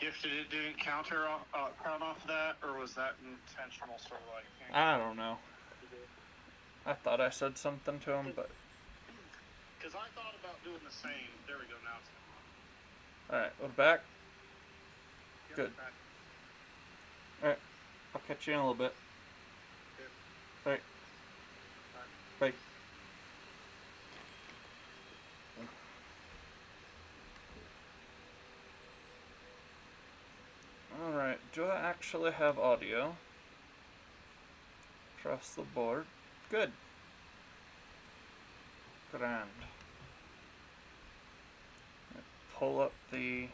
Gifted it didn't count off that, or was that intentional sort of like thing? I don't know. I thought I said something to him, but... Because I thought about doing the same. There we go, now it's gone. Alright, we're back. Yep, good. Back. Alright, I'll catch you in a little bit. Good. Alright. Bye. Alright, do I actually have audio? Across the board. Good. Grand. Pull up the...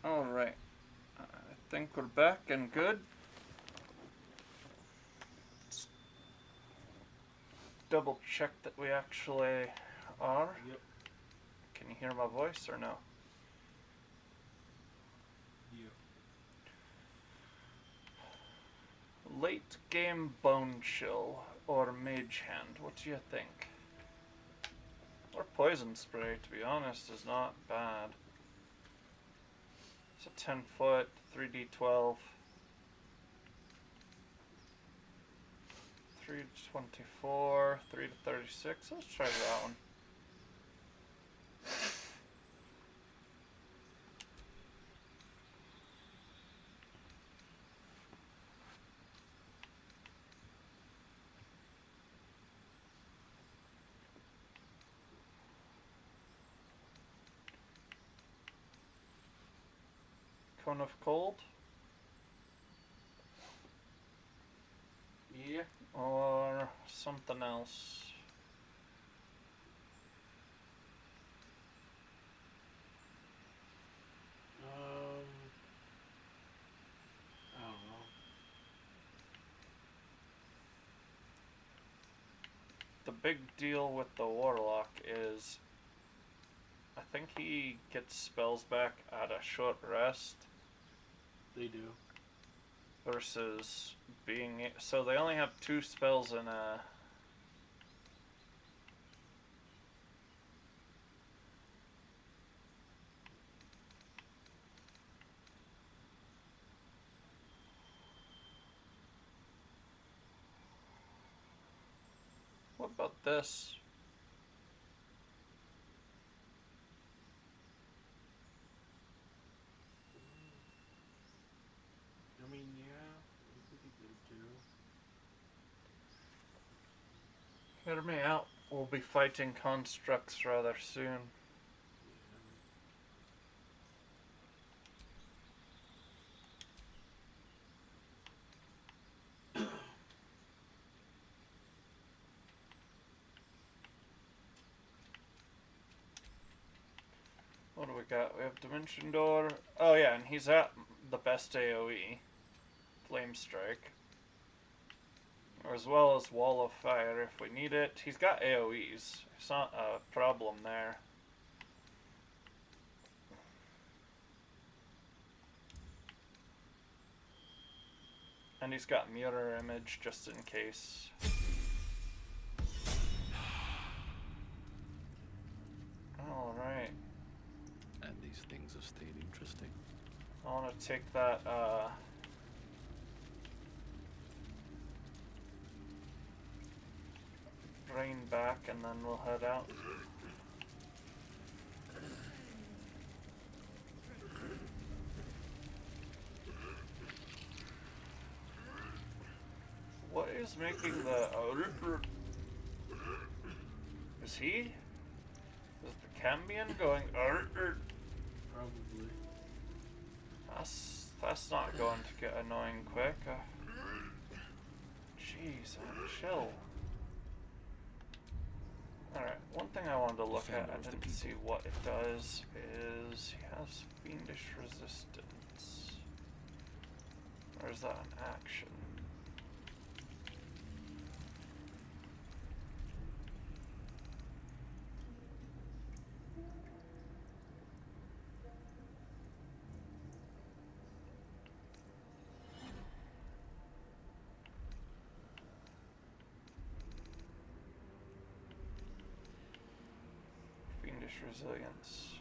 Alright, I think we're back and good. Let's double check that we actually are. Yep. Can you hear my voice or no? Yep. Late game Bone Chill or Mage Hand, what do you think? Or Poison Spray, to be honest, is not bad. It's a 10 foot, 3d12, 3 to 24, 3 to 36. Let's try that one. Cone of Cold? Yeah. Or something else? I don't know. The big deal with the Warlock is I think he gets spells back at a short rest. They do. Versus being... So they only have 2 spells in a... What about this? I mean, yeah, it could be good too. Hear me out. We'll be fighting constructs rather soon. What do we got? We have Dimension Door. Oh yeah, and he's at the best AoE. Flame Strike. As well as Wall of Fire if we need it. He's got AoEs. It's not a problem there. And he's got Mirror Image just in case. Alright. And these things have stayed interesting. I want to take that, Drain back and then we'll head out. What is making the... Is he? Is the Cambion going... Probably. That's not going to get annoying quick. Jeez, chill. Alright, one thing I wanted to look at, I didn't see what it does, is... is he has fiendish resistance. Or is that an action? Fiendish resilience.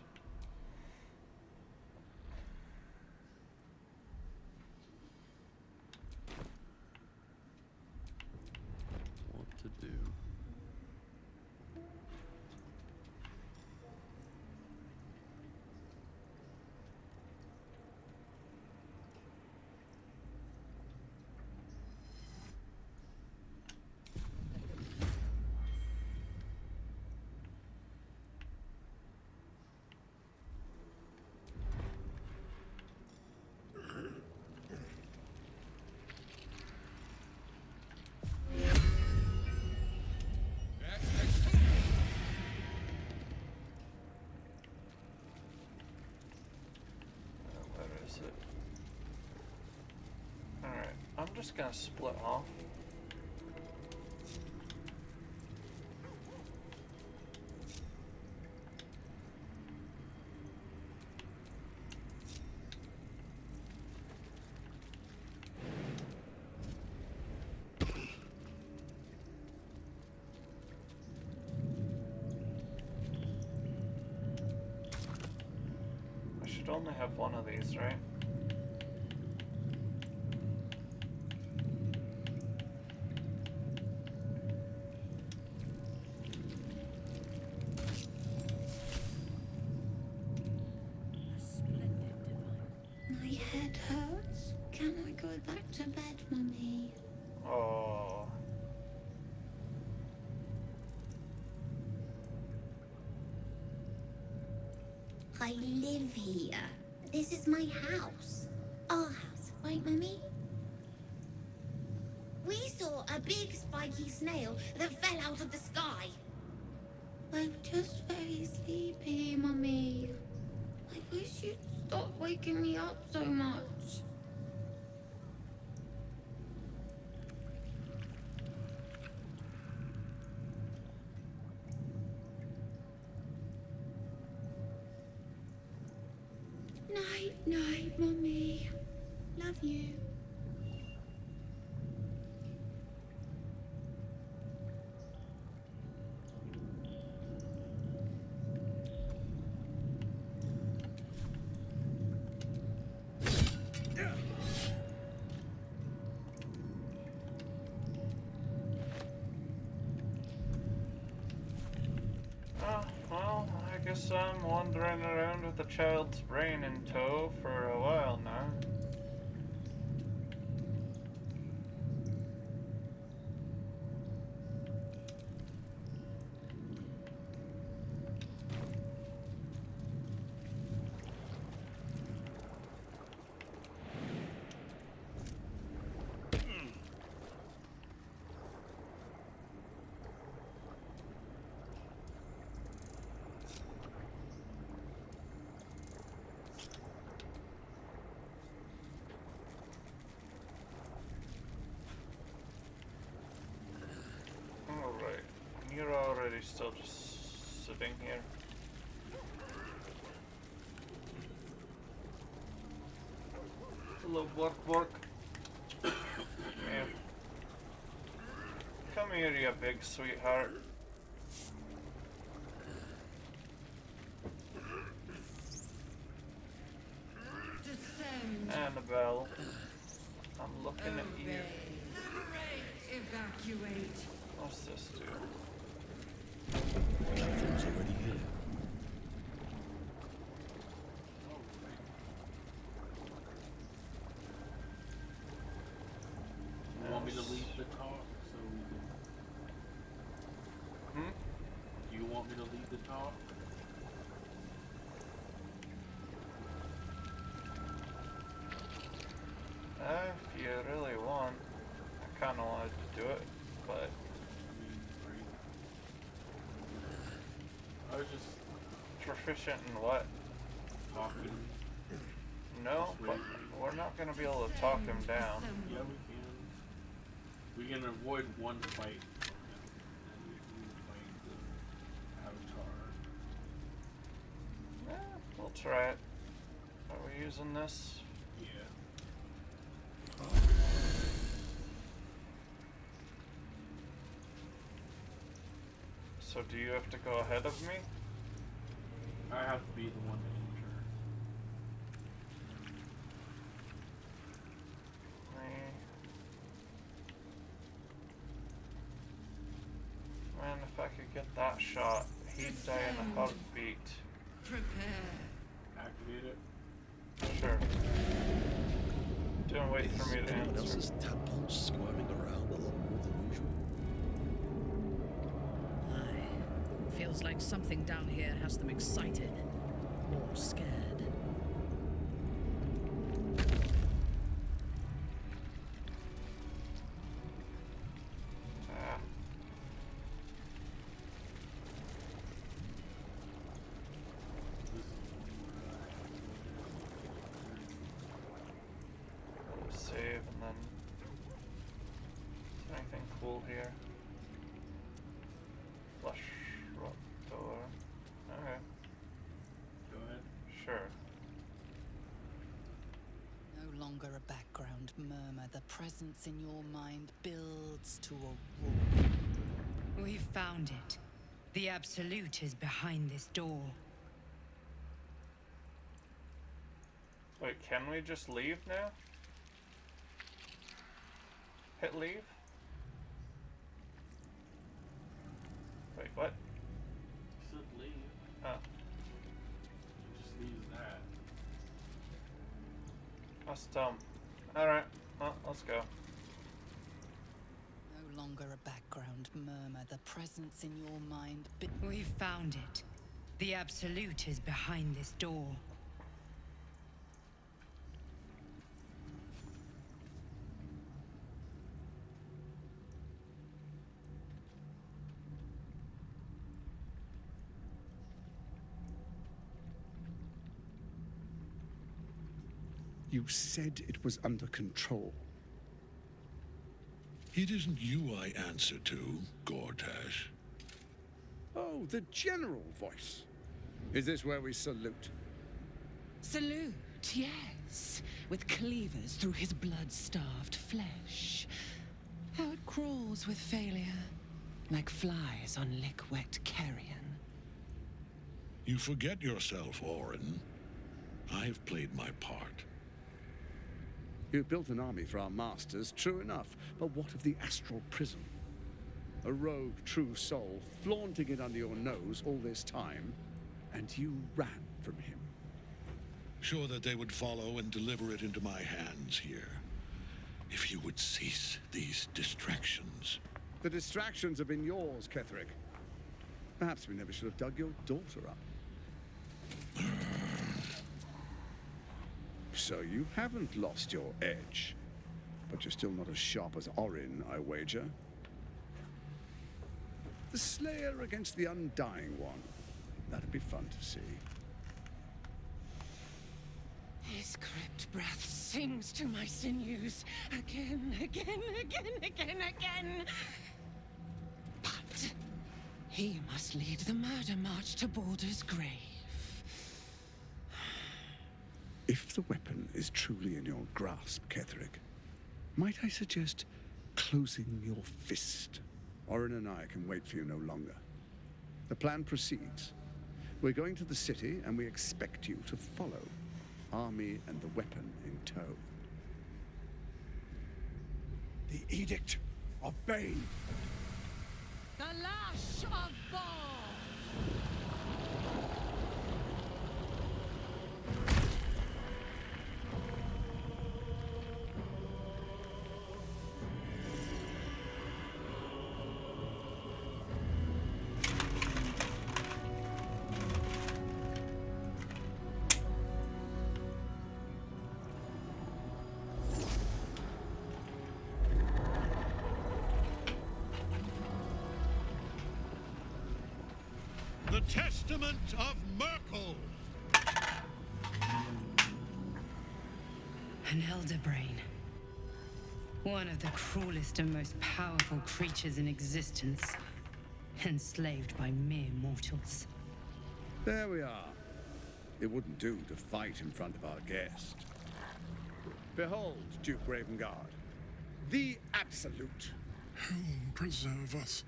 What to do? Where is it? Alright, I'm just gonna split off. I should only have one of these, right? My head hurts. Can I go back to bed, Mummy? Oh. I live here. This is my house. Our house, right, Mummy? We saw a big spiky snail that fell out of the sky. I'm just very sleepy, Mummy. I wish you'd stop waking me up so much. Night, night, Mummy. Love you. Well, I guess I'm wandering around with a child's brain in tow for a while now. Alright, you're already still just sitting here. Hello, Bork. Yeah. Come here, you big sweetheart. Annabelle, I'm looking at you. Evacuate. What's this do? Nothing's already here. You want me to leave the talk so we can... Hmm? Do you want me to leave the talk? If you really want. I kinda wanted to do it, but I mean, great. I was just... proficient in what? talking. No, but we're not gonna be able to talk him down. Yeah, we can. We can avoid one fight. And we can fight the Avatar. We'll try it. Are we using this? Yeah. So do you have to go ahead of me? I have to be the one to enter. Man, if I could get that shot, he'd die in a heartbeat. Activate it. Sure. Don't wait for me to Anyone answer. else's tadpoles squirming around a lot more than usual. Aye. Feels like something down here has them excited. Or scared. Ah. This is Save and then. Is there anything cool here? Flush rock door. Okay, Go ahead. sure. No longer a background murmur. The presence in your mind builds to a roar. We've found it. The Absolute is behind this door. Wait, can we just leave now? Hit leave? Wait, what? You said leave. Oh, It just leaves that. that's dumb. Alright, well, let's go. No longer a background murmur. The presence in your mind We've found it. The Absolute is behind this door. You said it was under control. It isn't you I answer to, Gortash. Oh, the general voice. Is this where we salute? Salute, yes, with cleavers through his blood-starved flesh. How it crawls with failure, like flies on lick-wet carrion. You forget yourself, Orin. I have played my part. You built an army for our masters, true enough. But what of the astral prison? A rogue true soul flaunting it under your nose all this time, and you ran from him. Sure that they would follow and deliver it into my hands here. If you would cease these distractions. The distractions have been yours, Ketherick. Perhaps we never should have dug your daughter up. So you haven't lost your edge. But you're still not as sharp as Orin, I wager. The Slayer against the Undying One. That'd be fun to see. His crypt breath sings to my sinews again, again, again, again, again. But he must lead the murder march to Baldur's grave. If the weapon is truly in your grasp, Ketherick, might I suggest closing your fist? Orin and I can wait for you no longer. The plan proceeds. We're going to the city, and we expect you to follow. Army and the weapon in tow. The Edict of Bane. The lash of Baal! The Testament of Merkel! An elder brain. One of the cruelest and most powerful creatures in existence. Enslaved by mere mortals. There we are. It wouldn't do to fight in front of our guest. Behold, Duke Ravengard, the Absolute. Helm preserve us.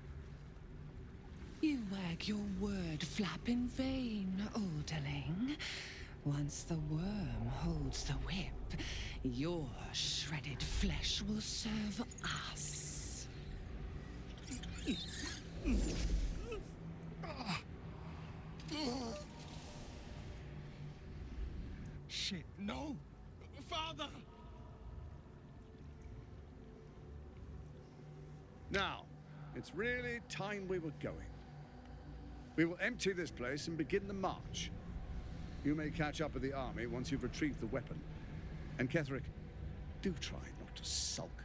You wag your word flap in vain, Alderling. Once the worm holds the whip, your shredded flesh will serve us. Shit, no! Father! Now, it's really time we were going. We will empty this place and begin the march. You may catch up with the army once you've retrieved the weapon. And Ketherick, do try not to sulk.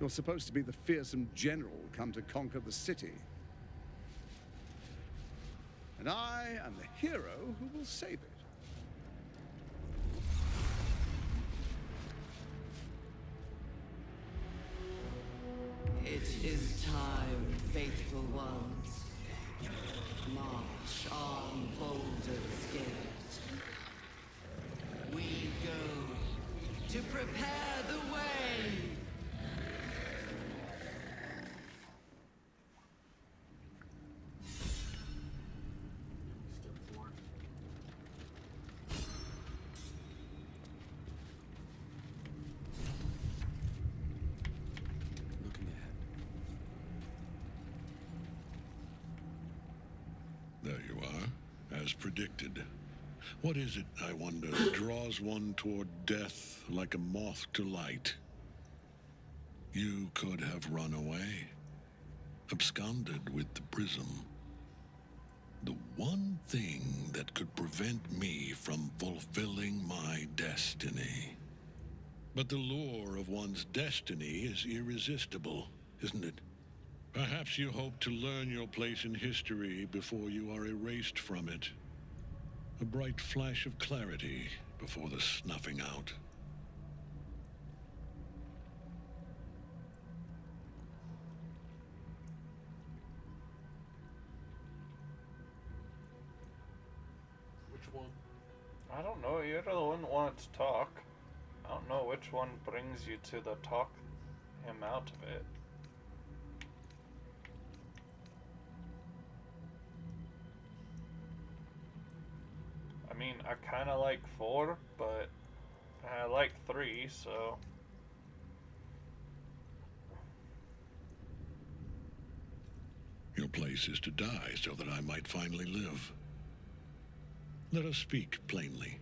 You're supposed to be the fearsome general come to conquer the city. And I am the hero who will save it. It is time, faithful ones. March on, Baldur's Gate. We go to prepare the way. Step 4. Looking ahead. There you are, as predicted. What is it, I wonder, draws one toward death like a moth to light? You could have run away, absconded with the prism. The one thing that could prevent me from fulfilling my destiny. But the lure of one's destiny is irresistible, isn't it? Perhaps you hope to learn your place in history before you are erased from it. A bright flash of clarity before the snuffing out. Which one? I don't know, you're the one who wanted to talk. I don't know which one brings you to the talk him out of it. I mean, I kind of like 4, but I like 3, so... Your place is to die so that I might finally live. Let us speak plainly.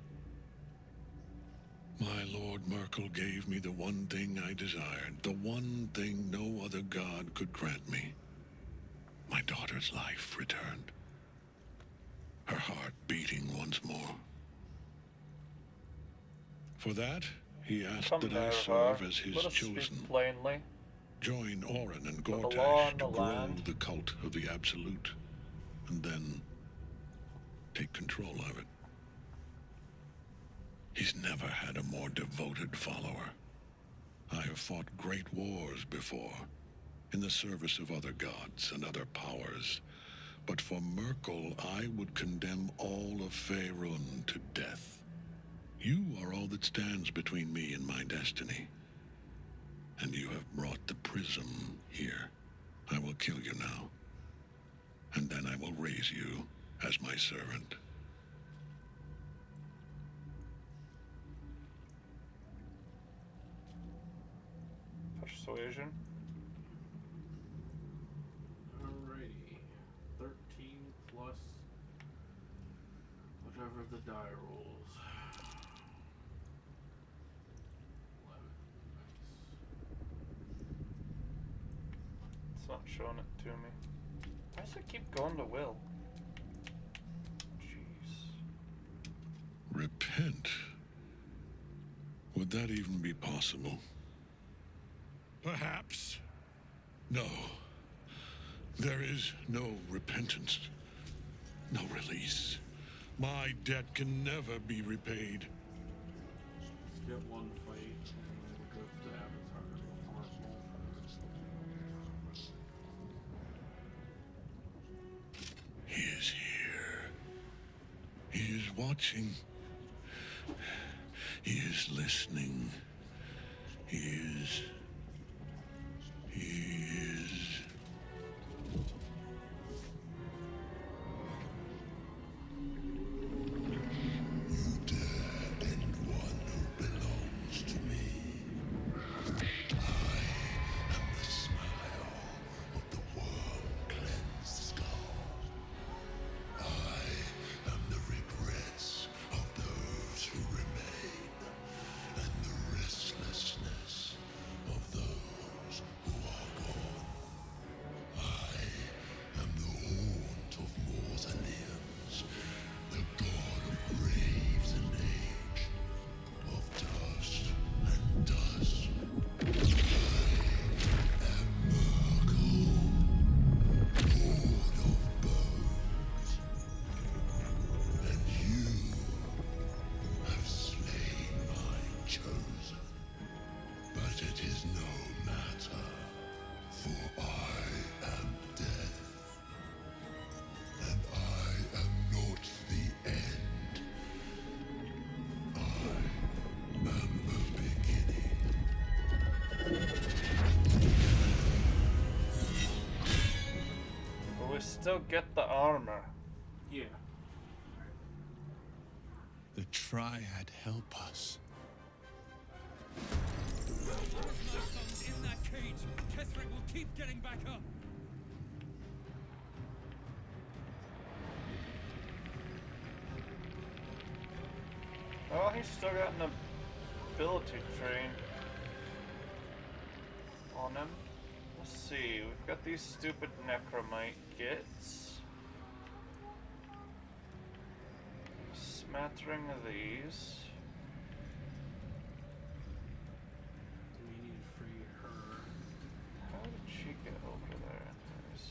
My Lord Merkel gave me the one thing I desired, the one thing no other god could grant me. My daughter's life returned. Her heart beating once more. For that, he asked that I serve as his chosen. Plainly. Join Orin and For the law Gortash and to the grow land. the cult of the Absolute, and then take control of it. He's never had a more devoted follower. I have fought great wars before, in the service of other gods and other powers. But for Merkel, I would condemn all of Faerun to death. You are all that stands between me and my destiny. And you have brought the prism here. I will kill you now. And then I will raise you as my servant. Persuasion. Alrighty. 13 plus whatever the die rolls. 11. It's not showing it to me. Why does it keep going to Will? Jeez. Repent? Would that even be possible? Perhaps. No. There is no repentance. No release. My debt can never be repaid. Let's get one fight. watching. He is listening. He is. You dare end one who belongs to me. I am the smile of the worm-cleansed skull. I am the regrets of those who remain, and the restlessness of those who are gone. I am the haunt of mausoleums, the god of graves and age, of dust and dust. I am Merkel, lord of bones, and you have slain my chosen. But it is no matter, for I am death, and I am not the end. I am the beginning. But we still get the armor. Yeah. The Triad help us. In that cage, Ketherick will keep getting back up. Oh, he's still got an ability train on him. Let's see, we've got these stupid necromite gits. Smattering of these. We need to free her. How did she get over there? Anyways.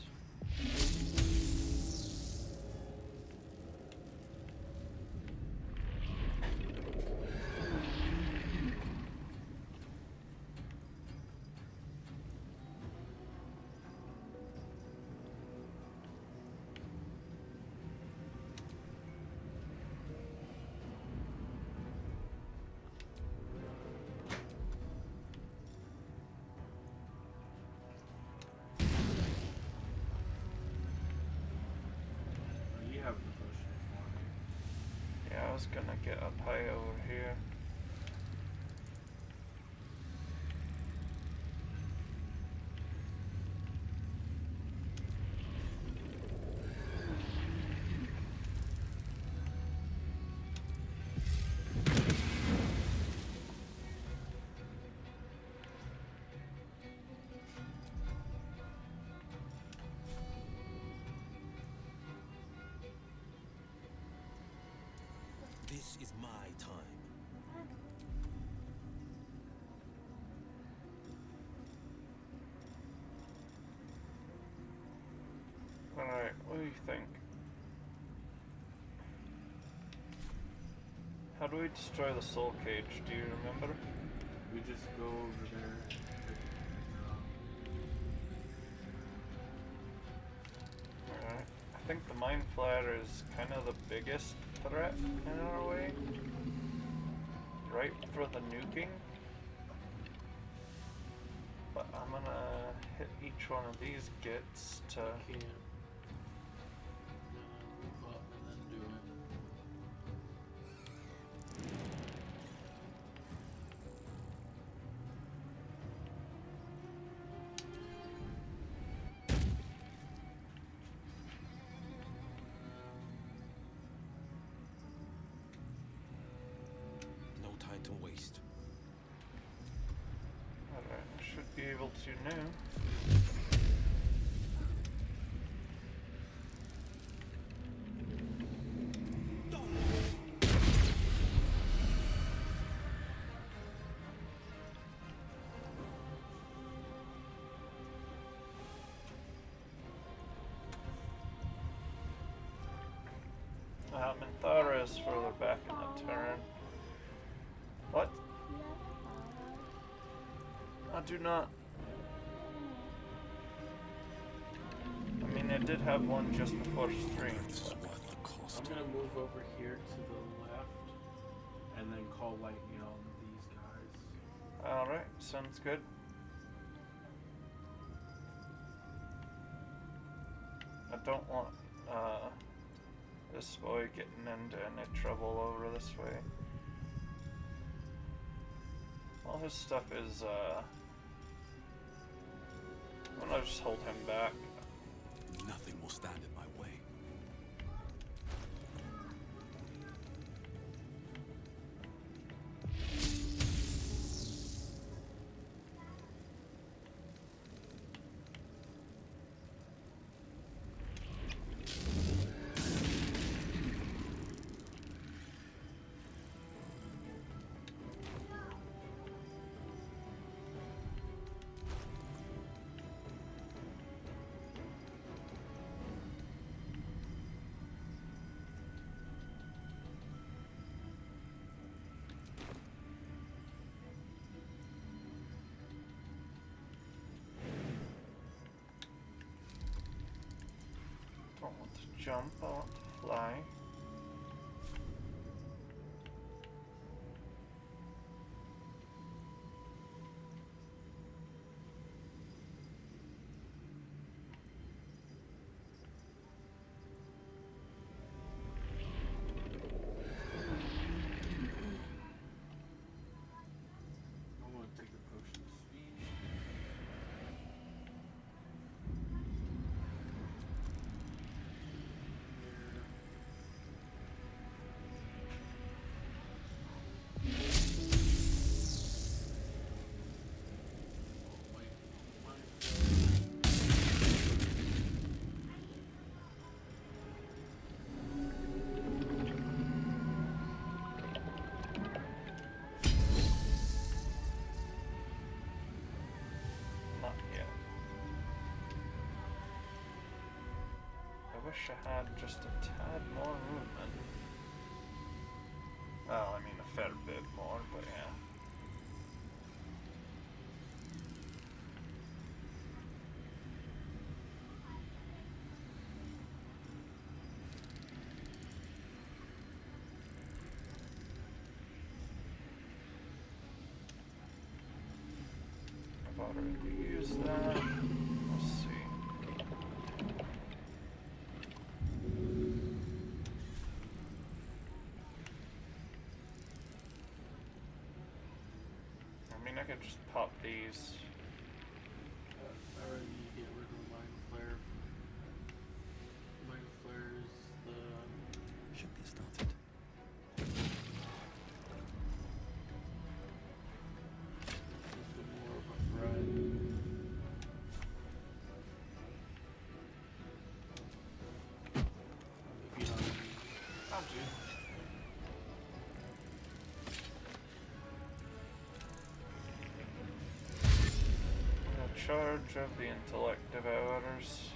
You have the potion for me. Yeah, I was gonna get up high over here. This is my time. Alright, what do you think? How do we destroy the soul cage? Do you remember? We just go over there. Alright. I think the Mind Flayer is kind of the biggest threat in our way. Right for the nuking. But I'm gonna hit each one of these gits to... Can't. Move up and then do it. No time to waste. Alright, I should be able to now. Minthara is further back in the turn. What? I do not. I mean, I did have one just before stream. This is worth the cost. I'm gonna move over here to the left, and then call lightning on these guys. Alright, sounds good. I don't want this boy getting into any trouble over this way. All his stuff is I'm gonna just hold him back. Nothing will stand in my way. Don't want to jump, I want to fly. I'm gonna take a potion of speed. Not yet. I wish I had just a tad more movement. Well, I mean a fair bit more, but yeah. I've already used that. Let's see. I mean, I could just pop these. I already get rid of the mind flare. Mind flare is the Should get started. just a more of a threat. If you know what I mean. I'll do. The charge of the intellect devourers.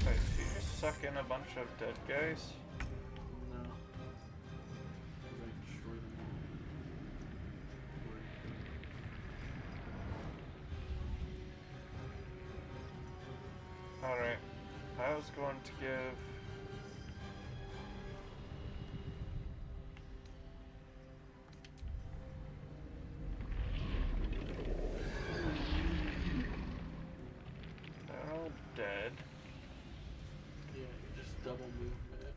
Wait, do you suck in a bunch of dead guys? No. 'Cause I destroyed them all. Alright. I was going to give... They're all dead. Yeah, you just double movement.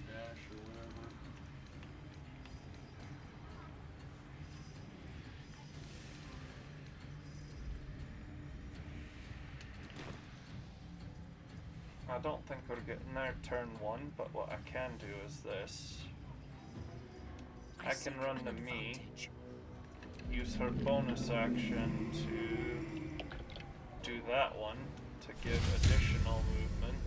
Dash or whatever. I don't think we're getting there turn one, but what I can do is this. I can run to me, use her bonus action to do that one to give additional movement.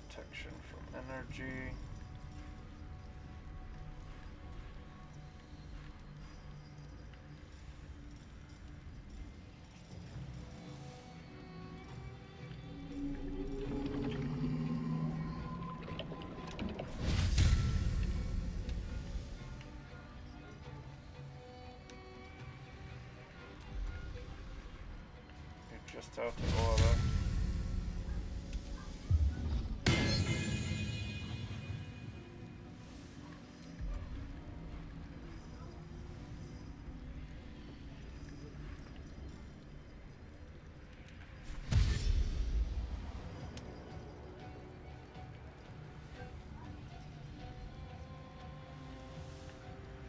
Protection from energy. G. You're just out of order.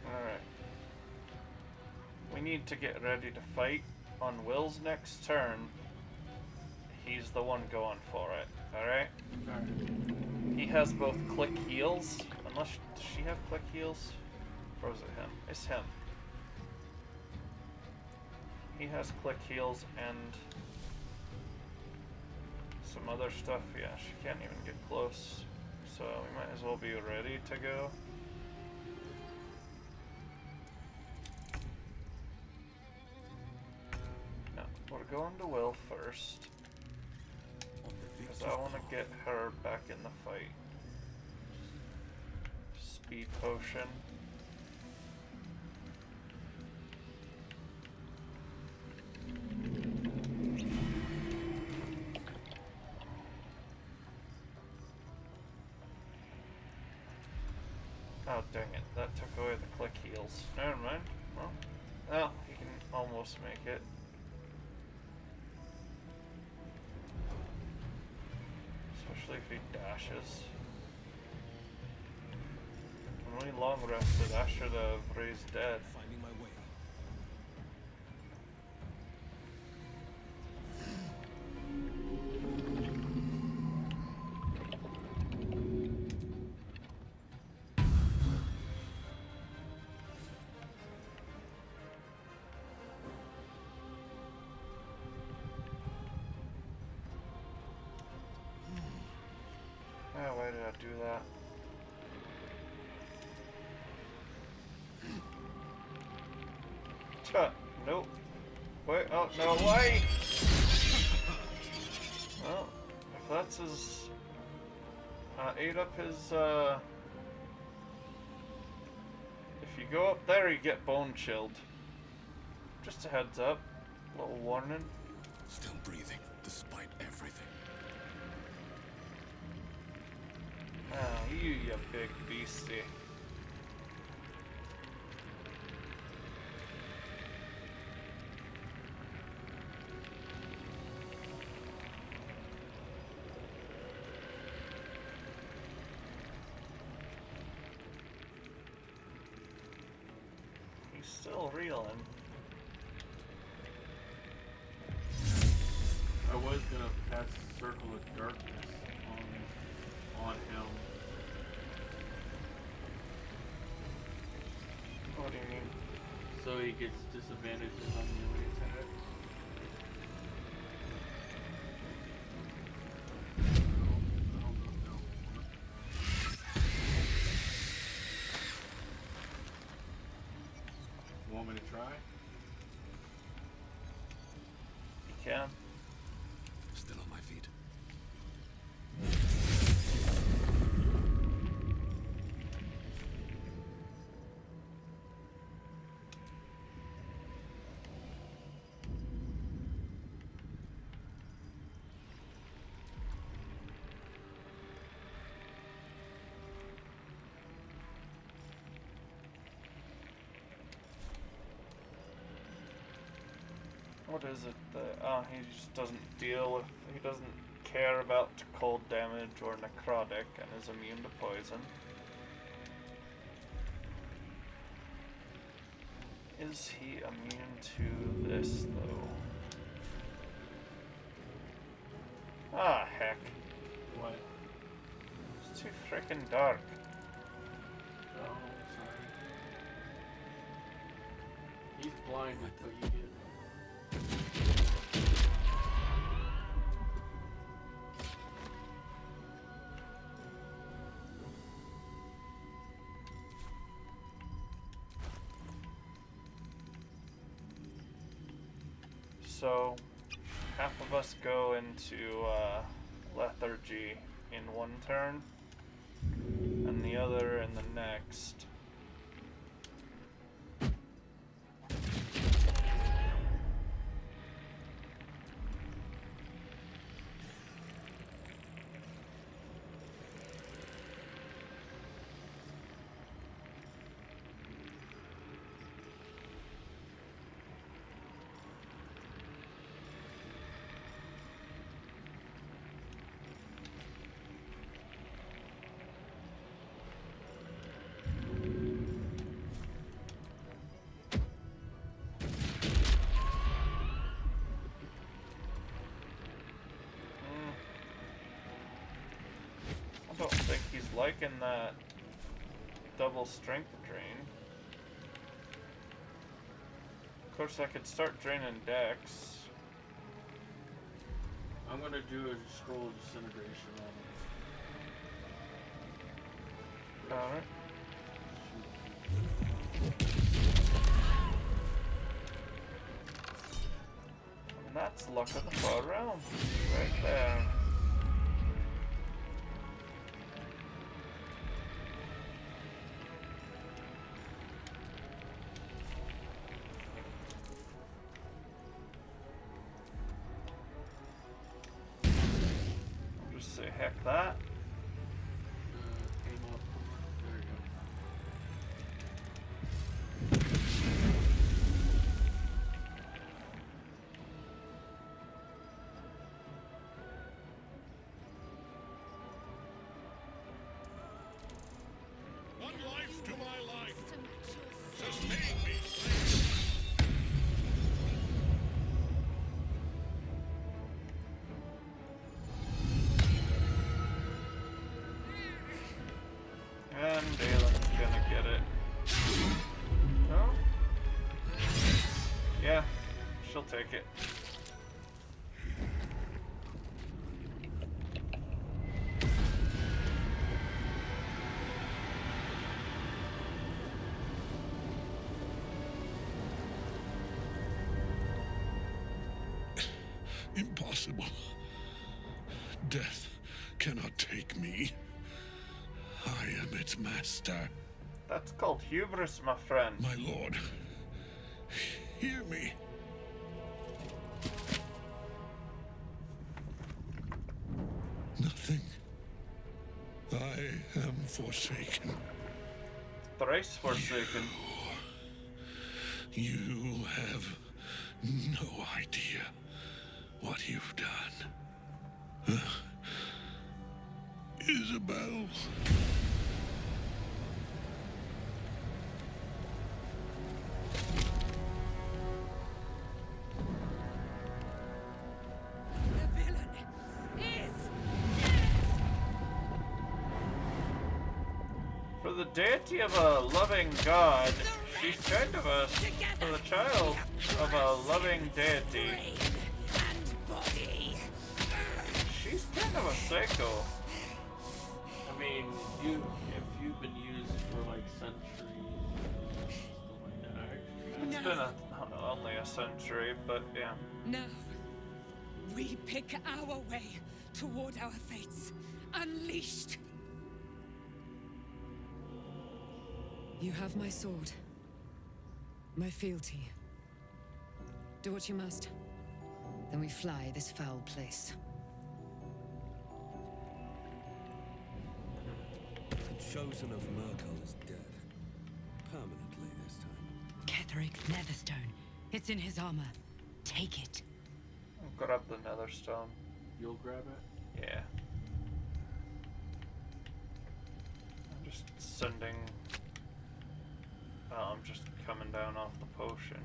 Alright. We need to get ready to fight. On Will's next turn, he's the one going for it, alright? He has both click heals, unless, does she have click heals? Or is it him? It's him. He has click heals and some other stuff. Yeah, she can't even get close. So we might as well be ready to go. No, we're going to Will first. Because I want to get her back in the fight. Speed potion. Oh dang it, that took away the click heals. Never mind. Well, he can almost make it. Especially if he dashes. When we long rested, I should have raised dead. Finding my way. Oh, why did I do that? Nope. Wait, oh, no, wait! Well, if that's his... ate up his, If you go up there, you get bone chilled. Just a heads up. Little warning. Still breathing, despite everything. Ah, you big beastie. He's still reeling. I was gonna cast Circle of Darkness on him. What do you mean? So he gets disadvantages on melee attack. Want me to try? You can. Still on my feet. What is it that, he just doesn't deal with, he doesn't care about cold damage or necrotic and is immune to poison. Is he immune to this, though? Ah, heck. What? It's too freaking dark. Oh, sorry. He's blinded, but you get. So half of us go into lethargy in one turn, and the other in the next. I don't think he's liking that double strength drain. Of course, I could start draining Dex. I'm gonna do a scroll of disintegration on him. Alright. And that's luck of the far realm. Right there. I'll just say heck that. Aim up. There you One life to my life. Sustain me, slave. And Dalen's gonna get it. No? Yeah, she'll take it. Impossible. Death cannot take me. I am its master. That's called hubris, my friend. My lord, hear me. Nothing. I am forsaken. Thrice forsaken. You have no idea what you've done. Isabel. The villain is For the deity of a loving god, she's kind of a, for the child of a loving deity, she's kind of a psycho. I mean, if you've been used for like centuries and stuff like that. It's been only a century, but yeah. Now, we pick our way toward our fates. Unleashed. You have my sword. My fealty. Do what you must. Then we fly this foul place. The chosen of Merkel is dead. Permanently this time. Ketheric's netherstone. It's in his armor. Take it. I'll grab the nether stone. You'll grab it? Yeah. I'm just sending... I'm just coming down off the potion.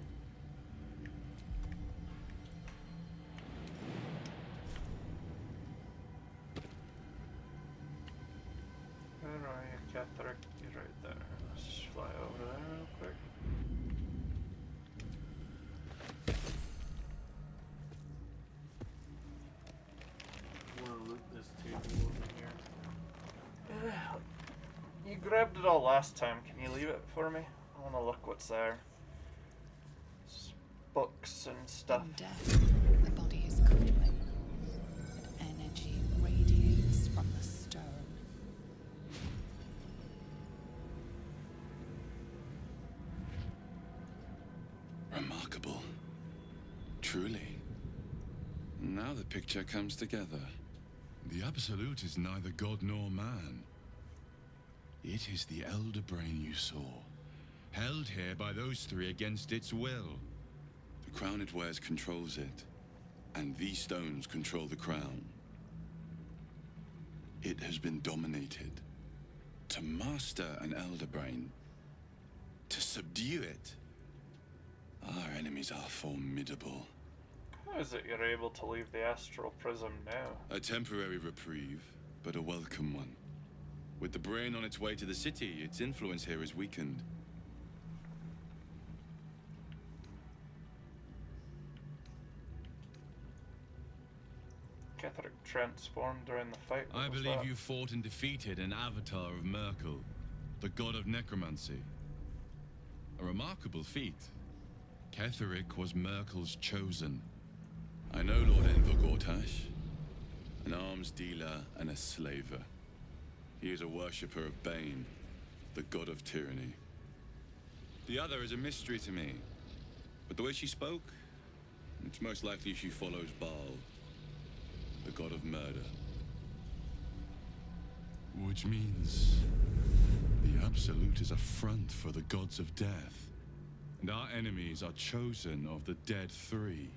Where are you, Ketheric? You're right there. Let's just fly over there real quick. I want to loot this table over here. You grabbed it all last time. Can you leave it for me? I want to look what's there. books and stuff. In death, the body is cooling, but energy radiates from the stone. Remarkable. Truly. Now the picture comes together. The Absolute is neither god nor man. It is the Elder Brain you saw, held here by those three against its will. The crown it wears controls it, and these stones control the crown. It has been dominated. To master an Elder Brain, to subdue it, our enemies are formidable. How is it you're able to leave the astral prism now? A temporary reprieve, but a welcome one. With the brain on its way to the city, its influence here is weakened. Ketheric transformed during the fight. I believe you fought and defeated an avatar of Merkel, the god of necromancy. A remarkable feat. Ketheric was Merkel's chosen. I know Lord Enver Gortash, an arms dealer and a slaver. He is a worshipper of Bane, the god of tyranny. The other is a mystery to me, but the way she spoke, it's most likely she follows Baal, the god of murder. Which means the Absolute is a front for the gods of death, and our enemies are chosen of the Dead Three.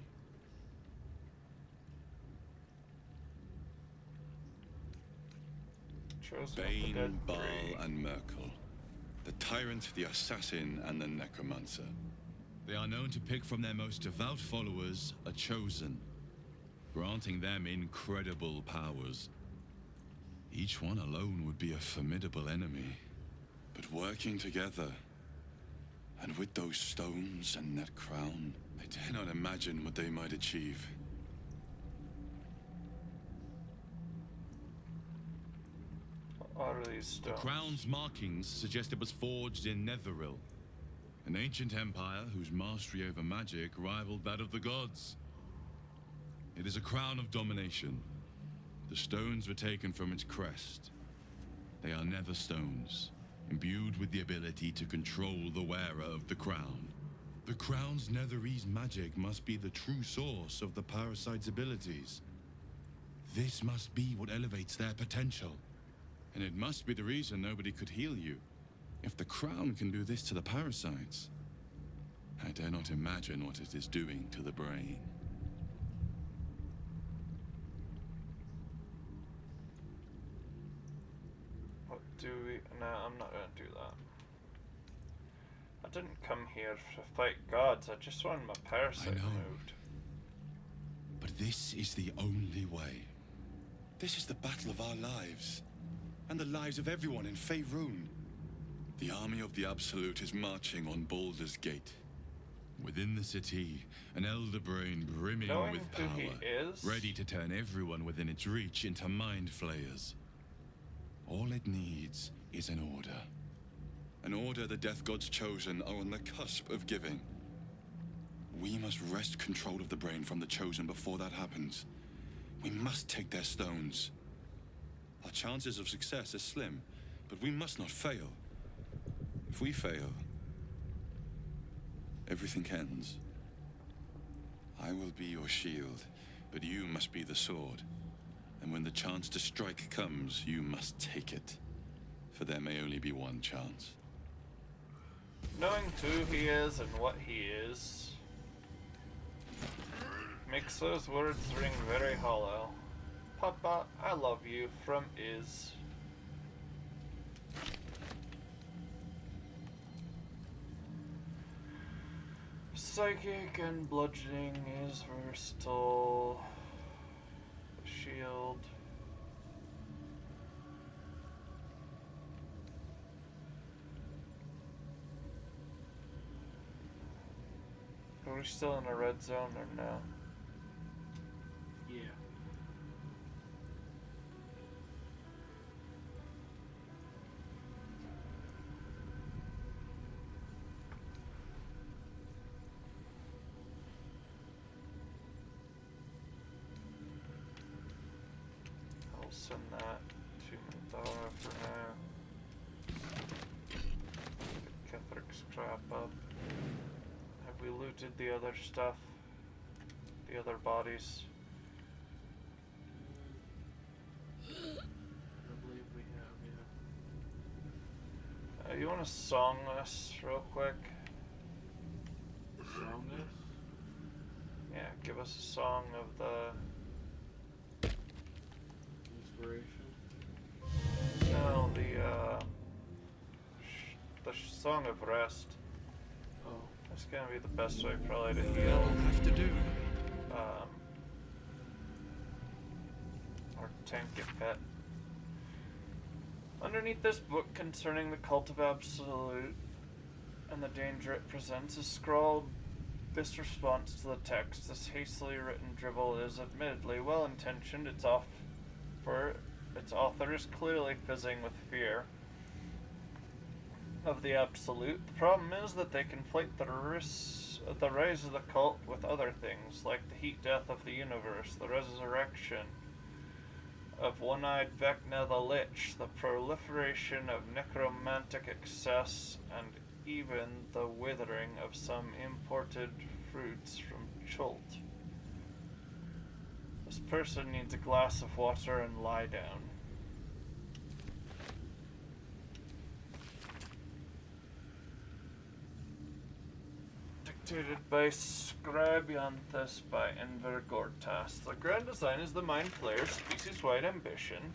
Bane, Baal, and Merkel. The tyrant, the assassin, and the necromancer. They are known to pick from their most devout followers a chosen, granting them incredible powers. Each one alone would be a formidable enemy. But working together, and with those stones and that crown, I dare not imagine what they might achieve. What are these stones? The crown's markings suggest it was forged in Netheril, an ancient empire whose mastery over magic rivaled that of the gods. It is a crown of domination. The stones were taken from its crest. They are nether stones, imbued with the ability to control the wearer of the crown. The crown's Netherese magic must be the true source of the parasite's abilities. This must be what elevates their potential. And it must be the reason nobody could heal you. If the crown can do this to the parasites, I dare not imagine what it is doing to the brain. What do we... No, I'm not gonna do that. I didn't come here to fight gods, I just wanted my parasite removed. But this is the only way. This is the battle of our lives. And the lives of everyone in Faerun. The army of the Absolute is marching on Baldur's Gate. Within the city, an Elder Brain brimming Knowing with who power, he is? ready to turn everyone within its reach into mind flayers. All it needs is an order. An order the Death Gods chosen are on the cusp of giving. We must wrest control of the brain from the chosen before that happens. We must take their stones. Our chances of success are slim, but we must not fail. If we fail, everything ends. I will be your shield, but you must be the sword. And when the chance to strike comes, you must take it. For there may only be one chance. Knowing who he is and what he is makes those words ring very hollow. Papa, I love you from Iz. Psychic and bludgeoning is versatile. Shield. Are we still in a red zone or no? Yeah. send that to Mandara for now. Get Kethric's crap up. Have we looted the other stuff? The other bodies? I believe we have, yeah. You want to song us real quick? Song us? Yeah, give us a song of the... Inspiration? No, the song of rest. Oh. That's gonna be the best way probably to heal. Have to do. Or tank it pet. Underneath this book concerning the cult of Absolute and the danger it presents is scrawled this response to the text. This hastily written dribble is admittedly well-intentioned. Its author is clearly fizzing with fear of the Absolute. The problem is that they conflate the rise of the cult with other things, like the heat death of the universe, the resurrection of one-eyed Vecna the Lich, the proliferation of necromantic excess, and even the withering of some imported fruits from Chult. This person needs a glass of water and lie down. Dictated by Scribianthus by Enver Gortas. The grand design is the Mind Flayer's species-wide ambition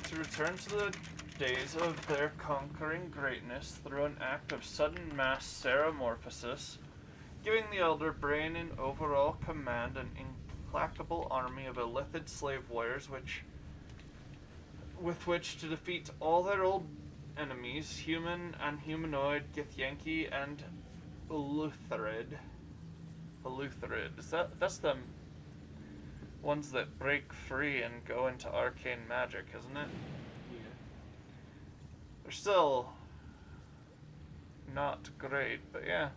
to return to the days of their conquering greatness through an act of sudden mass seramorphosis, giving the Elder Brain in overall command an implacable army of illithid slave warriors with which to defeat all their old enemies, human and humanoid, Githyanki and Eleutherid. That's the ones that break free and go into arcane magic, isn't it? Yeah. They're still not great, but yeah.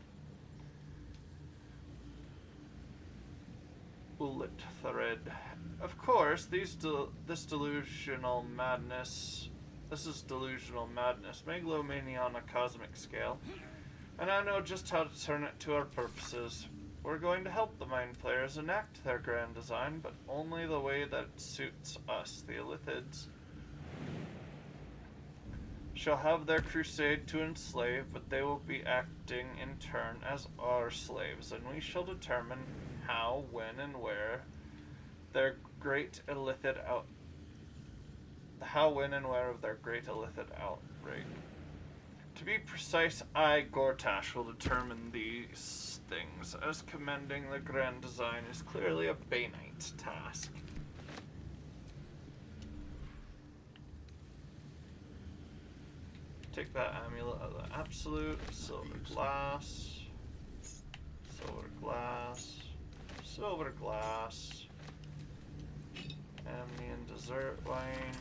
Eleutherid. Of course, this is delusional madness, megalomania on a cosmic scale. And I know just how to turn it to our purposes. We're going to help the Mind Flayers enact their grand design, but only the way that suits us, the Illithids. Shall have their crusade to enslave, but they will be acting in turn as our slaves, and we shall determine how, when, and where their great Illithid of their great Illithid outbreak. To be precise, I, Gortash, will determine these things, as commending the grand design is clearly a Banite task. Take that amulet of the Absolute, silver glass, Amnian dessert wine.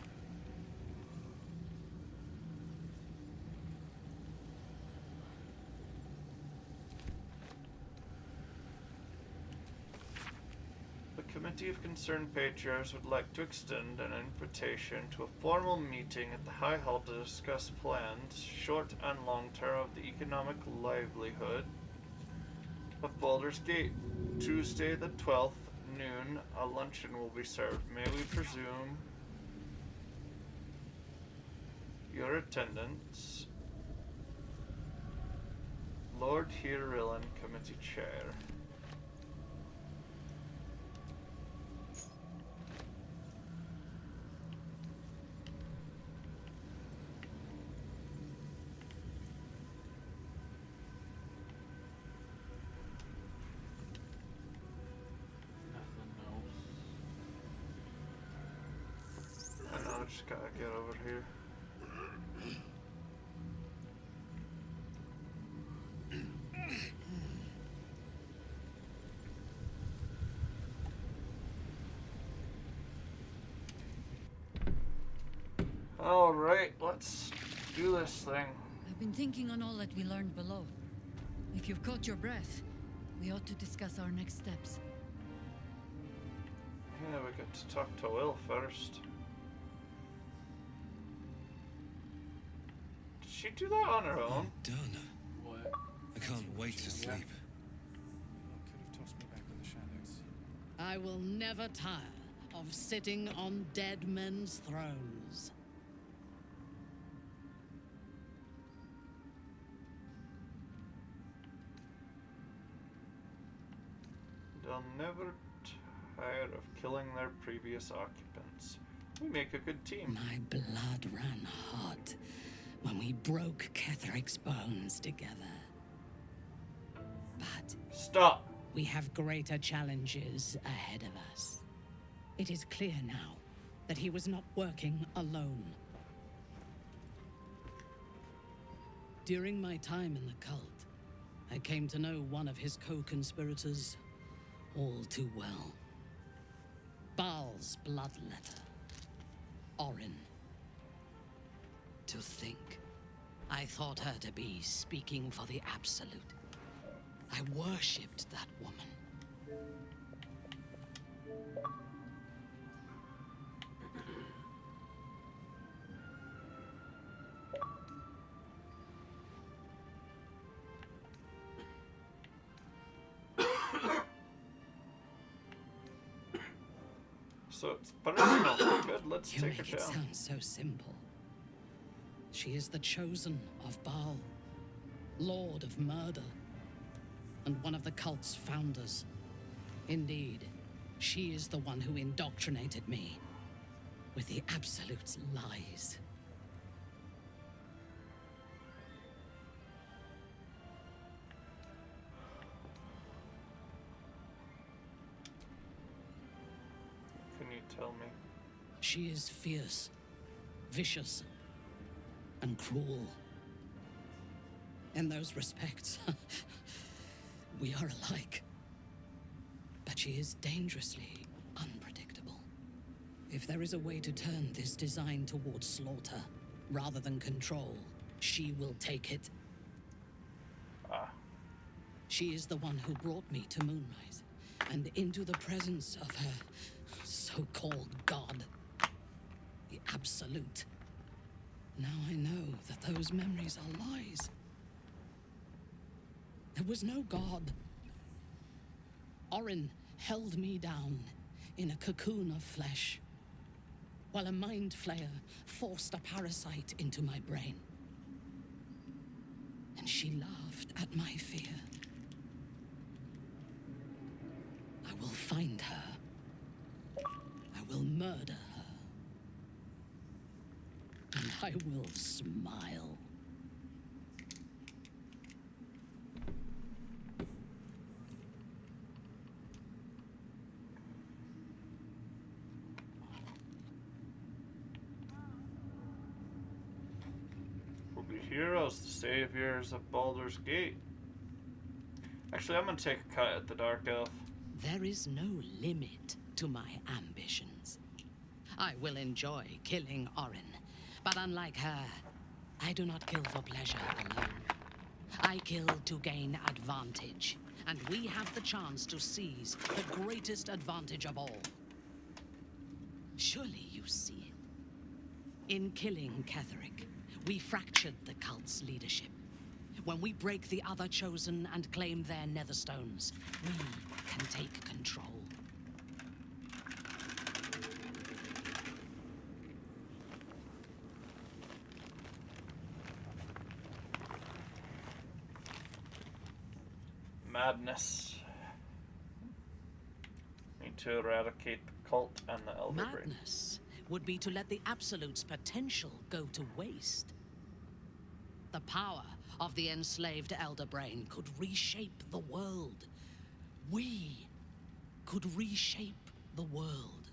The Committee of Concerned Patriarchs would like to extend an invitation to a formal meeting at the High Hall to discuss plans, short and long term, of the economic livelihood of Baldur's Gate. Tuesday the 12th, noon, a luncheon will be served. May we presume your attendance? Lord Hirillan, Committee Chair. Just gotta get over here. Alright, let's do this thing. I've been thinking on all that we learned below. If you've caught your breath, we ought to discuss our next steps. Yeah, we get to talk to Will first. Did she do that on her own? Done. What? I can't wait to sleep. Could have tossed me back in the shadows. I will never tire of sitting on dead men's thrones. They'll never tire of killing their previous occupants. We make a good team. My blood ran hot when we broke Ketheric's bones together. But stop. We have greater challenges ahead of us. It is clear now that he was not working alone. During my time in the cult, I came to know one of his co-conspirators all too well. Baal's bloodletter, Orin. To think, I thought her to be speaking for the Absolute. I worshipped that woman. So it's personal. Good, let's You take make her it down. sound so simple. She is the chosen of Baal, Lord of Murder, and one of the cult's founders. Indeed, she is the one who indoctrinated me with the Absolute's lies. Can you tell me? She is fierce, vicious, and cruel. In those respects, we are alike. But she is dangerously unpredictable. If there is a way to turn this design towards slaughter, rather than control, she will take it. Ah. She is the one who brought me to Moonrise, and into the presence of her so-called god, the Absolute. Now I know that those memories are lies. There was no god. Orin held me down in a cocoon of flesh, while a mind flayer forced a parasite into my brain. And she laughed at my fear. I will find her. I will murder her. And I will smile. We'll be heroes, the saviors of Baldur's Gate. Actually, I'm gonna take a cut at the Dark Elf. There is no limit to my ambitions. I will enjoy killing Orin, but unlike her, I do not kill for pleasure alone. I kill to gain advantage, and we have the chance to seize the greatest advantage of all. Surely you see it. In killing Ketheric, we fractured the cult's leadership. When we break the other chosen and claim their netherstones, we can take control. Madness. Need to eradicate the cult and the Elder Brain. Madness would be to let the Absolute's potential go to waste. The power of the enslaved Elder Brain could reshape the world. We could reshape the world.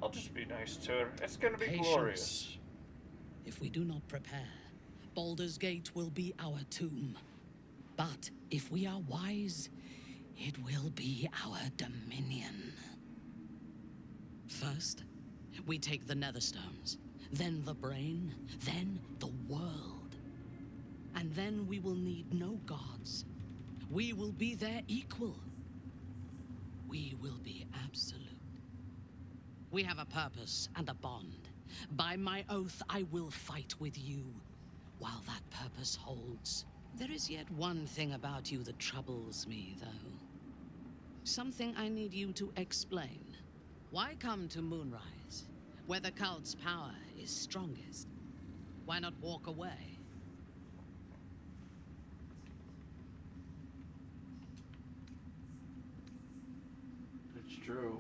I'll just be nice to her. It's gonna be Patience. glorious. If we do not prepare, Baldur's Gate will be our tomb. But if we are wise, it will be our dominion. First, We take the Netherstones, then the brain, then the world. And then we will need no gods. We will be their equal. We will be absolute. We have a purpose and a bond. By my oath, I will fight with you, while that purpose holds. There is yet one thing about you that troubles me, though. Something I need you to explain. Why come to Moonrise, where the cult's power is strongest? Why not walk away? It's true.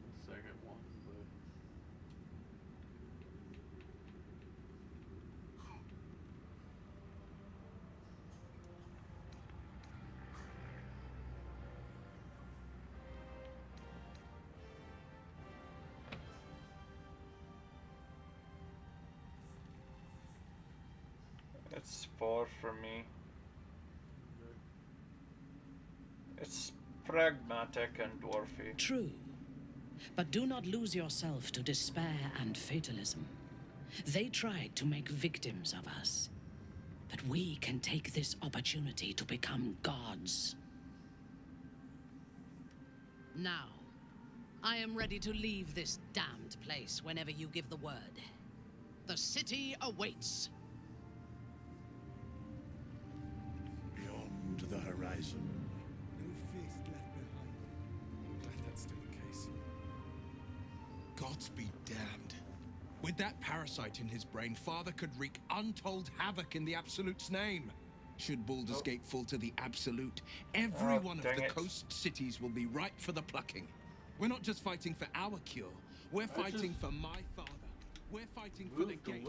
The second one, but It's 4 for me. It's pragmatic and dwarfy. True. But do not lose yourself to despair and fatalism. They tried to make victims of us. But we can take this opportunity to become gods. Now, I am ready to leave this damned place whenever you give the word. The city awaits. Beyond the horizon. No fist left behind. I'm glad that's still the case. Gods be damned. With that parasite in his brain, Father could wreak untold havoc in the Absolute's name. Should Baldur's Gate fall to the Absolute, every one of the coast cities will be ripe for the plucking. We're not just fighting for our cure. We're fighting for my father. We're fighting for the gate.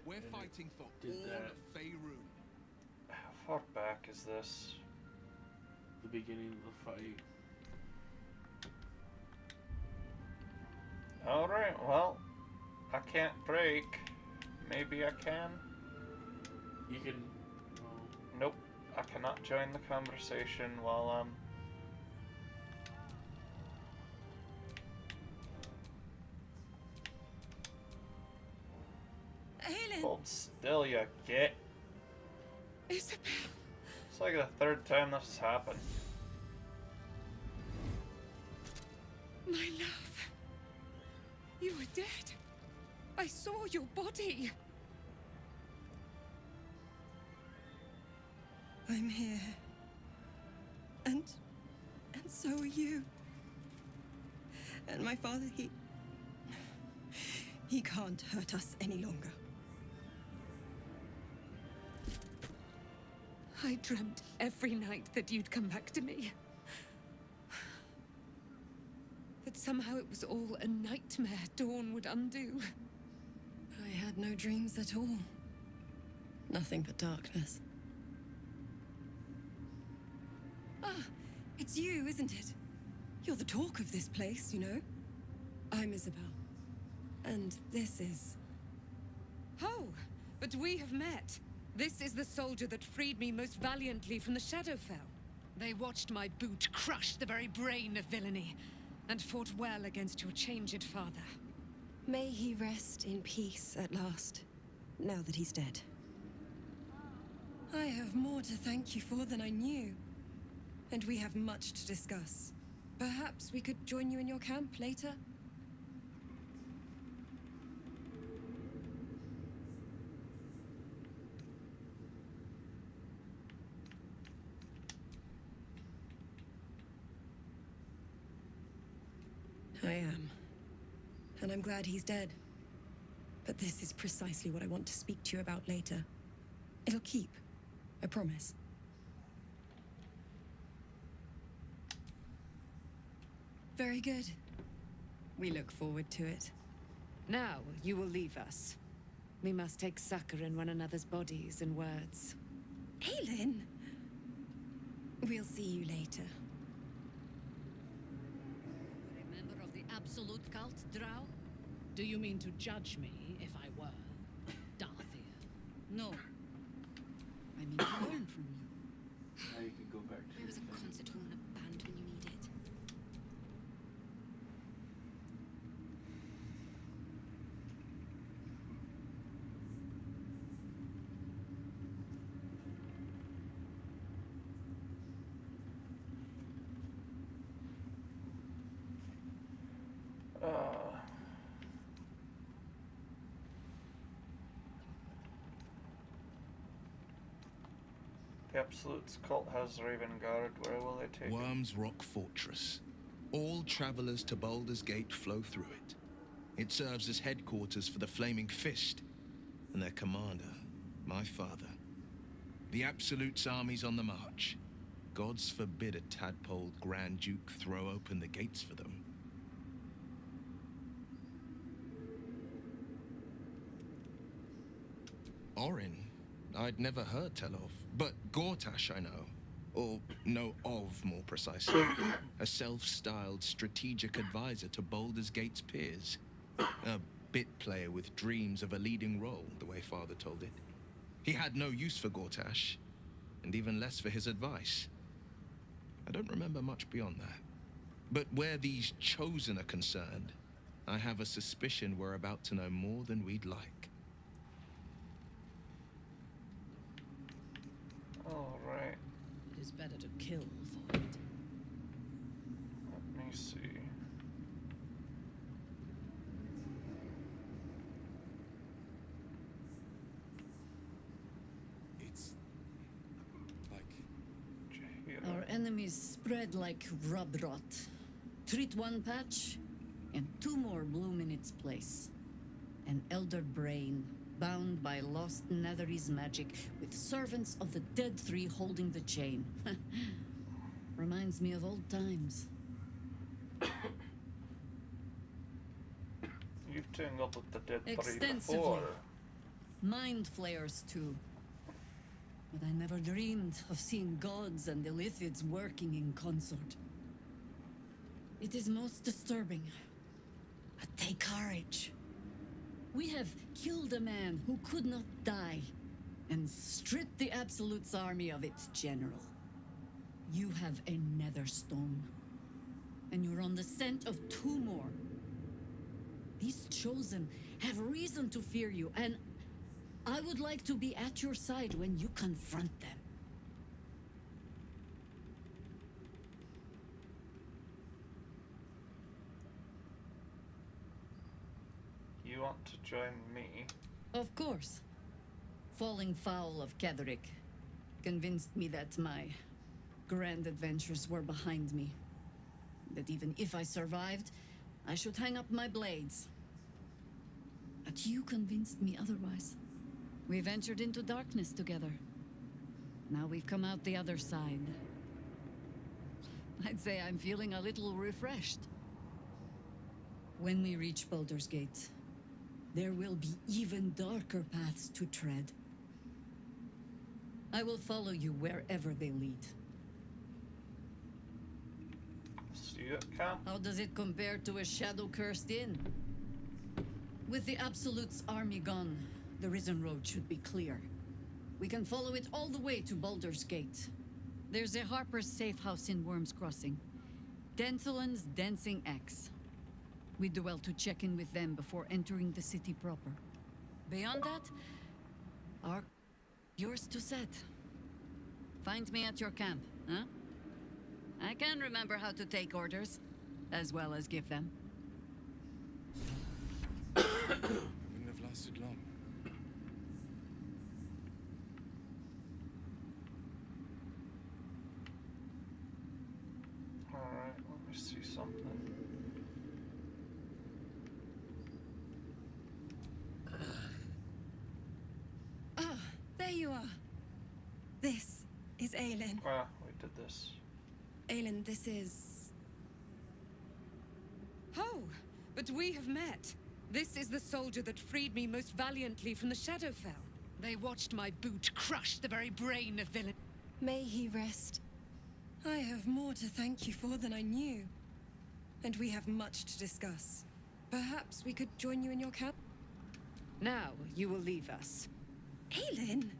We're fighting for all of Faerun. How far back is this? the beginning of the fight. Alright, well, I can't break. Maybe I can? You can... Nope, I cannot join the conversation while I'm... Aelin! Hold still, you git. Isabel! It's like the third time this has happened. My love. You were dead. I saw your body. I'm here. And so are you. And my father, he can't hurt us any longer. I dreamt every night that you'd come back to me. That somehow it was all a nightmare Dawn would undo. I had no dreams at all. Nothing but darkness. Ah, it's you, isn't it? You're the talk of this place, you know? I'm Isabel. And this is... Oh, but we have met. This is the soldier that freed me most valiantly from the Shadowfell. They watched my boot crush the very brain of villainy, and fought well against your changed father. May he rest in peace at last, now that he's dead. I have more to thank you for than I knew. And we have much to discuss. Perhaps we could join you in your camp later? I am. And I'm glad he's dead. But this is precisely what I want to speak to you about later. It'll keep. I promise. Very good. We look forward to it. Now, you will leave us. We must take succor in one another's bodies and words. Aelin! We'll see you later. Member of the Absolute Cult, Drow? Do you mean to judge me if I were Darthir? No. I mean to learn from you. Now you The Absolute's cult has Raven Guard. Where will they take it? Worm's Rock Fortress. All travelers to Baldur's Gate flow through it. It serves as headquarters for the Flaming Fist and their commander, my father. The Absolute's army's on the march. Gods forbid a tadpole Grand Duke throw open the gates for them. Orin, I'd never heard tell of, but Gortash I know. Or know of, more precisely. A self-styled strategic advisor to Baldur's Gate's peers. A bit player with dreams of a leading role, the way Father told it. He had no use for Gortash, and even less for his advice. I don't remember much beyond that. But where these Chosen are concerned, I have a suspicion we're about to know more than we'd like. All right. It is better to kill for it. Let me see. It's like Our enemies spread like rub rot. Treat one patch, and two more bloom in its place. An elder brain, bound by lost Netherese magic, with servants of the Dead Three holding the chain. Reminds me of old times. You've tangled with the Dead Three Extensively. before. Mind flayers, too. But I never dreamed of seeing gods and Illithids working in consort. It is most disturbing. But take courage. We have killed a man who could not die, and stripped the Absolute's army of its general. You have a Netherstone, and you're on the scent of two more. These Chosen have reason to fear you, and I would like to be at your side when you confront them. You want to join me? Of course. Falling foul of Ketheric convinced me that my grand adventures were behind me. That even if I survived, I should hang up my blades. But you convinced me otherwise. We ventured into darkness together. Now we've come out the other side. I'd say I'm feeling a little refreshed. When we reach Baldur's Gate, there will be even darker paths to tread. I will follow you wherever they lead. See you at camp. How does it compare to a shadow-cursed inn? With the Absolute's army gone, the Risen Road should be clear. We can follow it all the way to Baldur's Gate. There's a Harper's safe house in Worm's Crossing. Denthalen's Dancing Axe. We do well to check in with them before entering the city proper. Beyond that, yours to set. Find me at your camp, huh? I can remember how to take orders, as well as give them. wouldn't have lasted long. Alright, let me see something. Ah, there you are. This is Aelin. Ah, we did this. Aelin, this is... Oh, but we have met. This is the soldier that freed me most valiantly from the Shadowfell. They watched my boot crush the very brain of villain. May he rest. I have more to thank you for than I knew. And we have much to discuss. Perhaps we could join you in your camp? Now you will leave us. Aelin!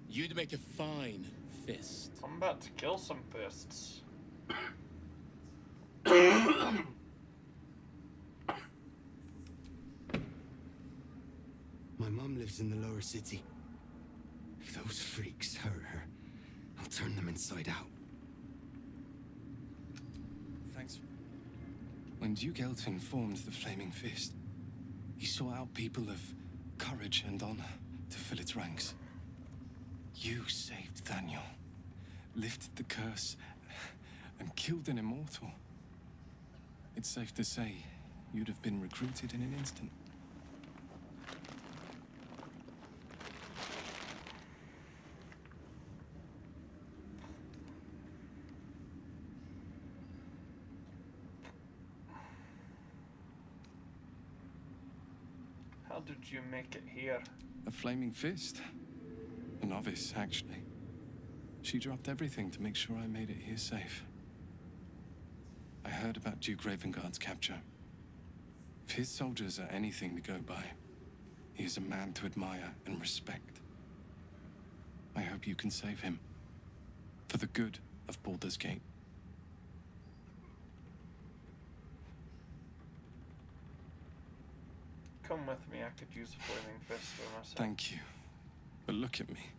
You'd make a fine fist. I'm about to kill some fists. My mom lives in the lower city. If those freaks hurt her, I'll turn them inside out. Thanks. When Duke Elton formed the Flaming Fist, he sought out people of courage and honor to fill its ranks. You saved Daniel, lifted the curse, and killed an immortal. It's safe to say you'd have been recruited in an instant. How did you make it here? A flaming fist. A novice, actually. She dropped everything to make sure I made it here safe. I heard about Duke Ravengard's capture. If his soldiers are anything to go by, he is a man to admire and respect. I hope you can save him. For the good of Baldur's Gate. Come with me, I could use a flaming fist for myself. Thank you. But look at me.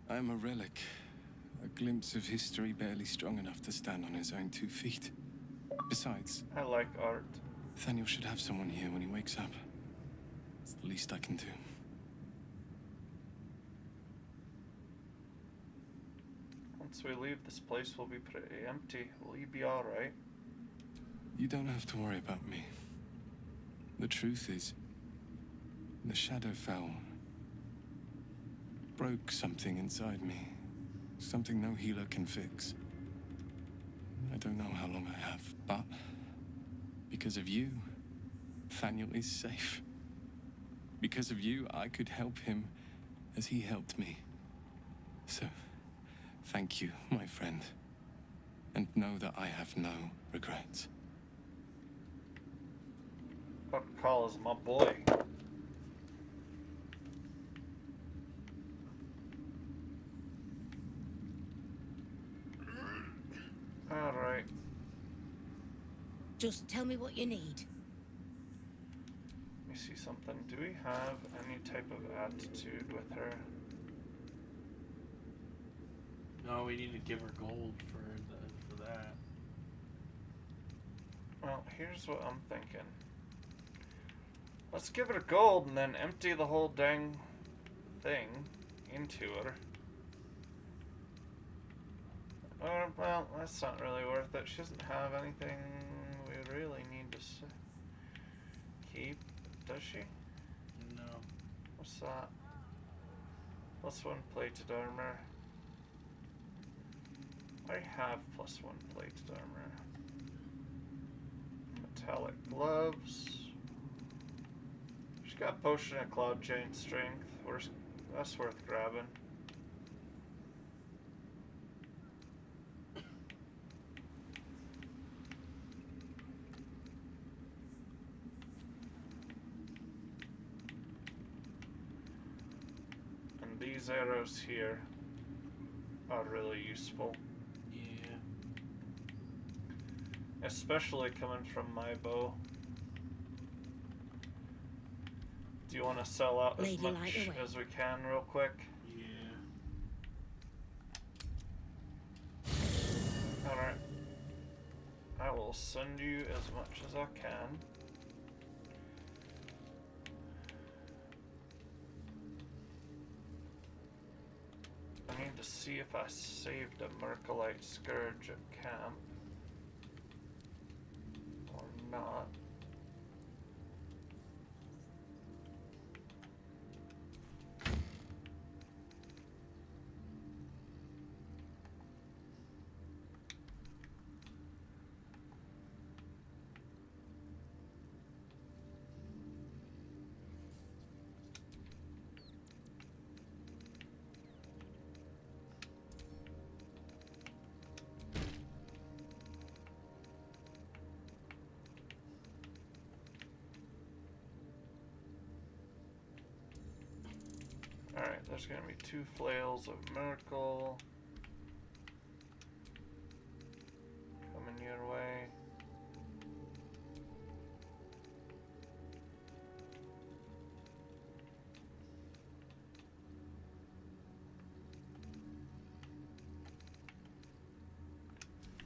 I am a relic. A glimpse of history barely strong enough to stand on his own 2 feet. Besides, I like art. Nathaniel should have someone here when he wakes up. It's the least I can do. Once we leave, this place will be pretty empty. Will you be alright? You don't have to worry about me. The truth is, the Shadowfell broke something inside me. Something no healer can fix. I don't know how long I have, but because of you, Nathaniel is safe. Because of you, I could help him as he helped me. So, thank you, my friend. And know that I have no regrets. But Carl is my boy. Alright. Just tell me what you need. Let me see something. Do we have any type of attitude with her? No, we need to give her gold for that. Well, here's what I'm thinking. Let's give her gold and then empty the whole dang thing into her. Or, well, that's not really worth it. She doesn't have anything we really need to keep, does she? No. What's that? +1 plated armor. I have +1 plated armor. Metallic gloves. She's got potion of cloud chain strength. That's worth grabbing. And these arrows here are really useful. Yeah. Especially coming from my bow. Do you want to sell out as Lady, much light away. as we can real quick? Yeah. Alright. I will send you as much as I can. I need to see if I saved a Mercolite Scourge at camp. Or not. Alright, there's gonna be 2 flails of Miracle coming your way.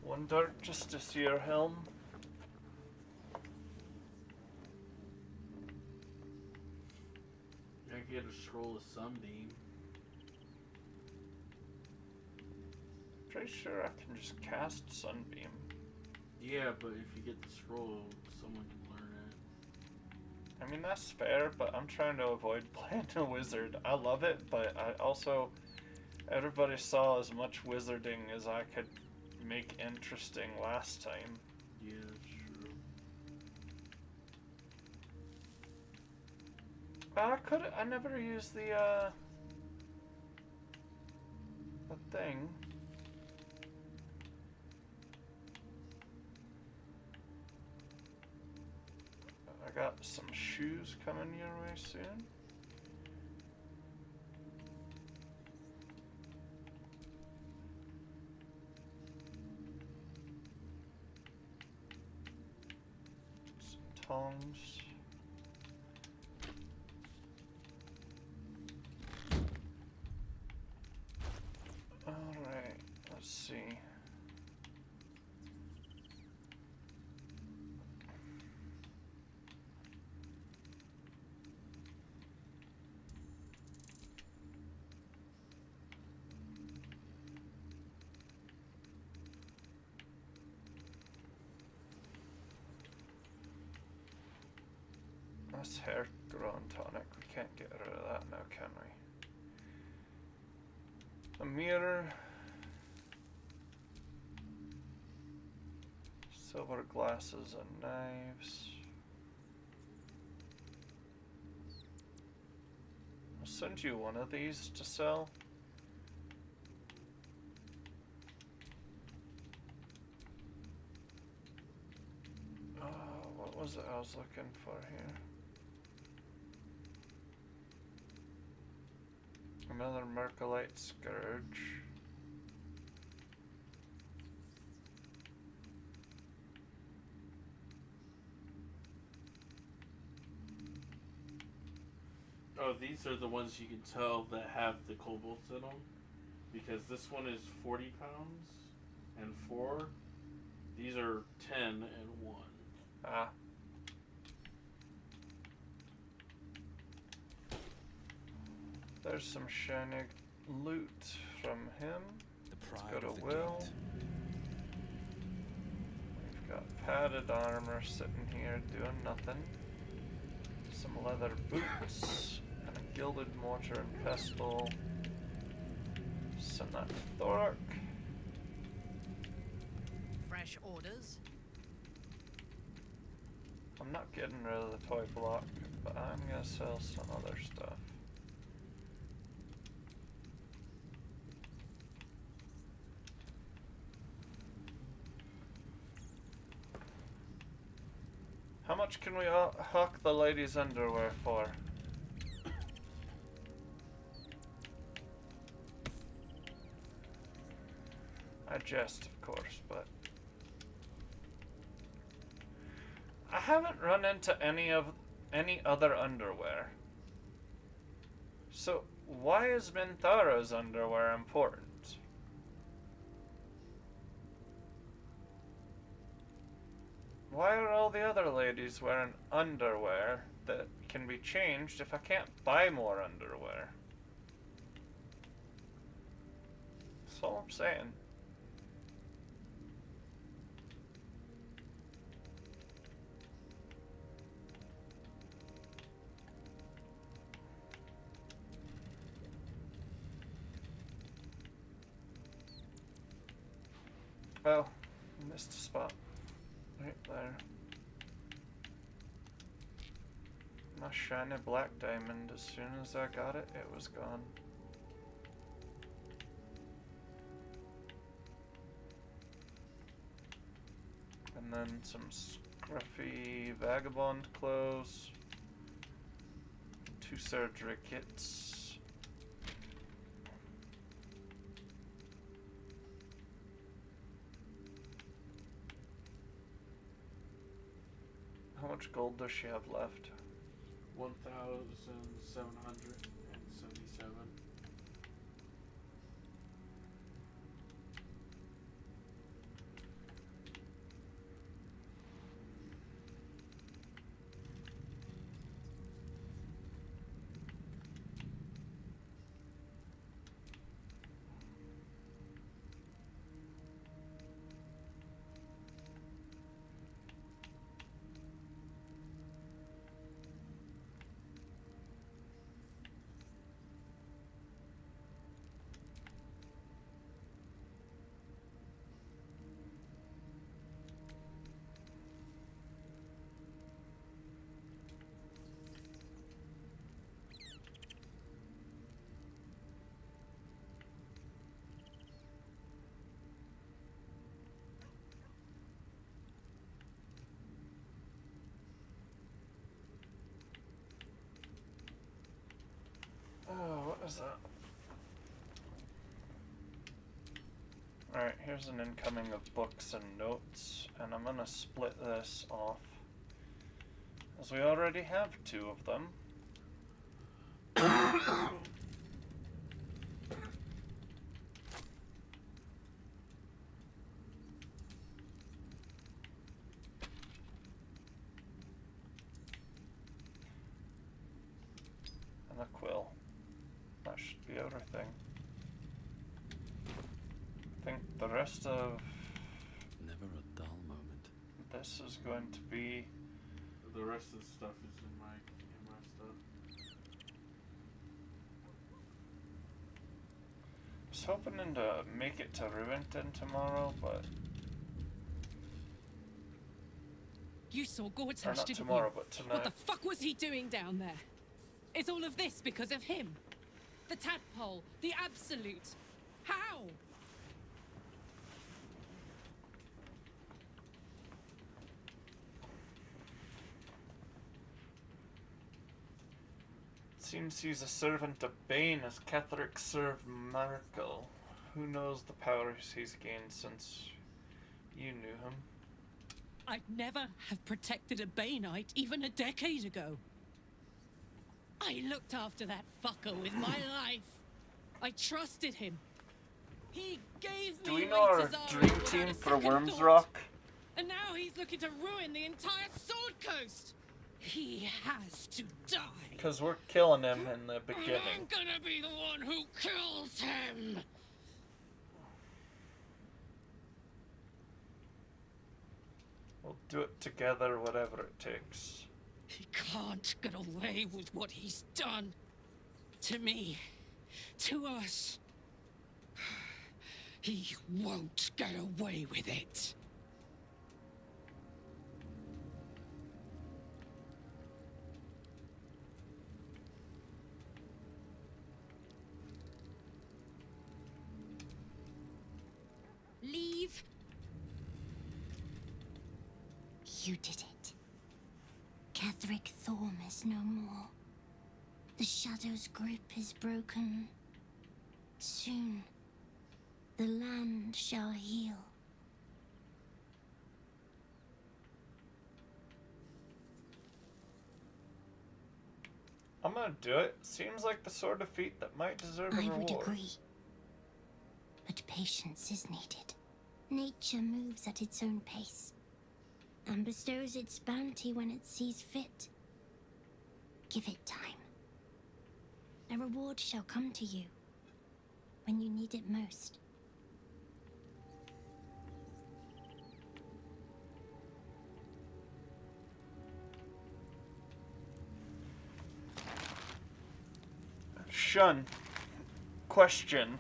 One Dark Justice here, Helm. get a scroll of Sunbeam. Pretty sure I can just cast Sunbeam. Yeah, but if you get the scroll, someone can learn it. I mean, that's fair, but I'm trying to avoid playing a wizard. I love it, but I also... Everybody saw as much wizarding as I could make interesting last time. Yeah, that's true. I never used the thing. I got some shoes coming your way soon. Some tongs. Alright, let's see. That's hair growing tonic. We can't get rid of that now, can we? A mirror. Silver glasses and knives. I'll send you one of these to sell. What was it I was looking for here? Another Mercolite Scourge. Oh, these are the ones you can tell that have the kobolds in them. Because this one is 40 pounds and 4. These are 10 and 1. Ah. There's some shiny loot from him. Let's go to Will. We've got padded armor sitting here doing nothing. Some leather boots and a gilded mortar and pestle. Send that to Thorak. Fresh orders? I'm not getting rid of the toy block, but I'm gonna sell some other stuff. How much can we hawk the ladies' underwear for? I jest, of course, but I haven't run into any other underwear. So why is Mintharo's underwear important? Why are all the other ladies wearing underwear that can be changed if I can't buy more underwear? That's all I'm saying. Oh, missed a spot. Right there. My shiny black diamond, as soon as I got it, it was gone. And then some scruffy vagabond clothes. 2 surgery kits. How much gold does she have left? 1,777. Alright, here's an incoming of books and notes, and I'm gonna split this off, as we already have 2 of them. And a quill. That should be everything. I think the rest of Never a dull moment. this is going to be... The rest of the stuff is in my stuff. I was hoping to make it to Rivington tomorrow, but... You saw Or Gortash, not didn't tomorrow, you? but tonight. What the fuck was he doing down there? Is all of this because of him? The tadpole, the absolute. How? Seems he's a servant of Bane as Ketheric served Markel. Who knows the powers he's gained since you knew him? I'd never have protected a Baneite even a decade ago. I looked after that fucker with my life. I trusted him. He gave Do me we know our Raitas Ari dream without a team for second Worms thought. Rock? And now he's looking to ruin the entire Sword Coast. He has to die. Because we're killing him in the And beginning. I'm gonna be the one who kills him. We'll do it together, whatever it takes. He can't get away with what he's done. To me. To us. He won't get away with it. Leave. You did it. Ketheric Thorm is no more. The Shadow's grip is broken. Soon, the land shall heal. I'm gonna do it. Seems like the sort of feat that might deserve a I reward. would agree. But patience is needed. Nature moves at its own pace and bestows its bounty when it sees fit. Give it time. A reward shall come to you when you need it most. Shun. Question.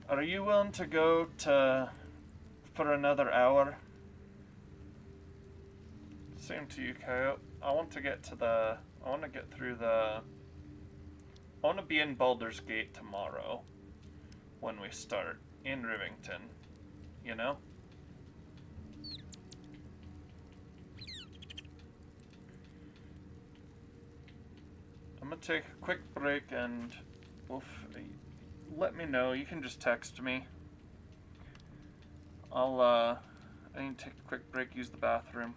Are you willing to go for another hour? Same to you, Coyote. I want to get through I want to be in Baldur's Gate tomorrow when we start in Rivington, you know? I'm gonna take a quick break and let me know. You can just text me. I need to take a quick break, use the bathroom.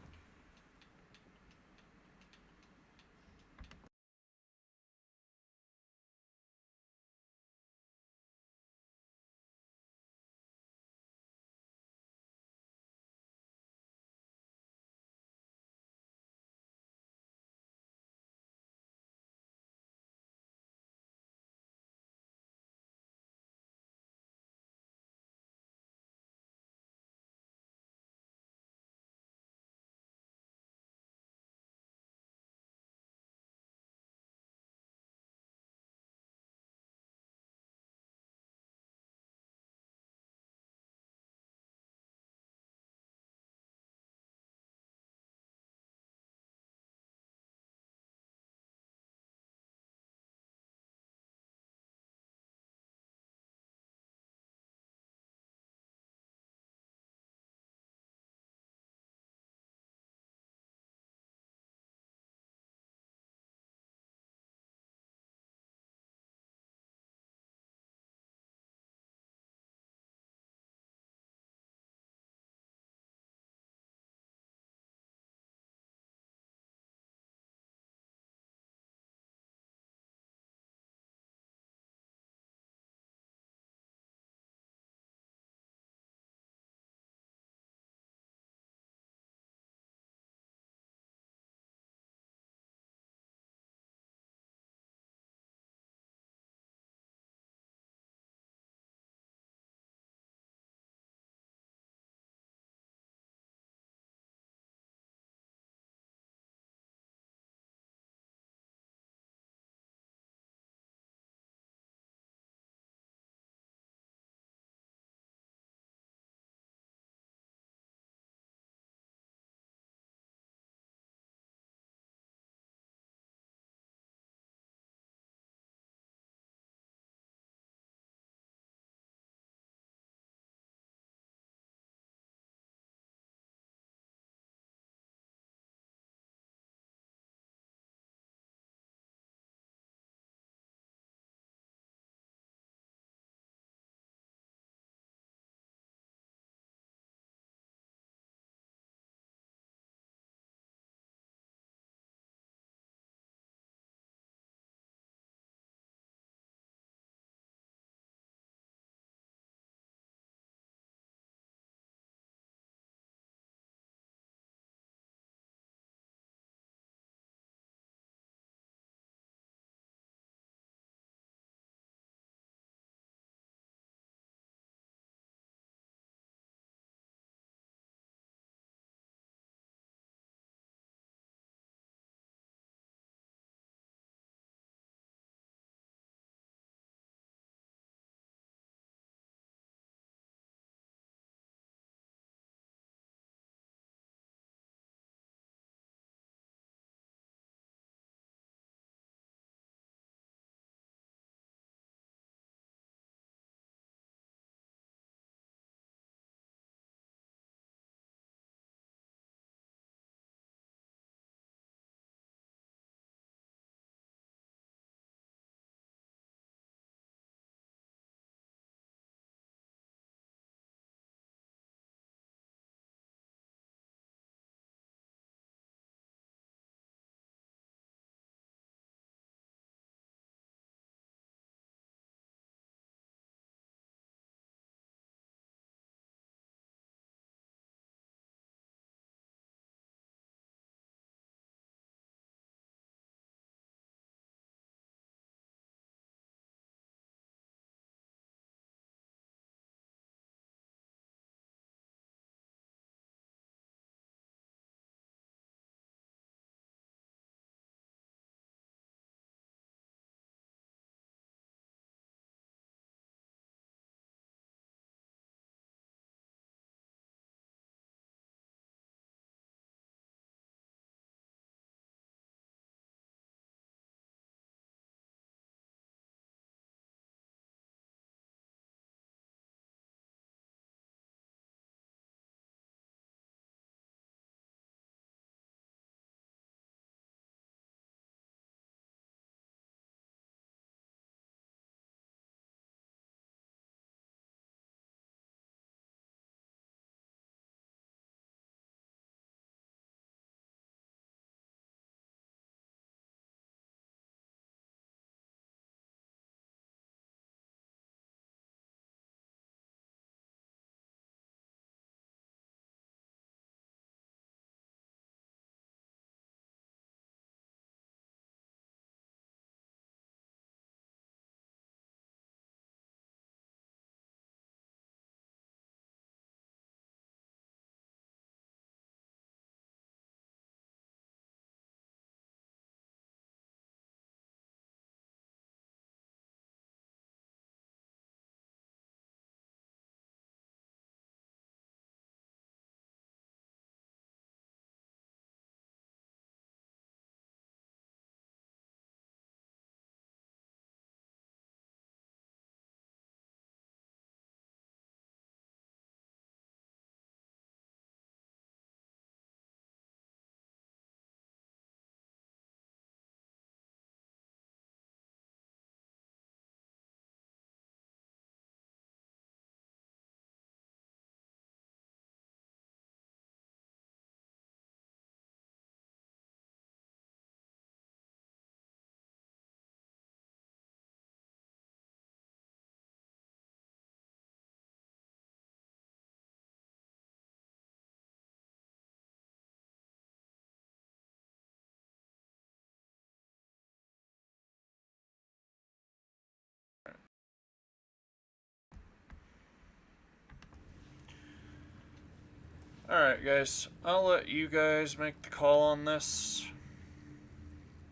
Alright guys, I'll let you guys make the call on this.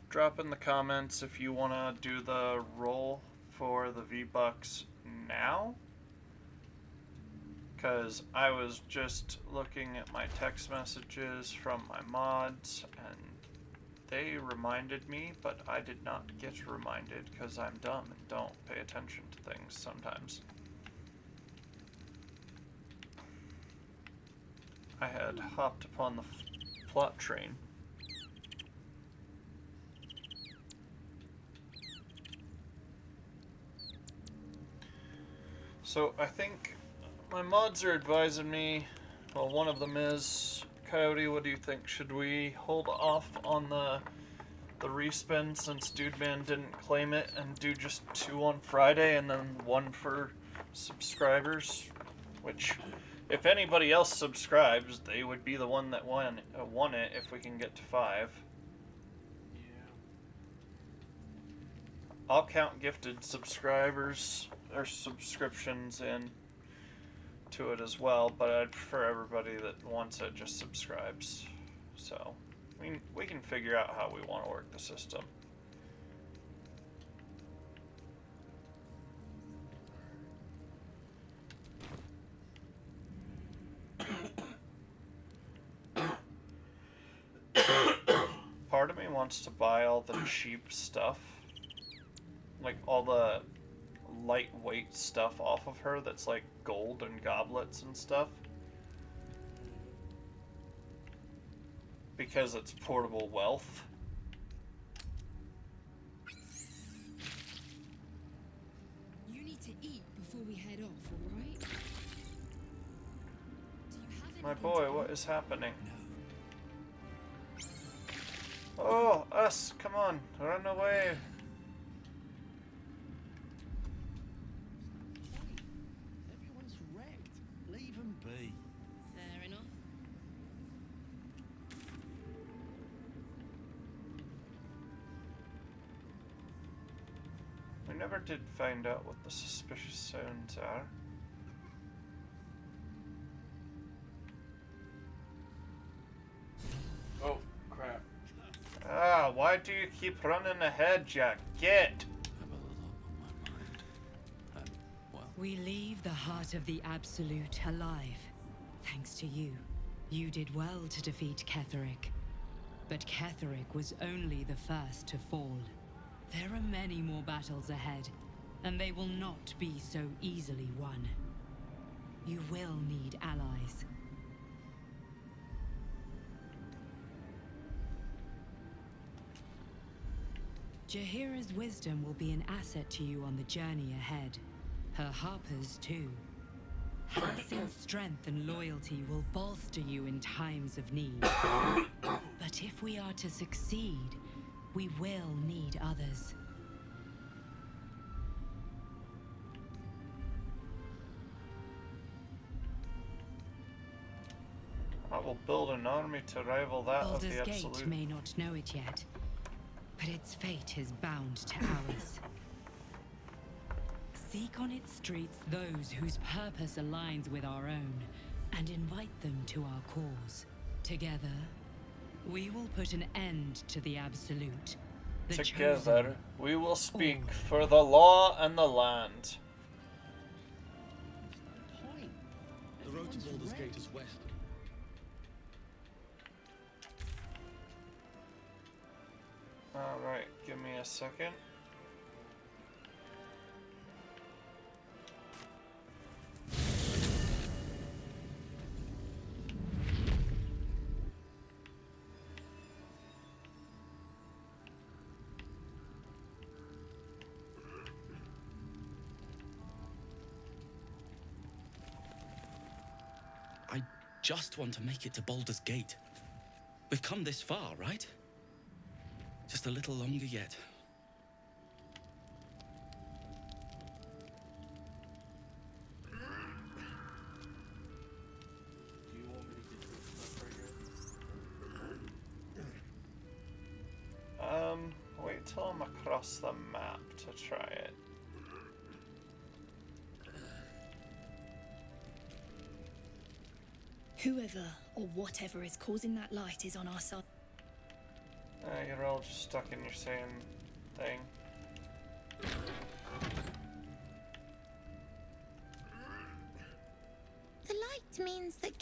Drop in the comments if you want to do the roll for the V-Bucks now. Because I was just looking at my text messages from my mods and they reminded me, but I did not get reminded because I'm dumb and don't pay attention to things sometimes. I had hopped upon the plot train. So I think my mods are advising me, well, one of them is, Coyote, what do you think? Should we hold off on the respin since Dude Man didn't claim it and do just 2 on Friday and then 1 for subscribers? Which, if anybody else subscribes, they would be the one that won it if we can get to 5. Yeah. I'll count gifted subscribers or subscriptions in to it as well, but I'd prefer everybody that wants it just subscribes. So, I mean, we can figure out how we want to work the system. Part of me wants to buy all the cheap stuff, like all the lightweight stuff off of her that's like gold and goblets and stuff, because it's portable wealth. You need to eat before we head off, alright? Do you have My anything boy, to what eat? is happening? Oh, us, come on, run away. Everyone's wrecked. Leave them be. Fair enough. We never did find out what the suspicious sounds are. Oh, crap. Ah, why do you keep running ahead, Jack? Get! We leave the heart of the Absolute alive. Thanks to you. You did well to defeat Ketheric. But Ketheric was only the first to fall. There are many more battles ahead, and they will not be so easily won. You will need allies. Jahira's wisdom will be an asset to you on the journey ahead. Her harpers, too. Halcyon's strength and loyalty will bolster you in times of need. But if we are to succeed, we will need others. I will build an army to rival that of Baldur's the Gate Absolute. may not know it yet, but its fate is bound to ours. Seek on its streets those whose purpose aligns with our own, and invite them to our cause. Together, we will put an end to the Absolute. The Together, Chosen. we will speak for the law and the land. The road to Baldur's Gate is west. Alright, give me a second. I just want to make it to Baldur's Gate. We've come this far, right? Just a little longer yet. Do you want me to get this stuff right here? Wait till I'm across the map to try it. Whoever or whatever is causing that light is on our side. You're all just stuck in your same thing. The light means that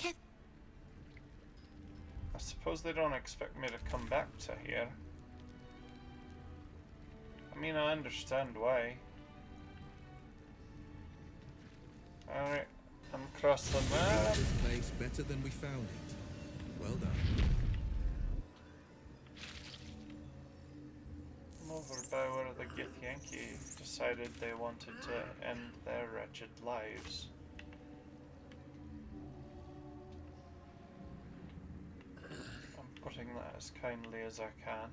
I suppose they don't expect me to come back to here. I mean, I understand why. Alright, I'm across the map. This place better than we found it. Well done. I'm over by where the Githyanki decided they wanted to end their wretched lives. I'm putting that as kindly as I can.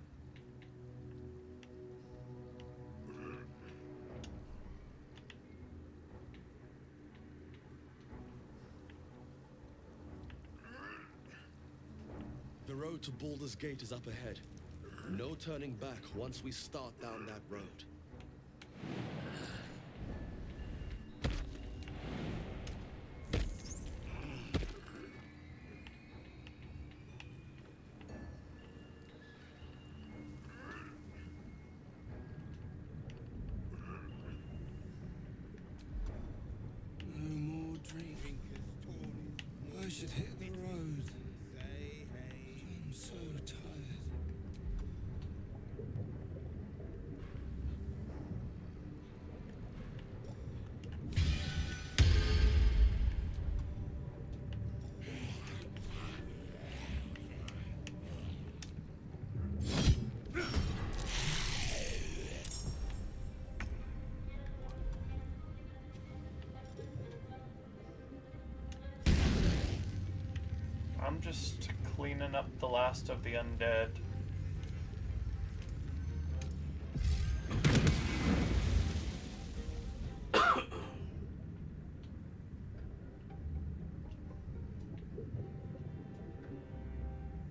The road to Baldur's Gate is up ahead. No turning back once we start down that road. No more drinking. I should hit the road. I'm so tired. I'm just cleaning up the last of the undead.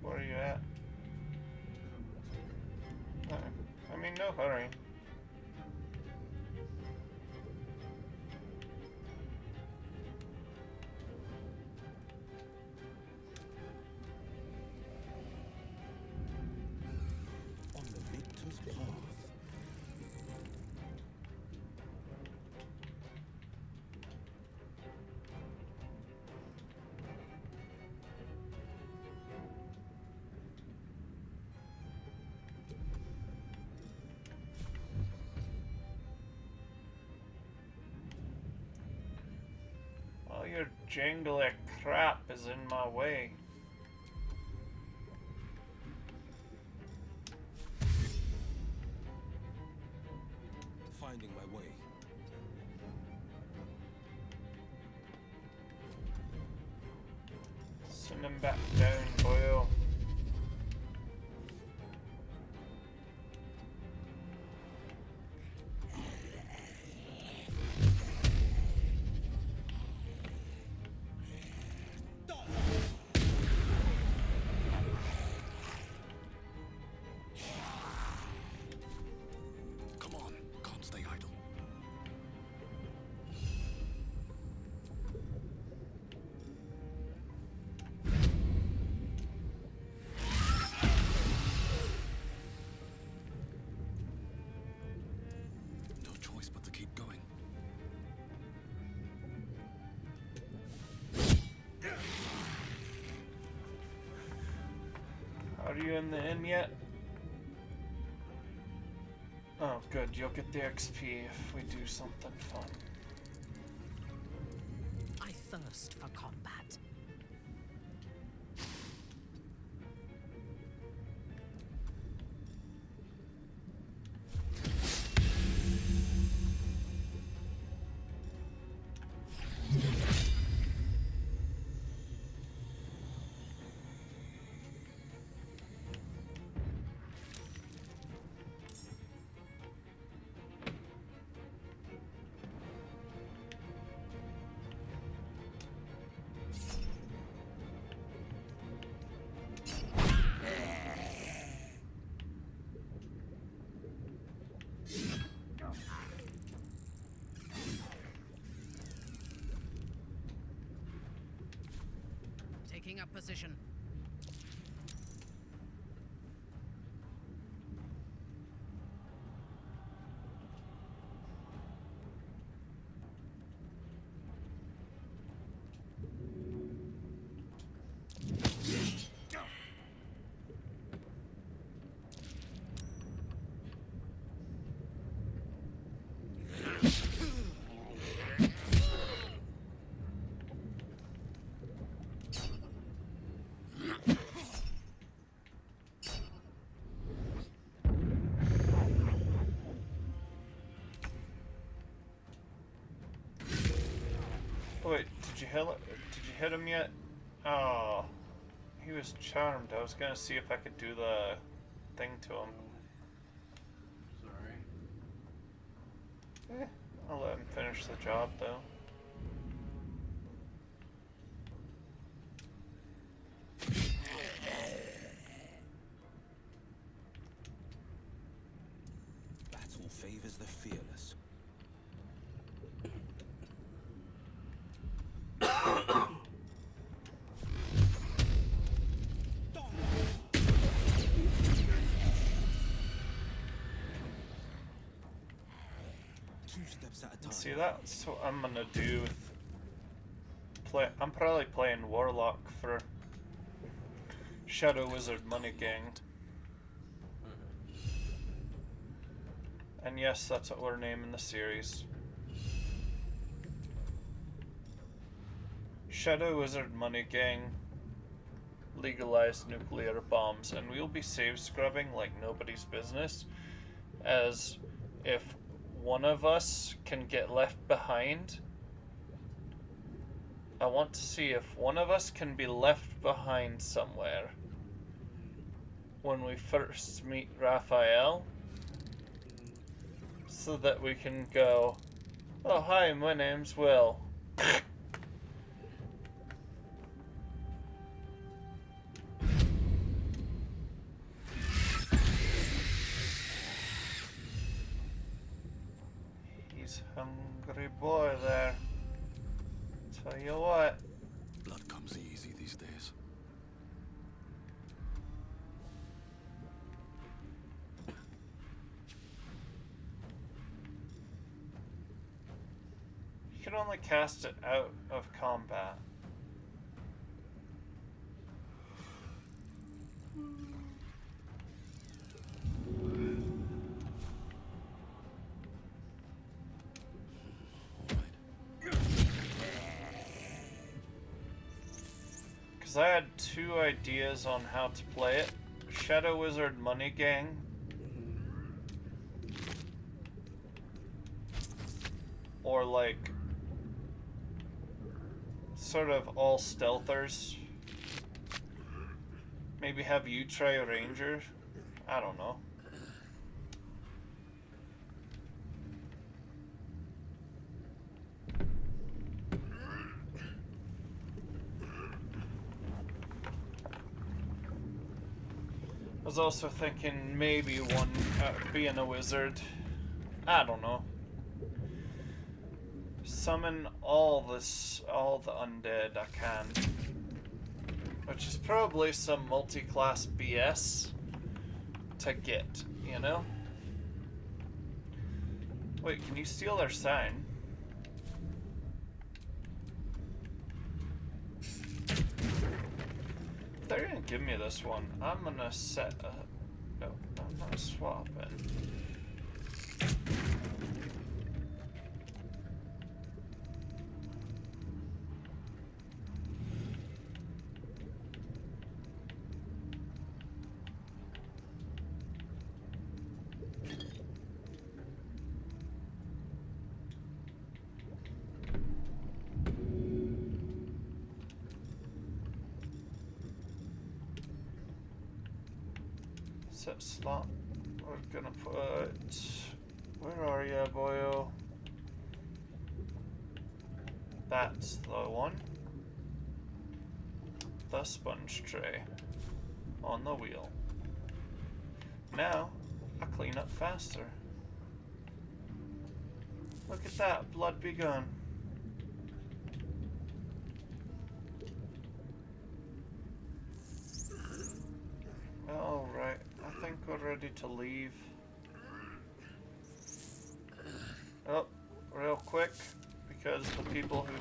Where are you at? I mean, no hurry. On the victor's path. All your jangly crap is in my way. Finding my way. Send him back down, boyo. Come on, can't stay idle. No choice but to keep going. Are you in the inn yet? Oh, good. You'll get the XP if we do something fun. I thirst for combat. Taking up position. Wait, did you hit him yet? Oh, he was charmed. I was gonna see if I could do the thing to him. Sorry. I'll let him finish the job though. Battle favors the fearless. Two steps at a time. See, that's what I'm gonna do with I'm probably playing Warlock for Shadow Wizard Money Gang. And yes, that's what we're naming the series. Shadow Wizard Money Gang legalized nuclear bombs, and we'll be save scrubbing like nobody's business, as if one of us can get left behind. I want to see if one of us can be left behind somewhere when we first meet Raphael, so that we can go, oh hi, my name's Will. He's hungry boy there. Tell you what. Blood comes easy these days. You can only cast it out of combat. Because I had two ideas on how to play it. Shadow Wizard Money Gang. Or like sort of all stealthers. Maybe have you try a ranger. I don't know. I was also thinking maybe one being a wizard. I don't know. Summon all the undead I can, which is probably some multi-class BS to get, you know? Wait, can you steal their sign? If they're gonna give me this one, I'm gonna set a... No, I'm gonna swap it. Set slot. We're gonna put... Where are ya, boyo? That's the one. The sponge tray. On the wheel. Now, I clean up faster. Look at that, blood be gone. ready to leave. Oh, real quick, because the people who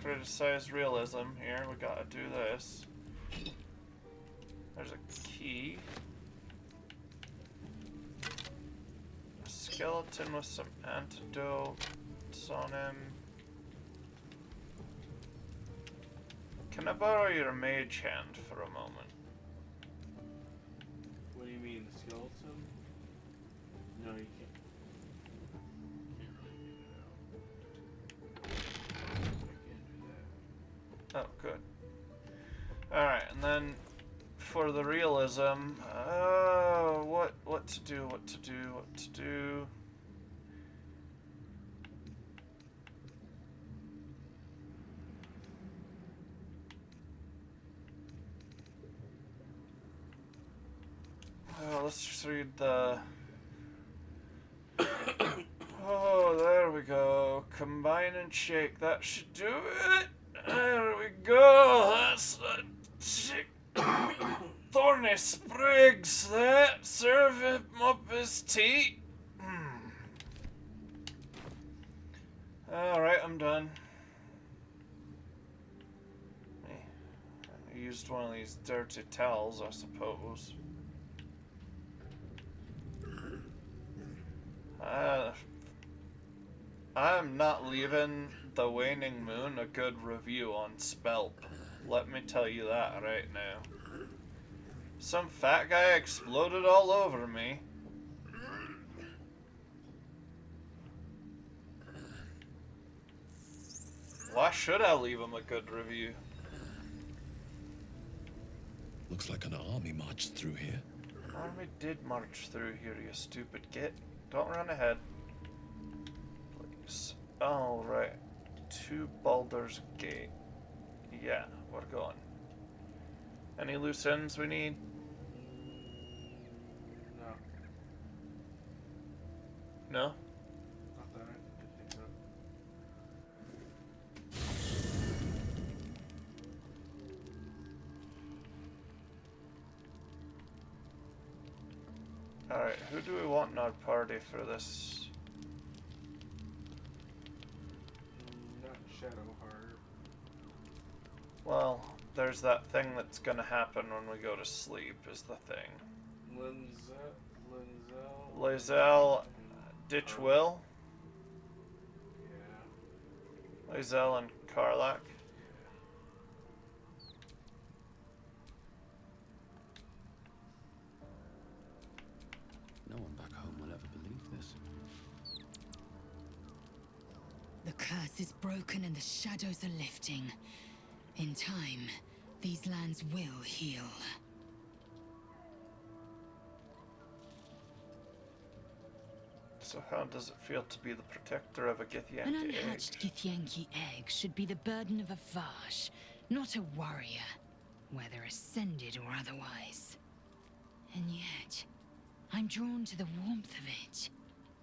criticize realism here, we gotta do this. There's a key. A skeleton with some antidotes on him. Can I borrow your mage hand for a moment? What do you mean, the skeleton? No, you can't. Oh, good. Alright, and then for the realism, what to do, what to do, what to do. Let's just read the... Oh, there we go. Combine and shake. That should do it. There we go. That's the thorny sprigs. That serve him up his tea. Alright, I'm done. I used one of these dirty towels, I suppose. I'm not leaving the Waning Moon a good review on Spelp. Let me tell you that right now. Some fat guy exploded all over me. Why should I leave him a good review? Looks like an army marched through here. Army did march through here, you stupid git. Don't run ahead. Please. Oh, right. To Baldur's Gate. Yeah, we're going. Any loose ends we need? No. No? Not that I think so. Alright, who do we want in our party for this? Not Shadowheart. Well, there's that thing that's gonna happen when we go to sleep, is the thing. Lae'zel, Ditch Will? Yeah. Lae'zel and Karlach. No one back home will ever believe this. The curse is broken and the shadows are lifting. In time, these lands will heal. So how does it feel to be the protector of a An Githyanki egg? unhatched Githyanki egg should be the burden of a Vash, not a warrior, whether ascended or otherwise. And yet, I'm drawn to the warmth of it.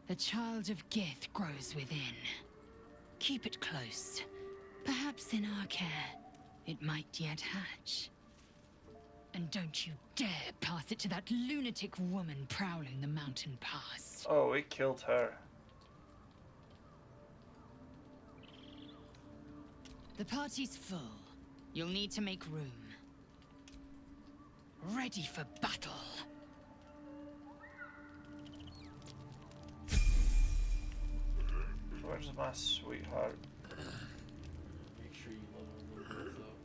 The child of Gith grows within. Keep it close. Perhaps in our care, it might yet hatch. And don't you dare pass it to that lunatic woman prowling the mountain pass. Oh, we killed her. The party's full. You'll need to make room. Ready for battle. Where's my sweetheart? Make sure you level the builds up.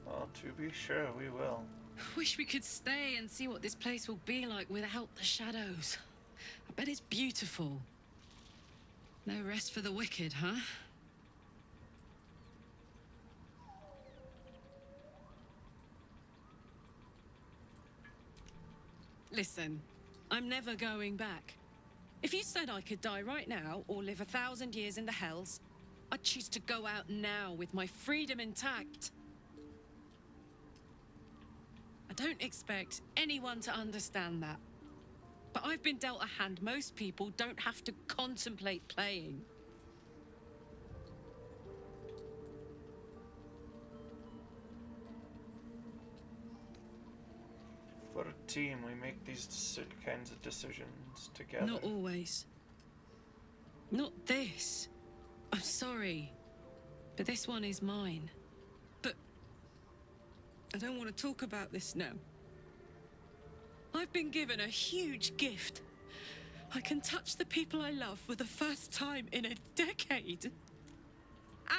Oh, to be sure, we will. Wish we could stay and see what this place will be like without the shadows. I bet it's beautiful. No rest for the wicked, huh? Listen, I'm never going back. If you said I could die right now or live 1,000 years in the Hells, I'd choose to go out now with my freedom intact. I don't expect anyone to understand that. But I've been dealt a hand most people don't have to contemplate playing. For a team, we make these kinds of decisions together. Not always. Not this. I'm sorry, but this one is mine. But I don't want to talk about this now. I've been given a huge gift. I can touch the people I love for the first time in a decade.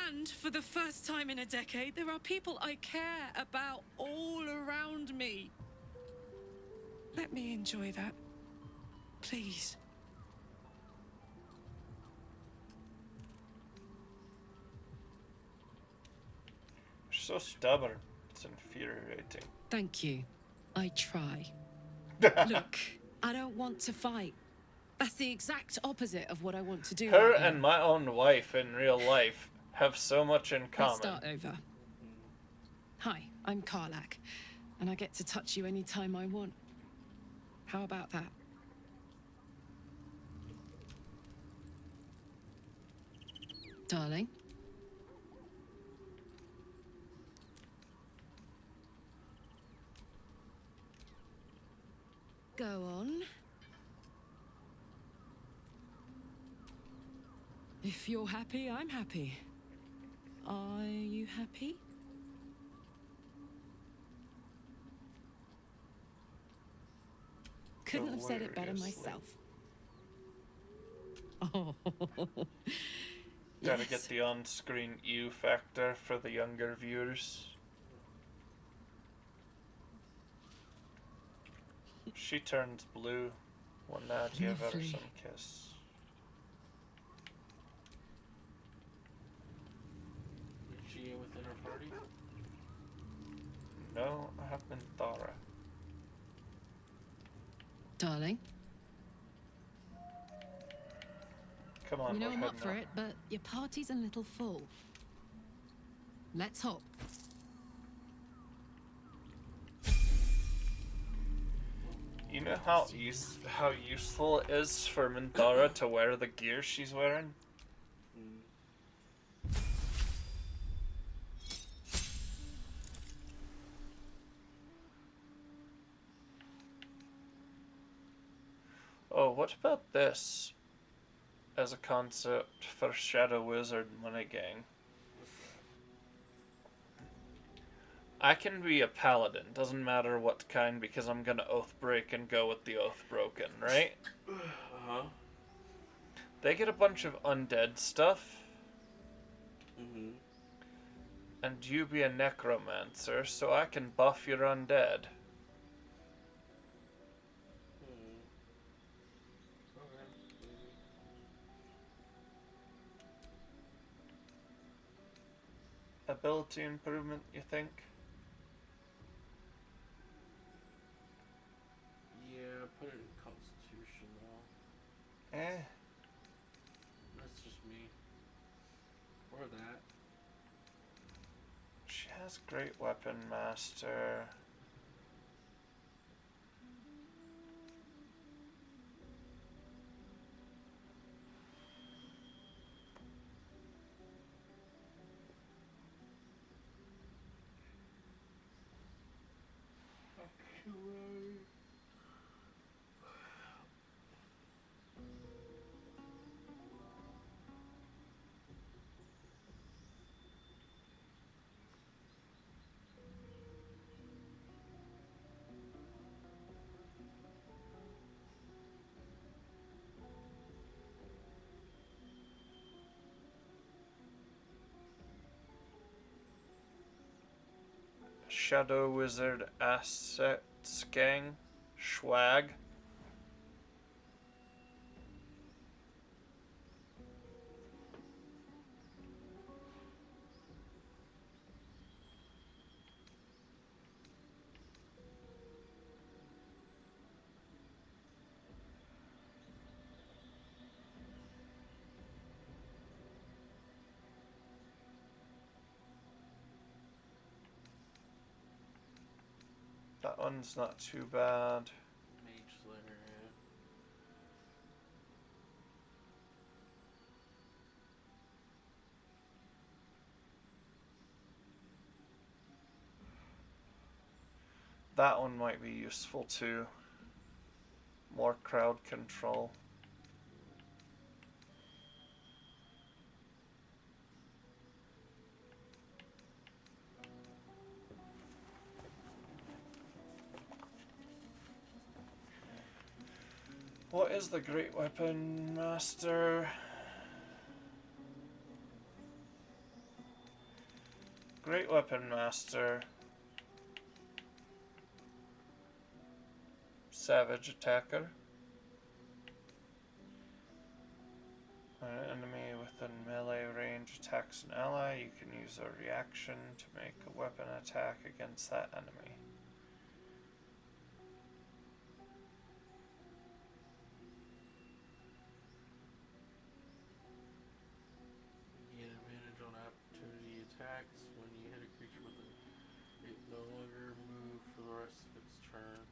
And for the first time in a decade, there are people I care about all around me. Let me enjoy that. Please. You're so stubborn. It's infuriating. Thank you. I try. Look, I don't want to fight. That's the exact opposite of what I want to do. Her right now. and my own wife in real life have so much in common. Let's start over. Hi, I'm Karlak, and I get to touch you anytime I want. How about that? Darling? Go on. If you're happy, I'm happy. Are you happy? Couldn't have said it better myself. Oh. Gotta Yes. get the on-screen ew factor for the younger viewers. She turns blue when I give her Lovely. some kiss. Is she within her party? No, I have been Thara. Darling? Come on, You know we're I'm up heading for it, but your party's a little full. Let's hop. You know how useful it is for Minthara to wear the gear she's wearing? Oh, what about this as a concept for Shadow Wizard Minigang? I can be a paladin, doesn't matter what kind, because I'm gonna oath break and go with the oath broken, right? Uh-huh. They get a bunch of undead stuff. Mm-hmm. And you be a necromancer, so I can buff your undead. Ability improvement, you think? Yeah, put it in Constitution though. Eh. That's just me. Or that. She has great weapon master. Shadow Wizard Assets Gang. Schwag. That one's not too bad. Mage Slayer, yeah. That one might be useful too. More crowd control. What is the Great Weapon Master? Great Weapon Master. Savage Attacker. When an enemy within melee range attacks an ally, you can use a reaction to make a weapon attack against that enemy. Gain advantage on opportunity attacks when you hit a creature with it no longer move for the rest of its turn.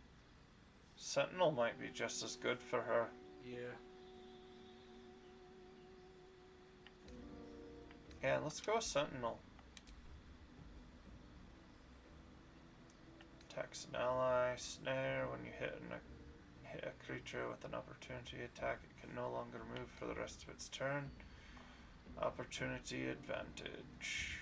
Sentinel might be just as good for her. Yeah. Yeah, let's go Sentinel. Attacks an ally. Snare. When you hit a creature with an opportunity attack, it can no longer move for the rest of its turn. Opportunity advantage.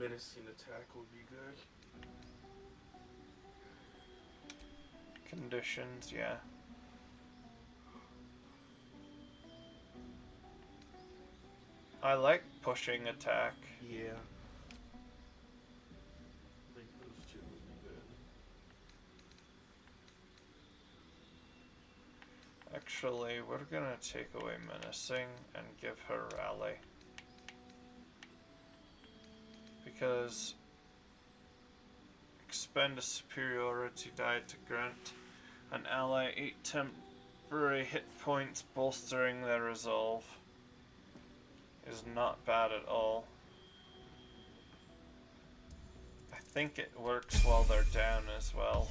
Menacing attack would be good. Conditions, yeah. I like pushing attack. Yeah. I think those two would be good. Actually, we're gonna take away menacing and give her rally. Because expend a superiority die to grant an ally 8 temporary hit points, bolstering their resolve. Is not bad at all. I think it works while they're down as well.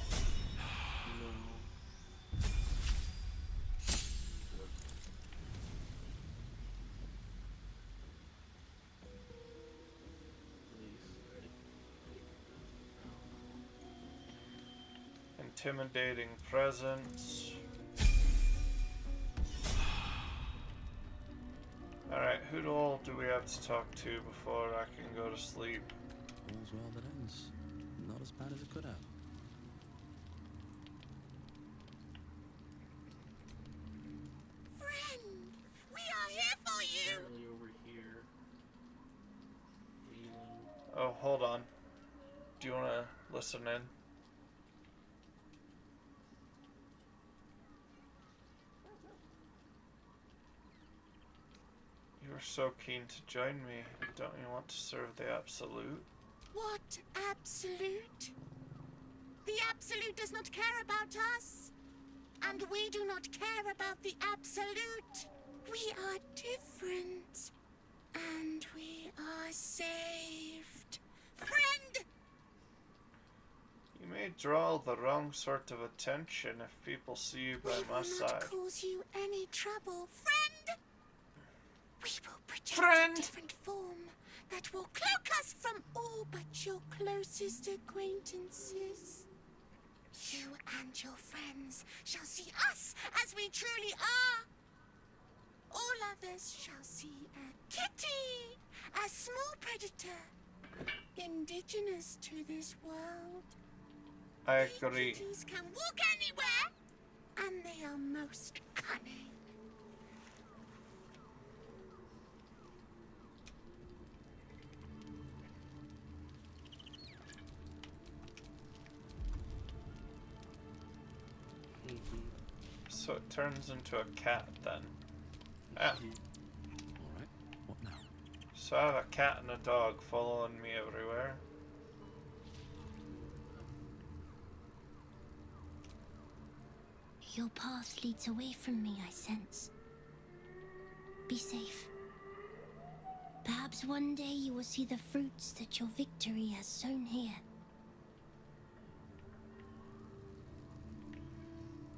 Intimidating presence. Alright, who all do we have to talk to before I can go to sleep? All's well that ends. Not as bad as it could have. Friend, we are here for you. Apparently over here. Oh, hold on. Do you want to listen in? You were so keen to join me. Don't you want to serve the Absolute? What Absolute? The Absolute does not care about us. And we do not care about the Absolute. We are different. And we are saved. Friend! You may draw the wrong sort of attention if people see you by my side. We will not cause you any trouble. Friend! We will project a different form that will cloak us from all but your closest acquaintances. You and your friends shall see us as we truly are. All others shall see a kitty, a small predator, indigenous to this world. I agree. Kitties can walk anywhere, and they are most cunning. So it turns into a cat then. Ah. Alright, what now? So I have a cat and a dog following me everywhere. Your path leads away from me, I sense. Be safe. Perhaps one day you will see the fruits that your victory has sown here.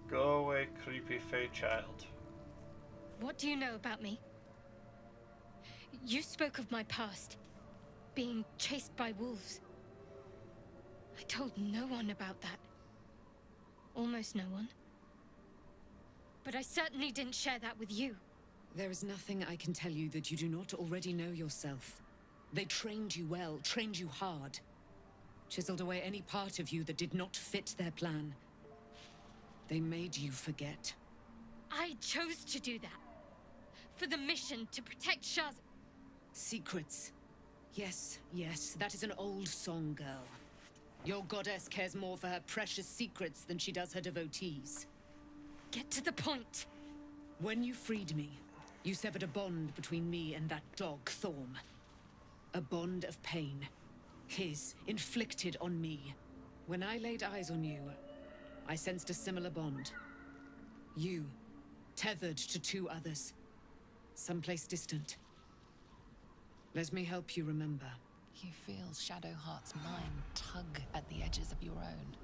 Go away, creepy fey child. What do you know about me? You spoke of my past, being chased by wolves. I told no one about that. Almost no one. But I certainly didn't share that with you. There is nothing I can tell you that you do not already know yourself. They trained you well, trained you hard. Chiseled away any part of you that did not fit their plan. They made you forget. I chose to do that. For the mission to protect Shah's... Secrets. Yes, yes, that is an old song, girl. Your goddess cares more for her precious secrets than she does her devotees. Get to the point. When you freed me, you severed a bond between me and that dog, Thorm. A bond of pain. His, inflicted on me. When I laid eyes on you, I sensed a similar bond. You, tethered to two others. Someplace distant. Let me help you remember. You feel Shadowheart's mind tug at the edges of your own.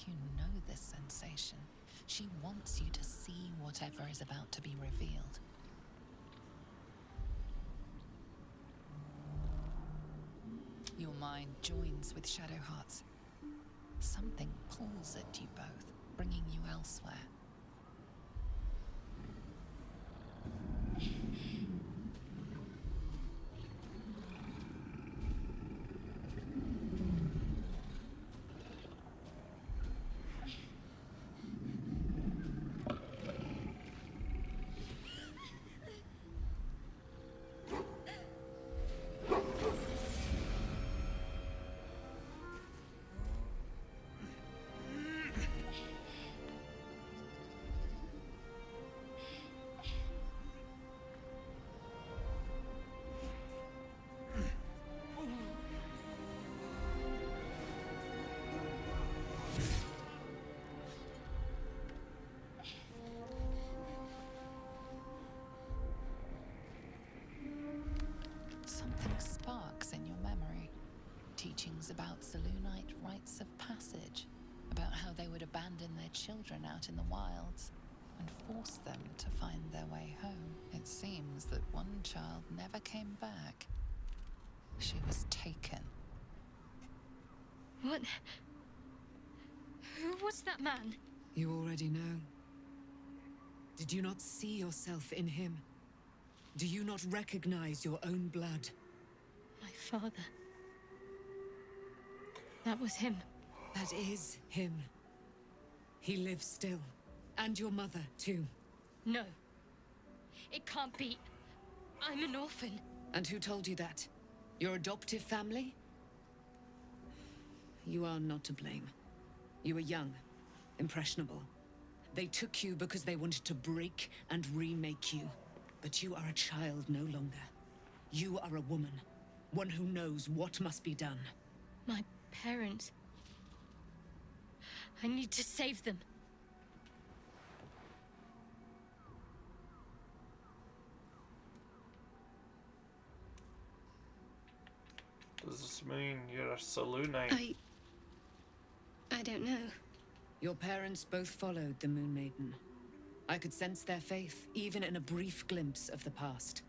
You know this sensation. She wants you to see whatever is about to be revealed. Your mind joins with Shadowheart's. Something pulls at you both, bringing you elsewhere. Something sparks in your memory. Teachings about Selûnite rites of passage, about how they would abandon their children out in the wilds and force them to find their way home. It seems that one child never came back. She was taken. What? Who was that man? You already know. Did you not see yourself in him? Do you not recognize your own blood? My father. That was him. That is him. He lives still. And your mother, too. No. It can't be. I'm an orphan. And who told you that? Your adoptive family? You are not to blame. You were young, impressionable. They took you because they wanted to break and remake you. But you are a child no longer. You are a woman. One who knows what must be done. My parents. I need to save them. Does this mean you're a Selûnite? I don't know. Your parents both followed the Moon Maiden. I could sense their faith, even in a brief glimpse of the past.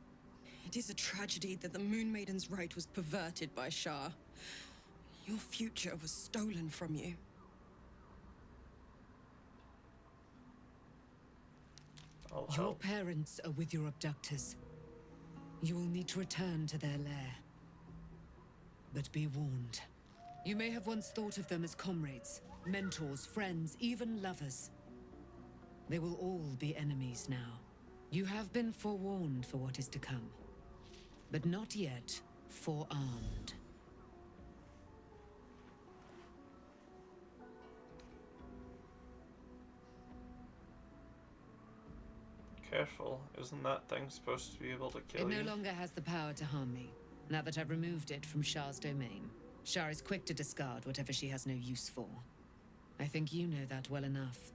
It is a tragedy that the Moon Maiden's right was perverted by Shah. Your future was stolen from you. Your parents are with your abductors. You will need to return to their lair. But be warned. You may have once thought of them as comrades, mentors, friends, even lovers. They will all be enemies now. You have been forewarned for what is to come, but not yet forearmed. Careful, isn't that thing supposed to be able to kill you? It no longer has the power to harm me, now that I've removed it from Shah's domain. Shah is quick to discard whatever she has no use for. I think you know that well enough.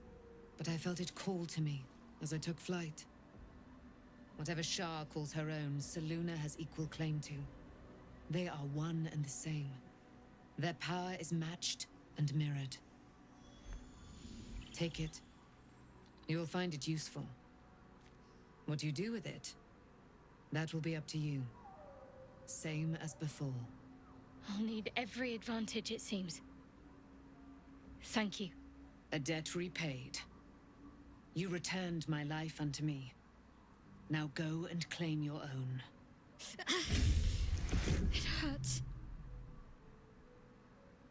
but I felt it call to me as I took flight. Whatever Shah calls her own, Selûne has equal claim to. They are one and the same. Their power is matched and mirrored. Take it. You will find it useful. What you do with it, that will be up to you. Same as before. I'll need every advantage, it seems. Thank you. A debt repaid. You returned my life unto me. Now go and claim your own. It hurts.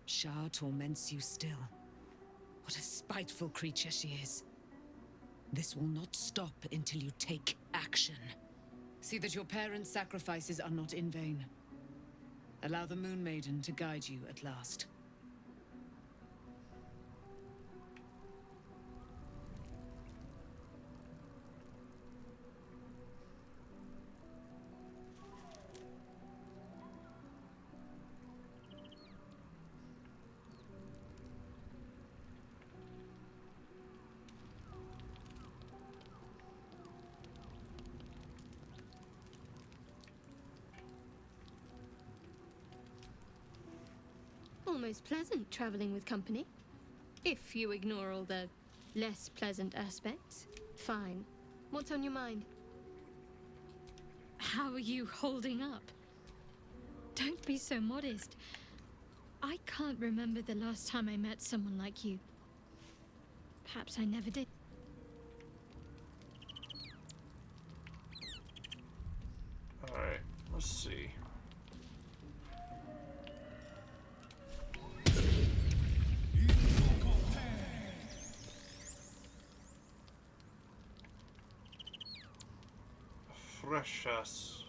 Shah torments you still. What a spiteful creature she is. This will not stop until you take action. See that your parents' sacrifices are not in vain. Allow the Moon Maiden to guide you at last. Almost pleasant traveling with company. If you ignore all the less pleasant aspects. Fine. What's on your mind? How are you holding up? Don't be so modest. I can't remember the last time I met someone like you. Perhaps I never did. Alright, let's see. Precious.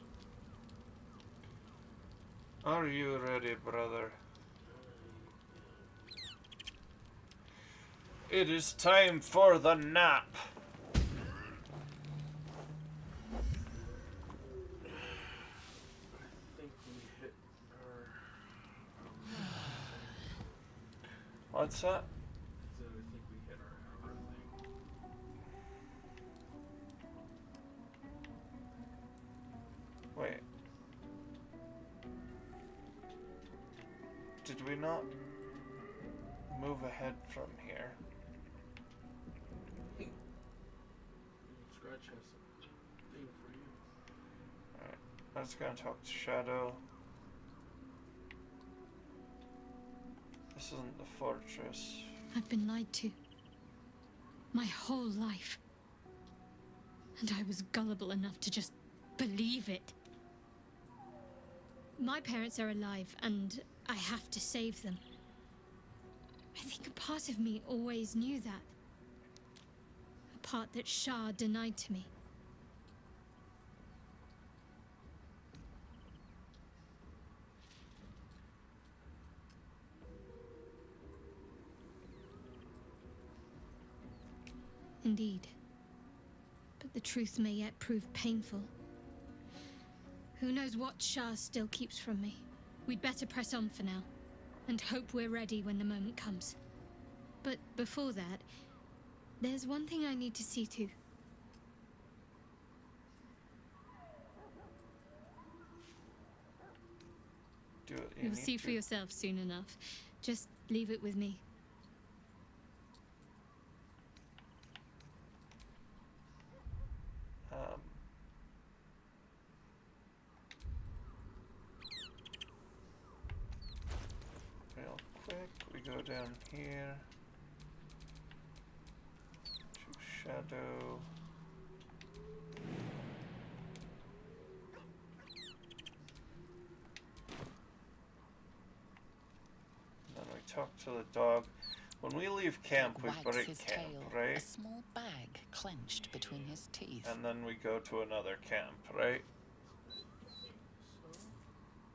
Are you ready, brother? It is time for the nap. What's that? Wait. Did we not move ahead from here? Scratch has a thing for you. Alright, I was gonna talk to Shadow. This isn't the fortress. I've been lied to. My whole life. And I was gullible enough to just believe it. My parents are alive, and I have to save them. I think a part of me always knew that. A part that Shah denied to me. Indeed. But the truth may yet prove painful. Who knows what Shah still keeps from me? We'd better press on for now, and hope we're ready when the moment comes. But before that, there's one thing I need to see to. Do it. You'll see for yourself soon enough. Just leave it with me. Real quick, we go down here to Shadow. Then we talk to the dog. When we leave camp, we Wags break his camp, tail, right? a small bag clenched between his teeth. And then we go to another camp, right?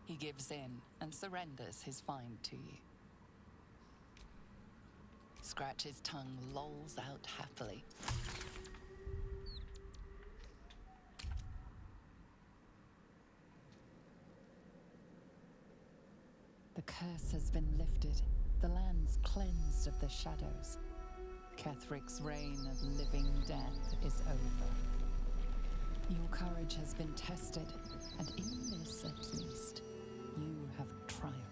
He gives in and surrenders his find to you. Scratch's tongue lolls out happily. The curse has been lifted. The land's cleansed of the shadows. Kethric's reign of living death is over. Your courage has been tested, and in this at least, you have triumphed.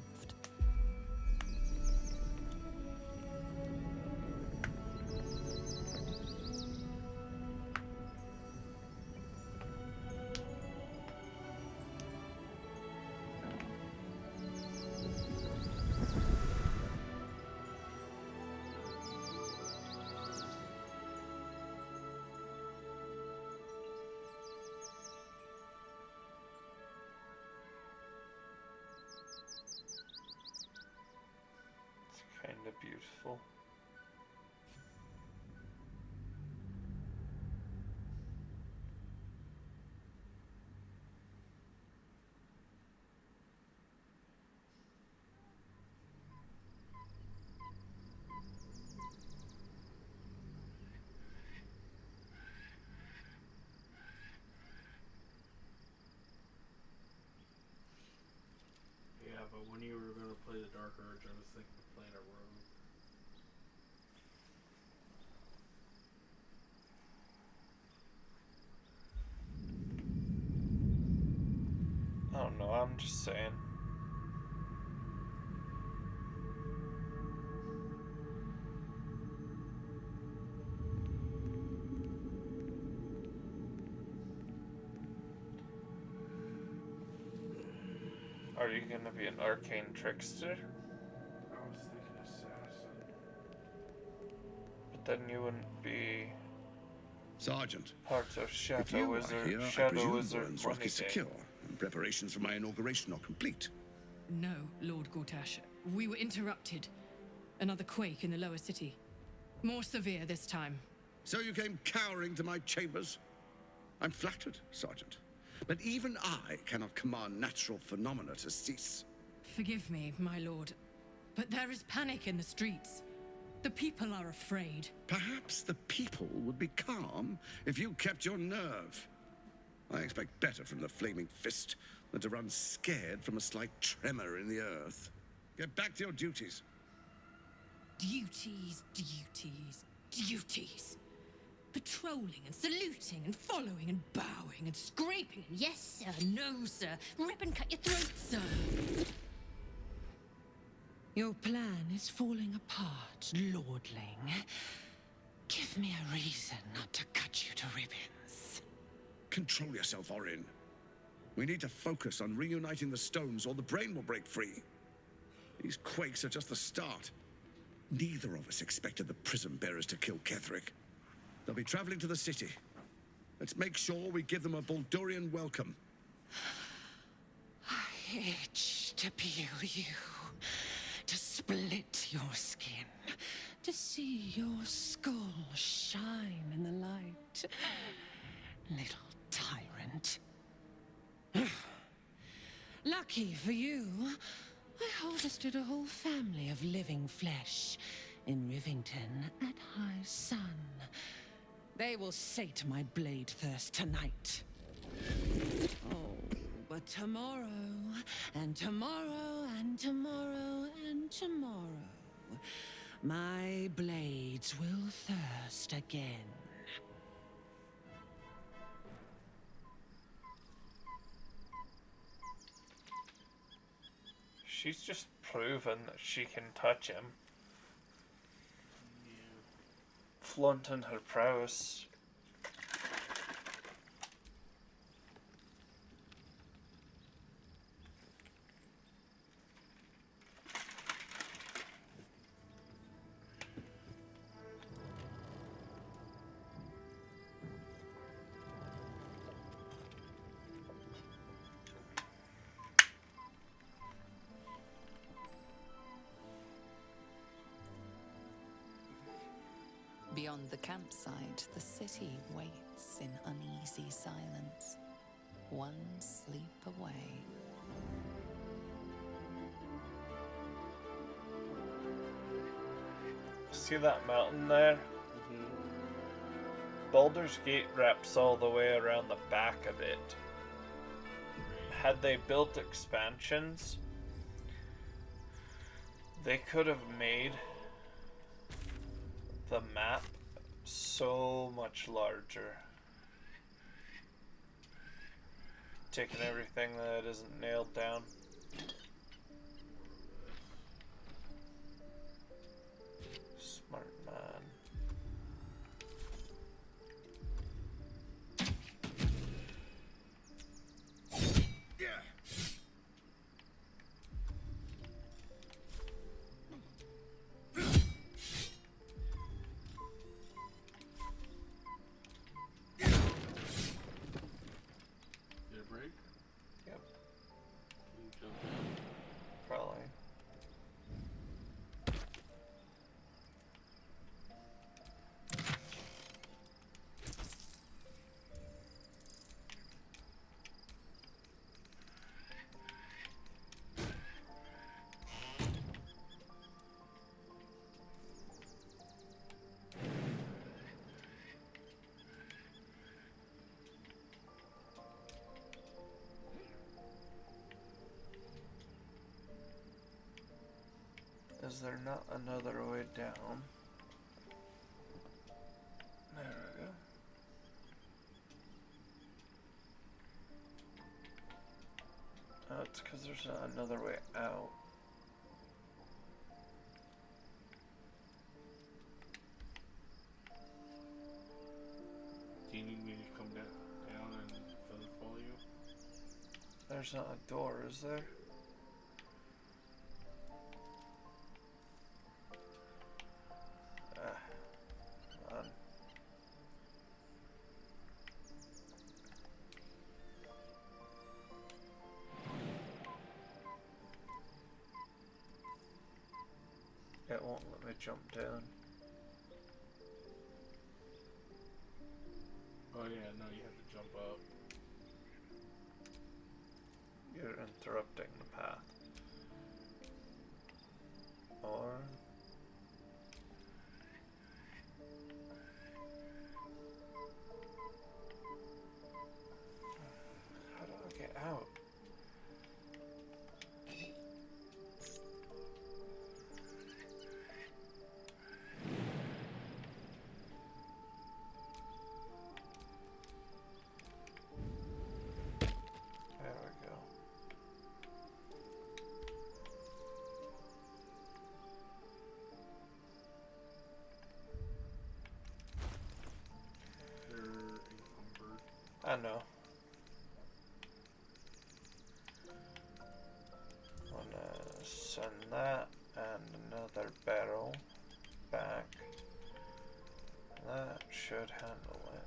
Kind of beautiful. Yeah, but when you were going to play the Dark Urge, I was thinking of playing a rogue. I don't know, I'm just saying. Are you gonna be an arcane trickster? I was thinking assassin. But then you wouldn't be Sergeant, part of if Shadow you Wizard. are here, I Shadow presume Wizard Vern's Rock is money secure, and preparations for my inauguration are complete. No, Lord Gortash. We were interrupted. Another quake in the lower city. More severe this time. So you came cowering to my chambers? I'm flattered, Sergeant. But even I cannot command natural phenomena to cease. Forgive me, my lord, but there is panic in the streets. The people are afraid. Perhaps the people would be calm if you kept your nerve. I expect better from the Flaming Fist than to run scared from a slight tremor in the earth. Get back to your duties. Duties, duties, duties. Patrolling and saluting and following and bowing and scraping and yes sir, no sir, rip and cut your throat, sir. Your plan is falling apart, lordling. Give me a reason not to cut you to ribbons. Control yourself, Orin. We need to focus on reuniting the stones or the brain will break free. These quakes are just the start. Neither of us expected the Prism Bearers to kill Ketheric. They'll be traveling to the city. Let's make sure we give them a Baldurian welcome. I itch to peel you, to split your skin, to see your skull shine in the light. Little tyrant. Lucky for you, I harvested a whole family of living flesh in Rivington at high sun. They will sate my blade thirst tonight. Oh, but tomorrow, and tomorrow, and tomorrow, and tomorrow, my blades will thirst again. She's just proven that she can touch him. Flaunting her prowess. Beyond the campsite, the city waits in uneasy silence, one sleep away. See that mountain there? Baldur's Gate wraps all the way around the back of it. Had they built expansions, they could have made the map so much larger. Taking everything that isn't nailed down. Smart man. Did it break? Yep. Can you jump in? Probably. Is there not another way down? There we go. Oh, it's because there's not another way out. Do you need me to come down and feather fall you? There's not a door, is there? Hold on. It won't let me jump down. Oh yeah, no, you have to jump up. You're interrupting the path. Or... how do I get out? There we go. They're encumbered. I know. I'm gonna send that and another barrel back. That should handle it.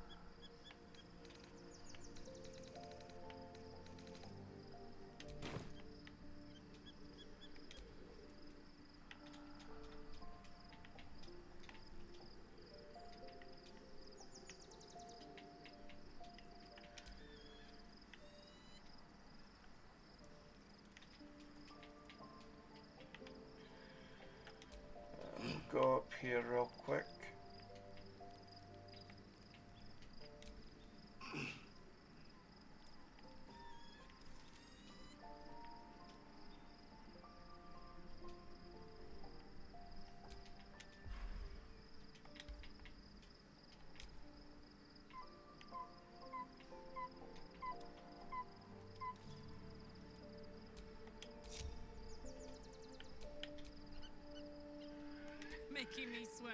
Go up here real quick. Making me sweat.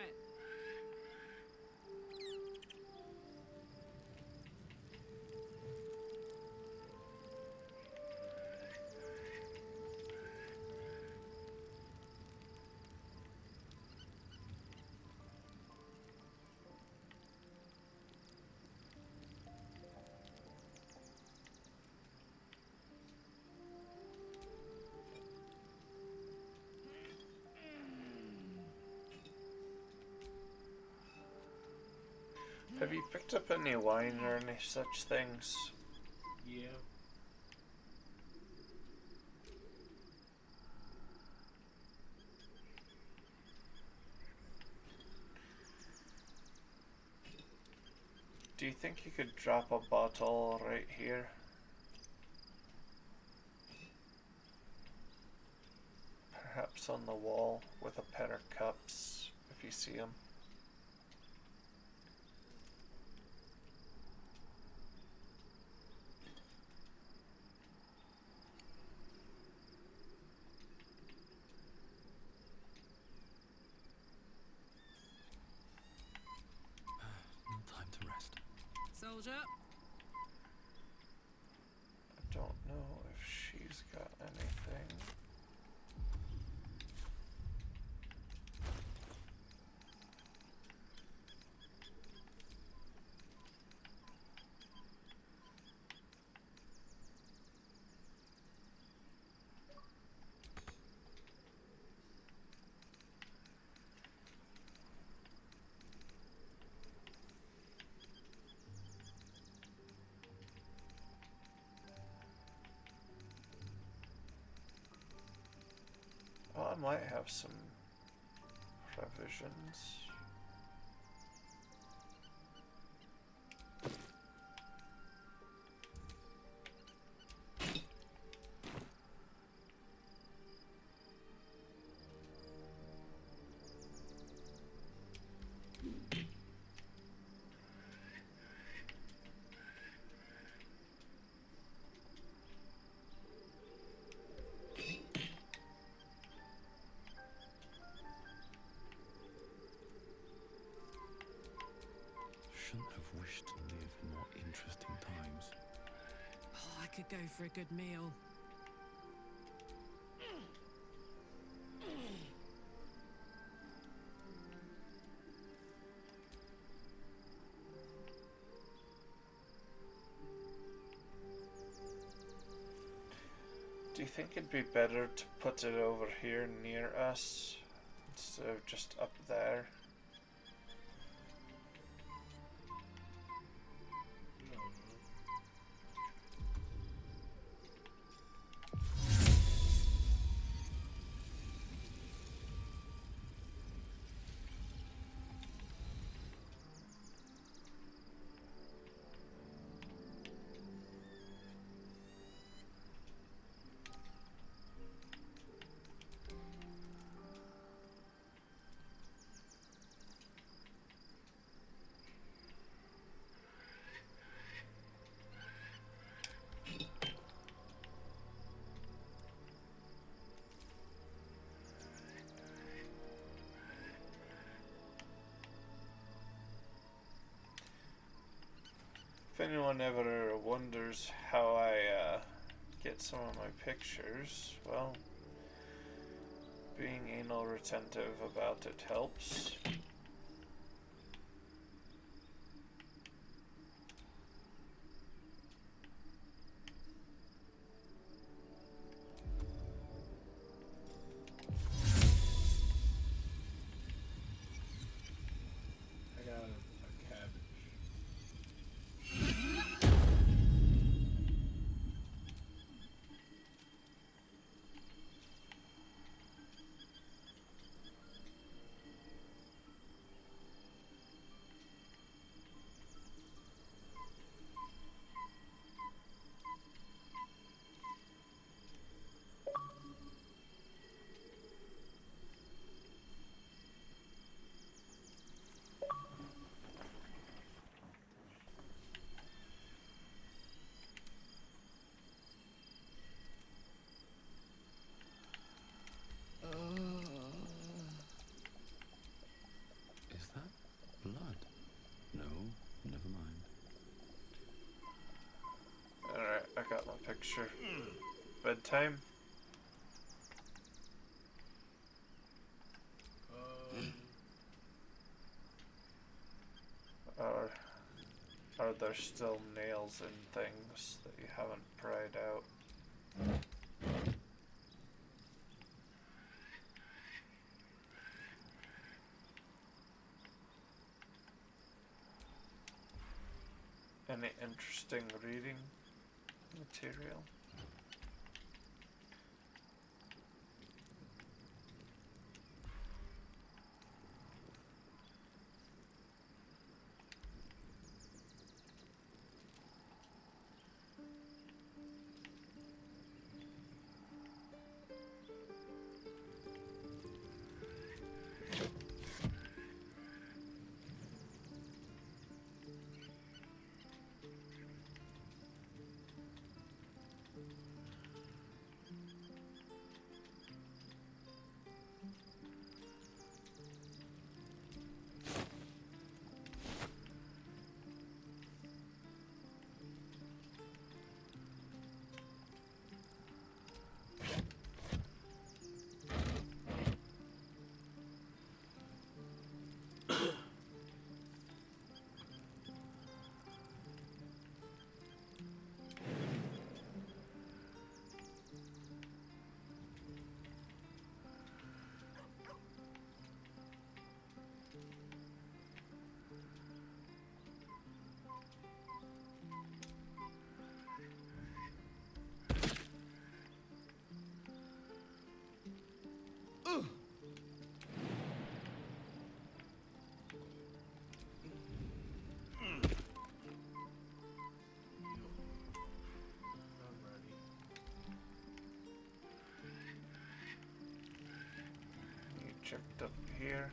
Have you picked up any wine or any such things? Yeah. Do you think you could drop a bottle right here? Perhaps on the wall with a pair of cups, if you see them. soldier. I don't know if she's got anything. Well, I might have some provisions. Shouldn't have wished to live in more interesting times. Oh, I could go for a good meal. Do you think it'd be better to put it over here near us instead of just up there? If anyone ever wonders how I get some of my pictures, well, being anal retentive about it helps. I got a cabbage. Is that blood? No, never mind. Alright, I got my picture. Bedtime? Or are there still nails in things that you haven't pried out? Any interesting reading material? checked up here.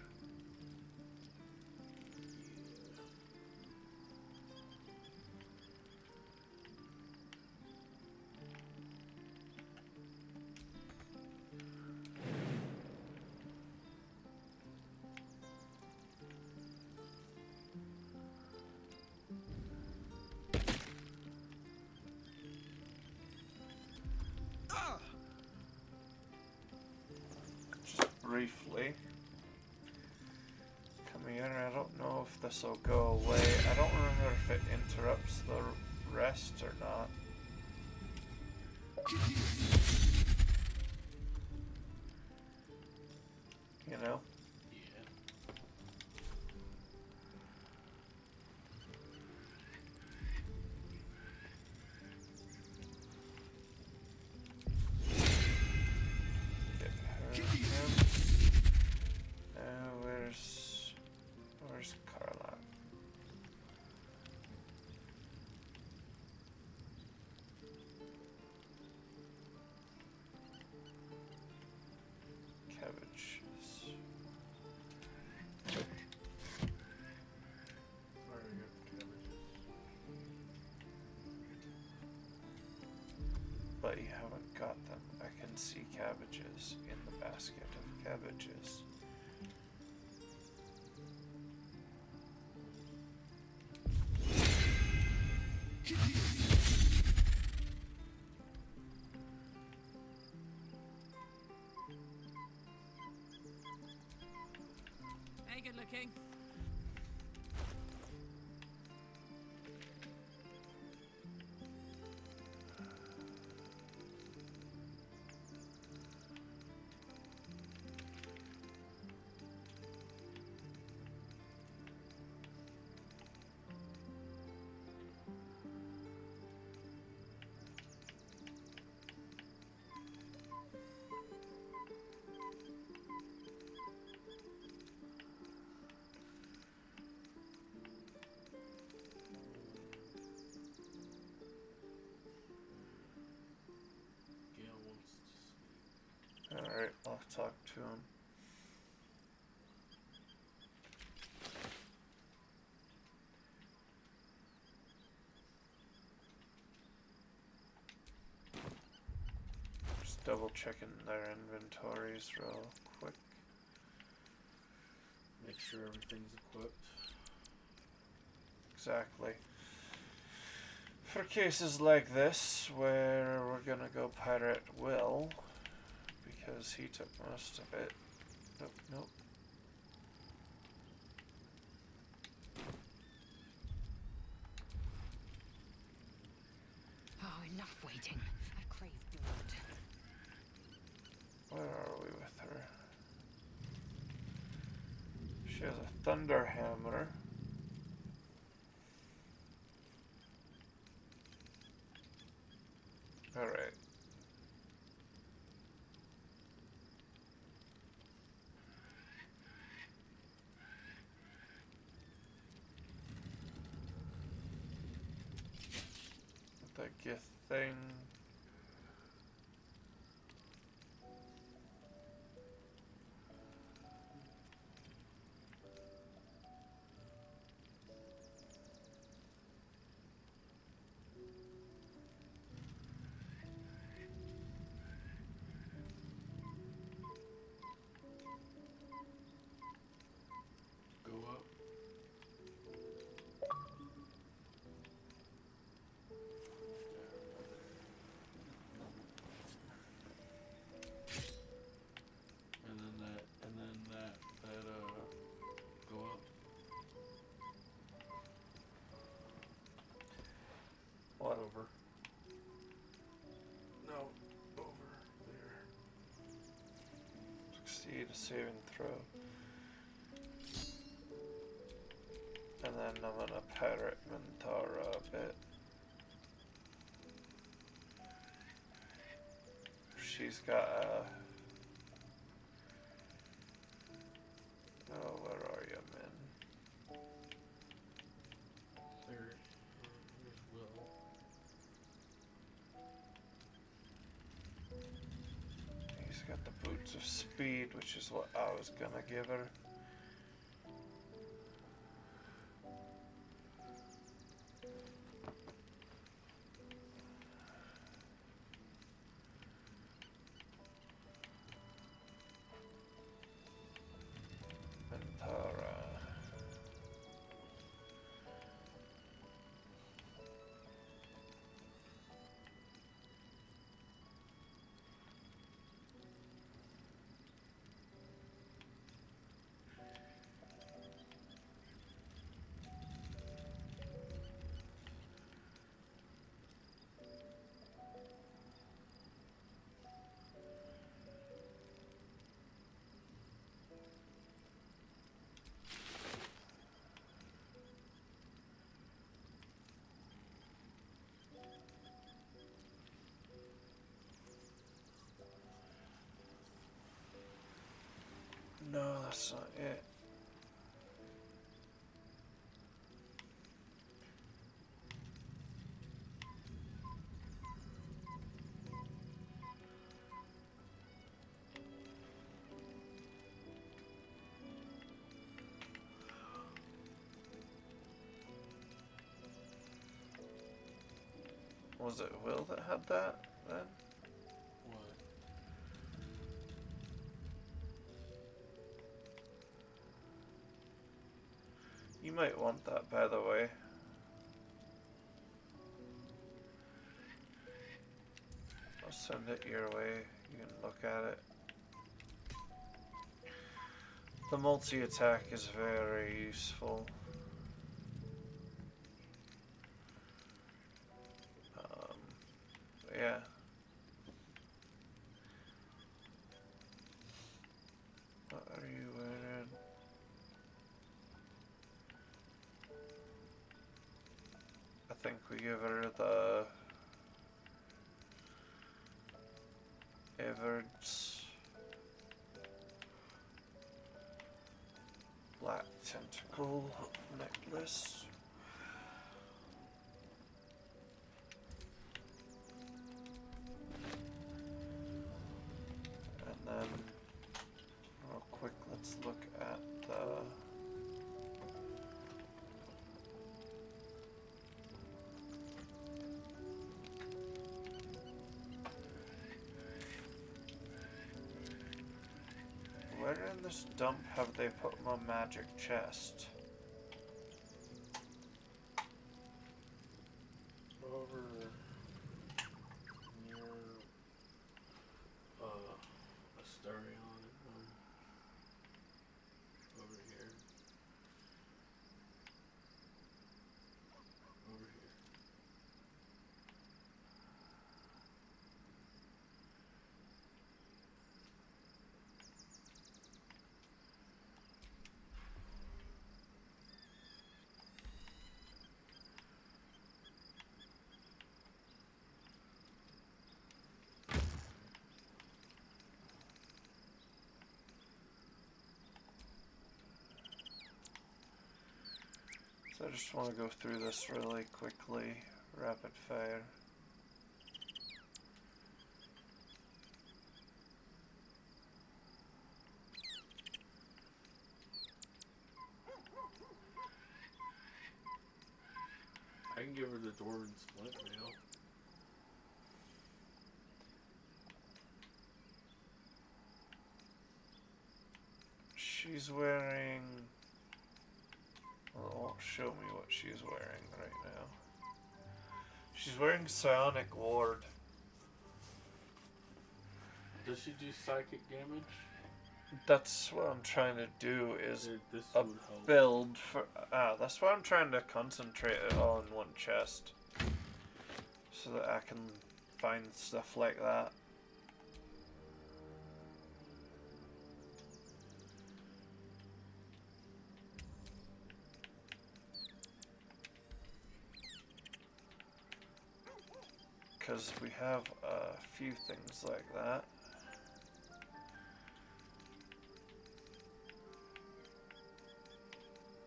Briefly. Come here, I don't know if this will go away. I don't remember if it interrupts the rest or not. You know? Where's Carla? Cabbages. But you haven't got them. I can see cabbages in the basket of cabbages. Hey, good looking. Alright, I'll talk to him. Just double checking their inventories real quick. Make sure everything's equipped. Exactly. For cases like this, where we're gonna go pirate Will, because he took most of it. Nope, nope. Oh, enough waiting. I crave blood. Where are we with her? She has a thunder hammer. Alright. The gift thing. Go up. And then that, go up. What? Over. No, over there. Succeed a saving throw. And then I'm gonna pirate Mintara a bit. She's got a... Oh, where are you, man? There's Will. He's got the boots points of speed, which is what I was gonna give her. No, that's not it. Was it Will that had that then? What? You might want that, by the way. I'll send it your way. You can look at it. The multi-attack is very useful. Yeah. What are you wearing? I think we give her the Evert's black tentacle necklace. And then, real quick, let's look at the where in this dump have they put my magic chest? Over near Astarion, over here. Over here. So I just want to go through this really quickly, rapid fire. I can give her the Dwarven split mail. She's wearing... Well, it won't show me what she's wearing right now. She's wearing Psionic Ward. Does she do psychic damage? That's what I'm trying to do, is This a would help. build for... that's why I'm trying to concentrate it all in one chest. So that I can find stuff like that. Because we have a few things like that.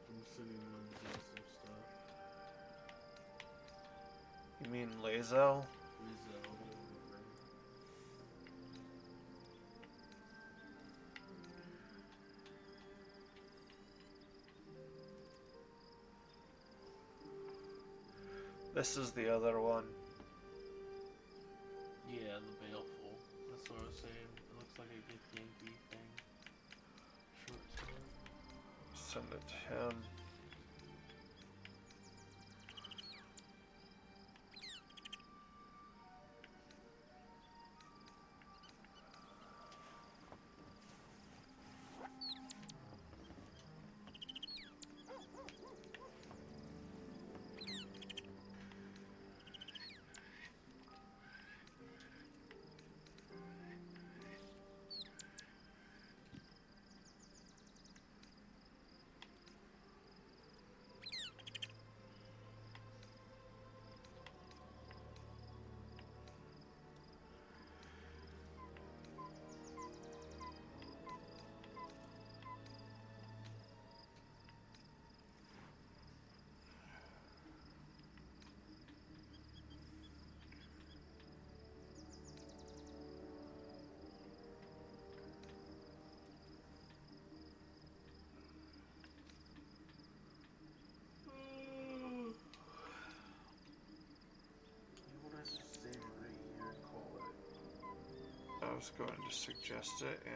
I'm sitting on some stuff. You mean Lae'zel? This is the other one. Yeah, the baleful. That's what I was saying. It looks like a good Yankee thing. Short sword. Send it to him. I was going to suggest it, yeah.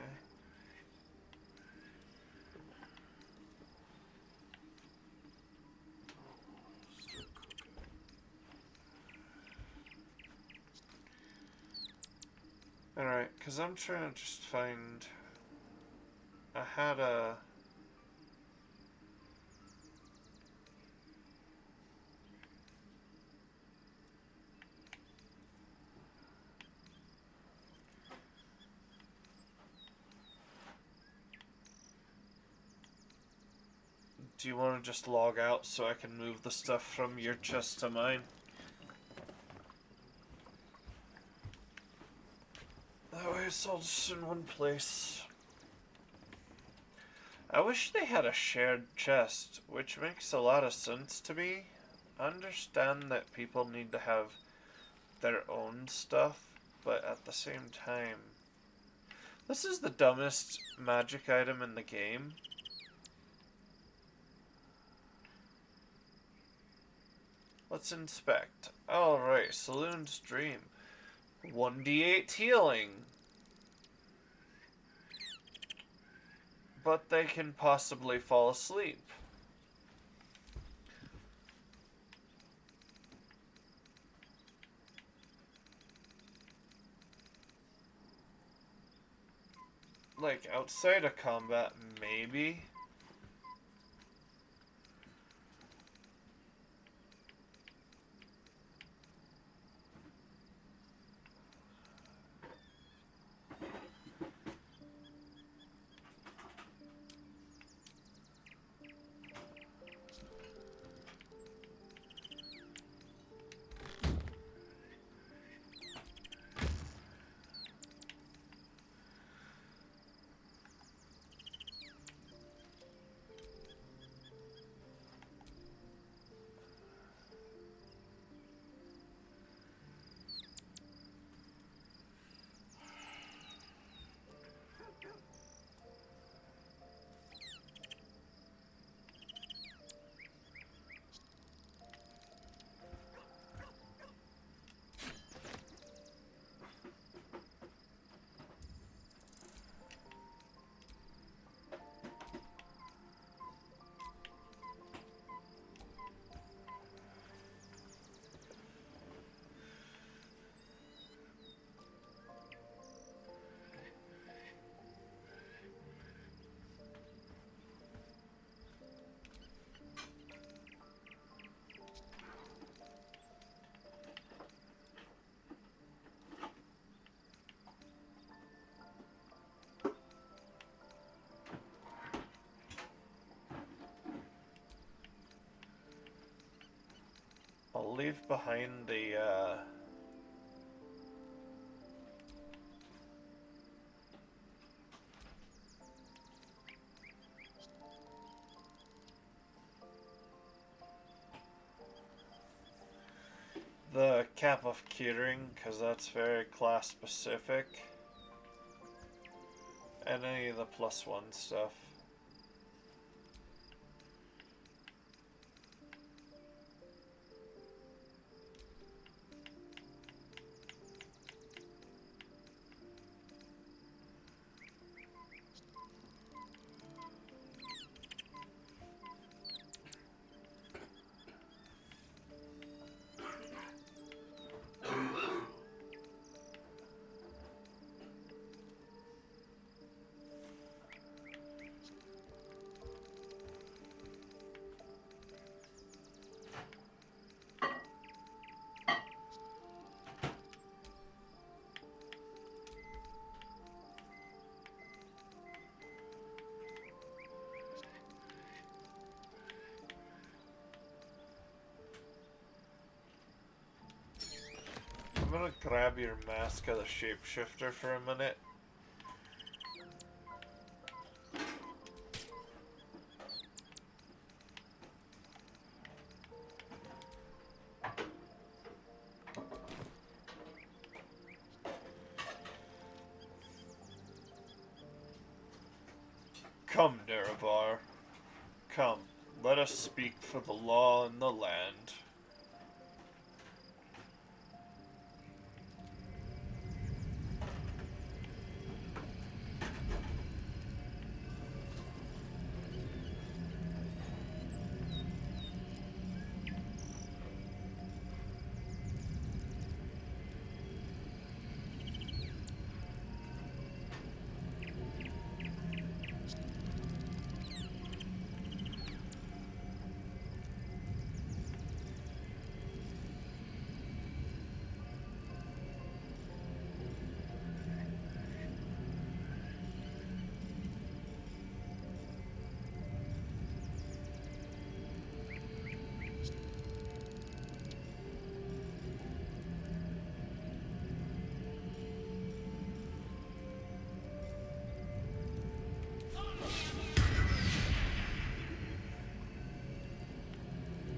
Alright, because I'm trying to just find... I had a... Do you want to just log out so I can move the stuff from your chest to mine? That way it's all just in one place. I wish they had a shared chest, which makes a lot of sense to me. I understand that people need to have their own stuff, but at the same time... This is the dumbest magic item in the game. Let's inspect. Alright, Saloon's Dream. 1d8 healing. But they can possibly fall asleep. Like, outside of combat, maybe. I'll leave behind the cap of catering, because that's very class specific. And any of the +1 stuff. want to grab your mask of the shapeshifter for a minute. Come, Nerevar. Come, let us speak for the law and the land.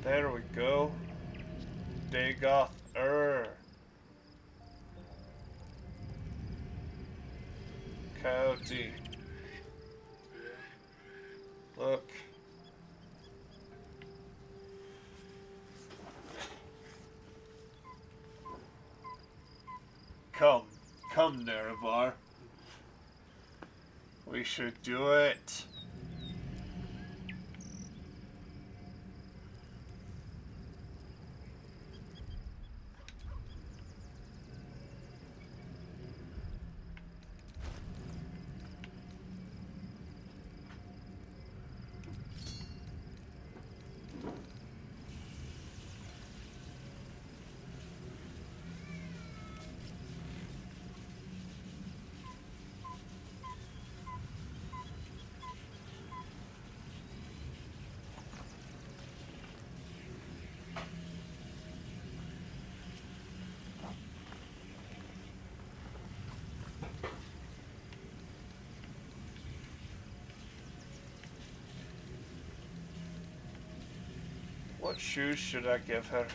There we go. Dagoth Coyote. Look. Come, Nerevar. We should do it. What shoes should I give her?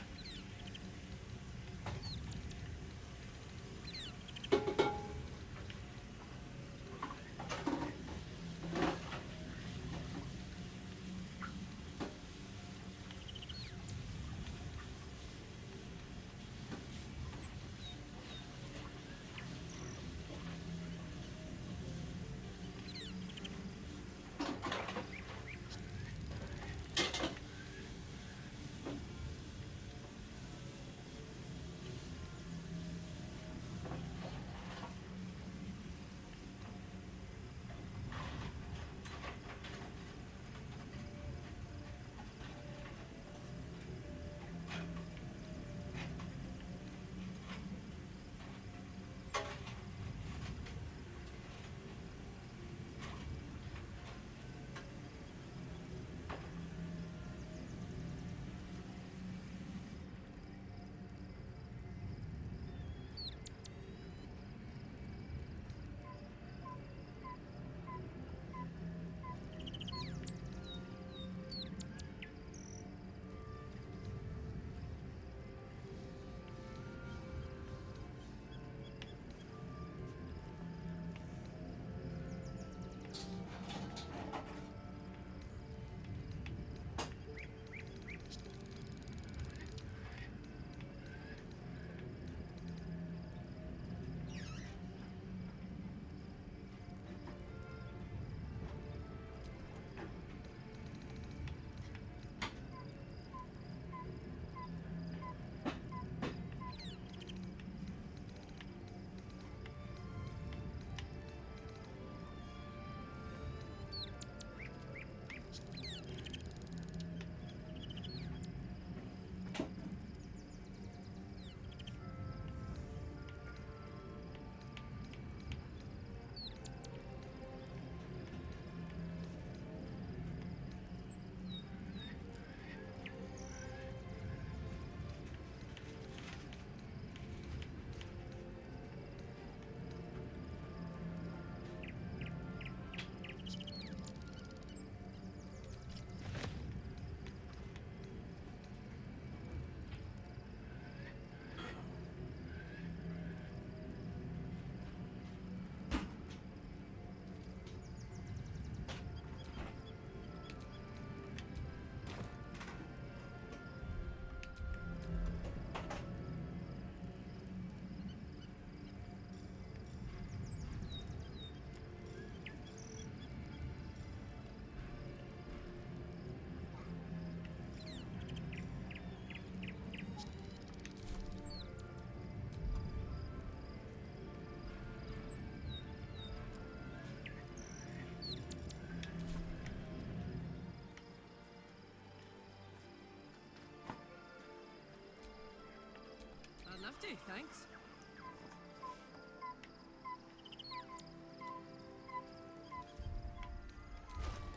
do, thanks.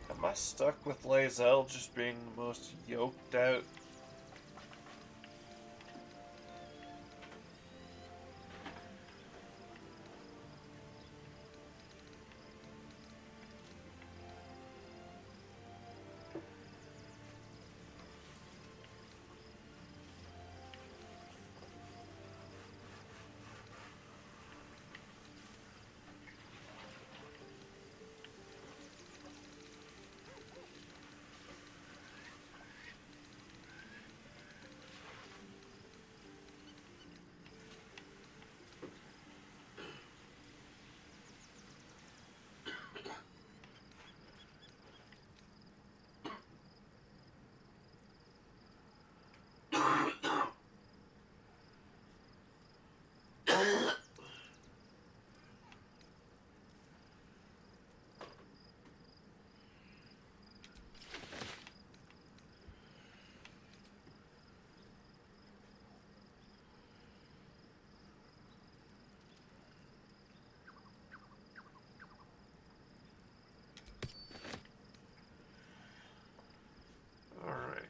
Am I stuck with Lae'zel just being the most yoked out? Alright.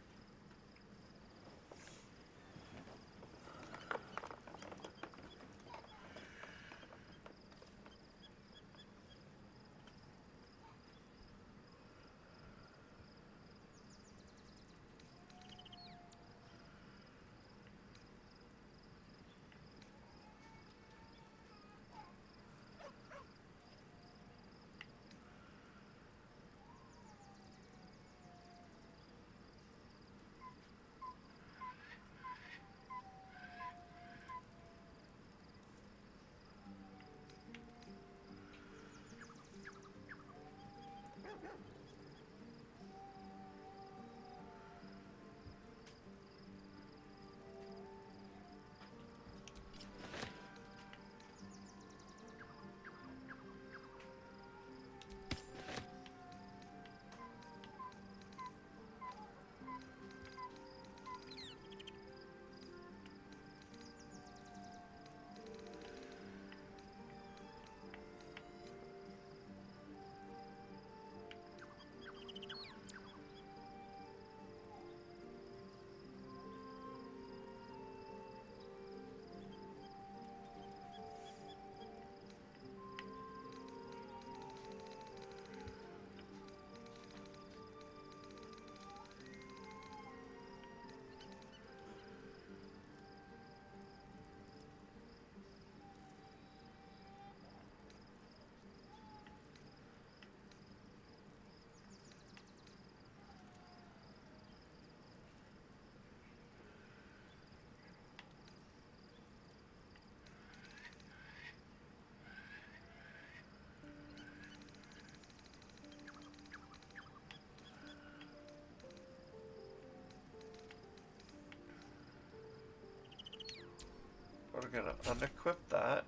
We're gonna unequip that,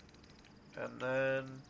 and then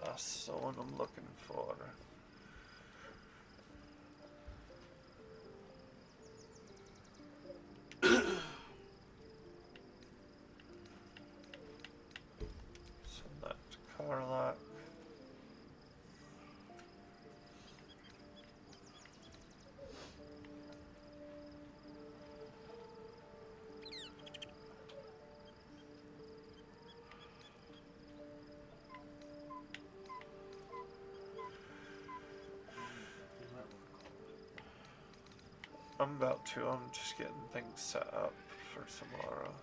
That's the one I'm looking for. Send that to Karlak. I'm about to. I'm just getting things set up for tomorrow.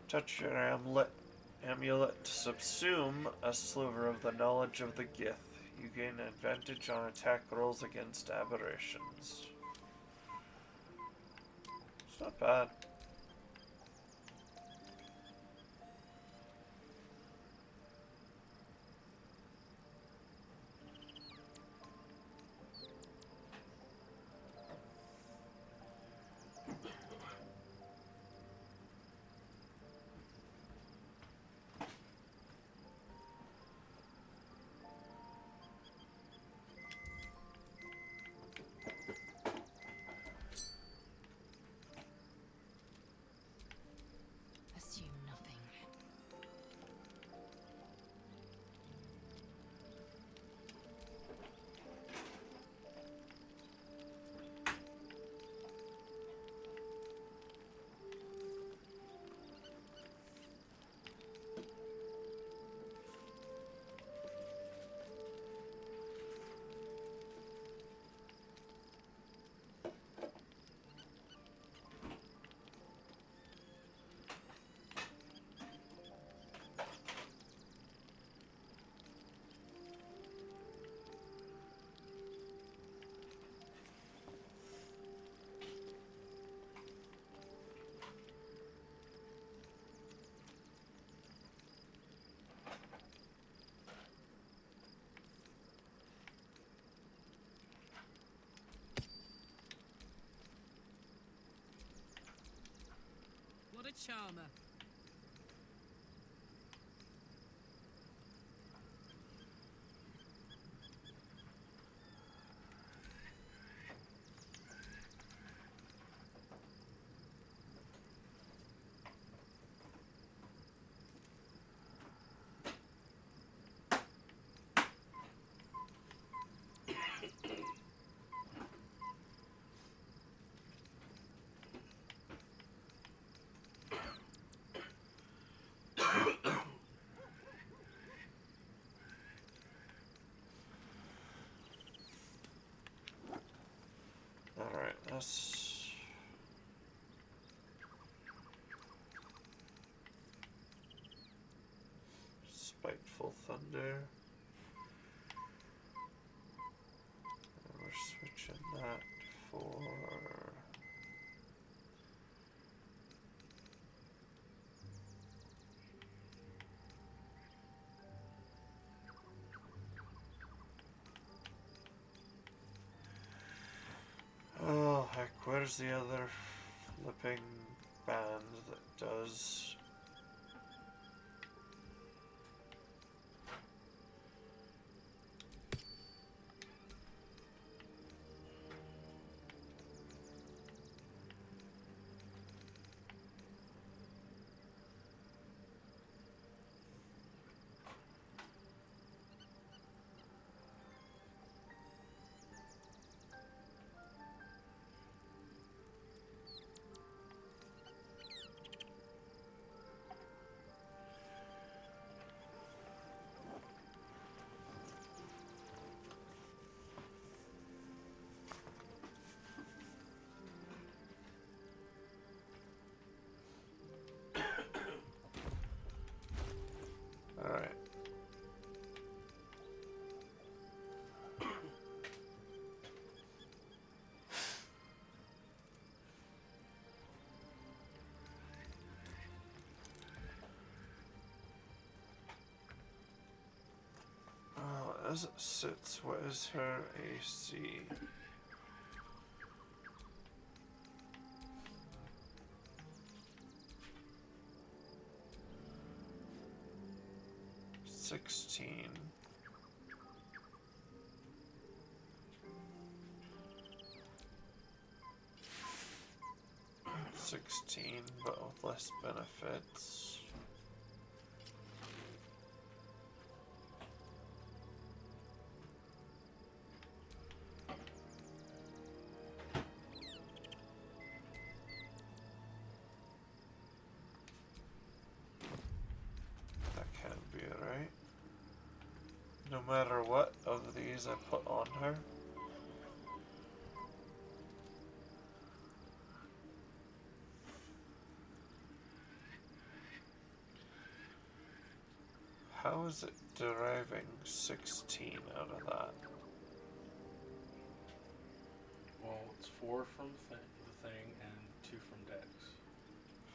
Touch your amulet to subsume a sliver of the knowledge of the Gith. You gain advantage on attack rolls against aberrations. It's not bad. Assume nothing. What a charmer. Alright, that's... Spiteful Thunder. And we're switching that for... Oh, heck, where's the other flipping band that does... as it sits, what is her AC? $16. 16, but with less benefits. That can't be right. No matter what of these I put on her. How is it deriving 16 out of that? Well, it's 4 from the thing and 2 from Dex.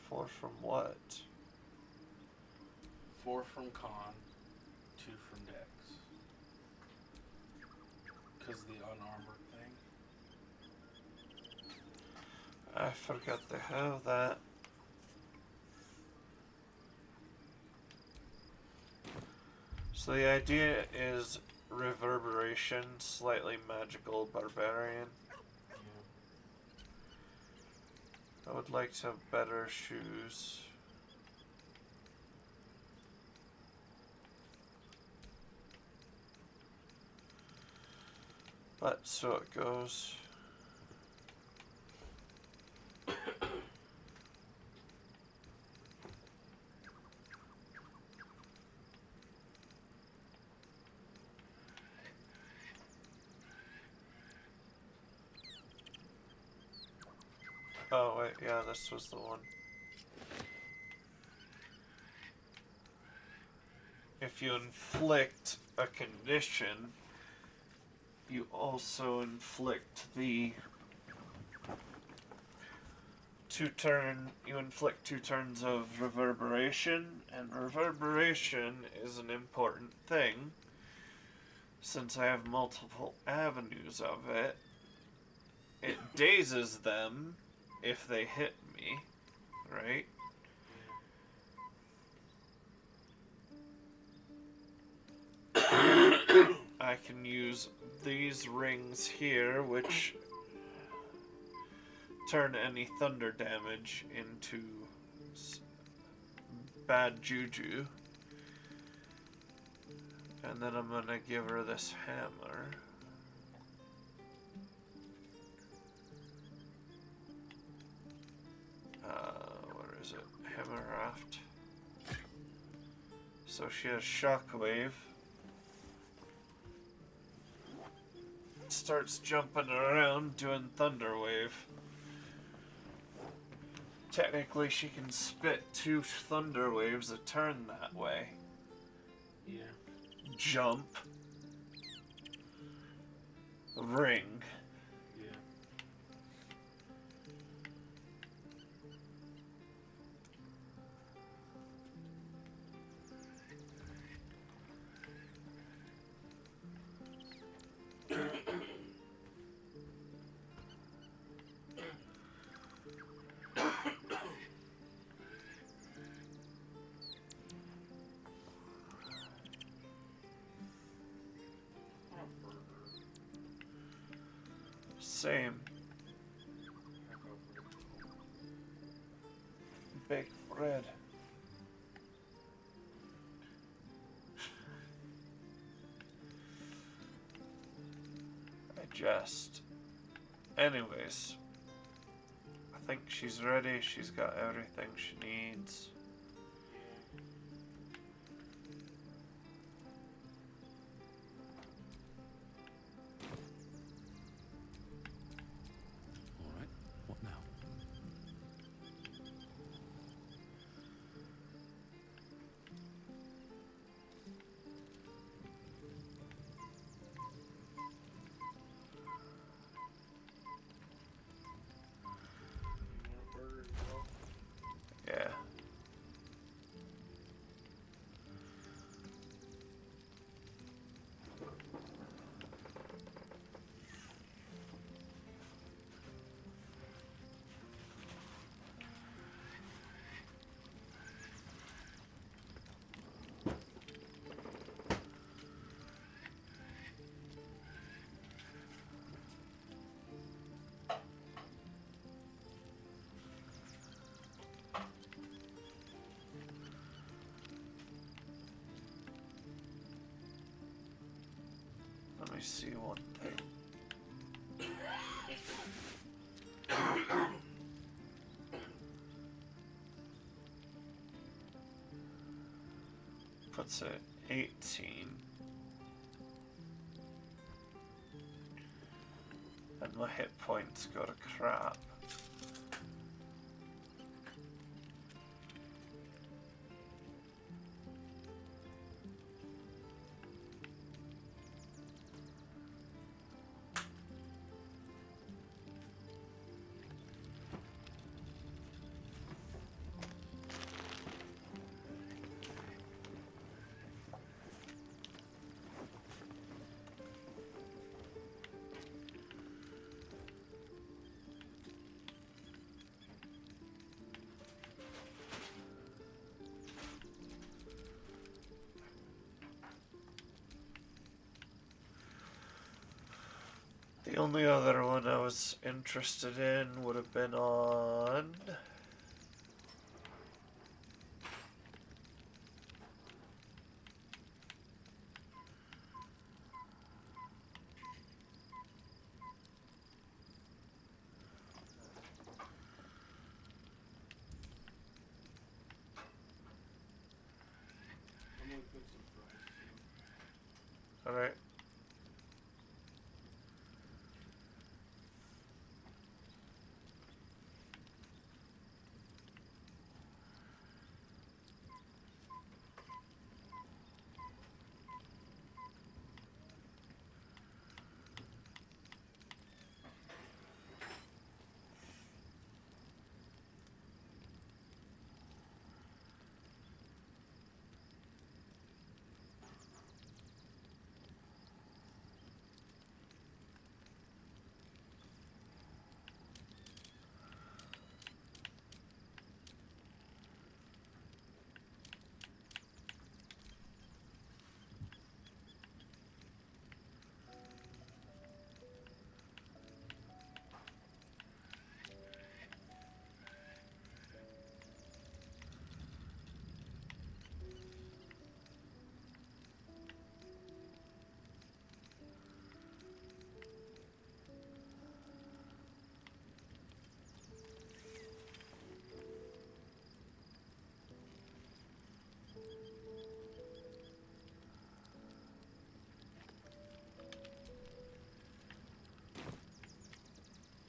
4 from what? 4 from Con, 2 from Dex. Because the unarmored thing. I forgot to have that. So the idea is reverberation, slightly magical barbarian. I would like to have better shoes. But so it goes. Oh wait, yeah, this was the one. If you inflict a condition, you also inflict the you inflict 2 turns of reverberation, and reverberation is an important thing. Since I have multiple avenues of it, it dazes them if they hit me, right? I can use these rings here, which turn any thunder damage into bad juju. And then I'm gonna give her this hammer. Where is it? Hammer raft. So she has shockwave. Starts jumping around doing thunder wave. Technically she can spit 2 thunder waves a turn that way. Yeah. Jump. Ring. Yeah. Same. Baked bread. Just. Anyways. I think she's ready. She's got everything she needs. Alright, what now? Yeah. see one thing. Puts it 18. And my hit points go to crap. The only other one I was interested in would have been on... Alright.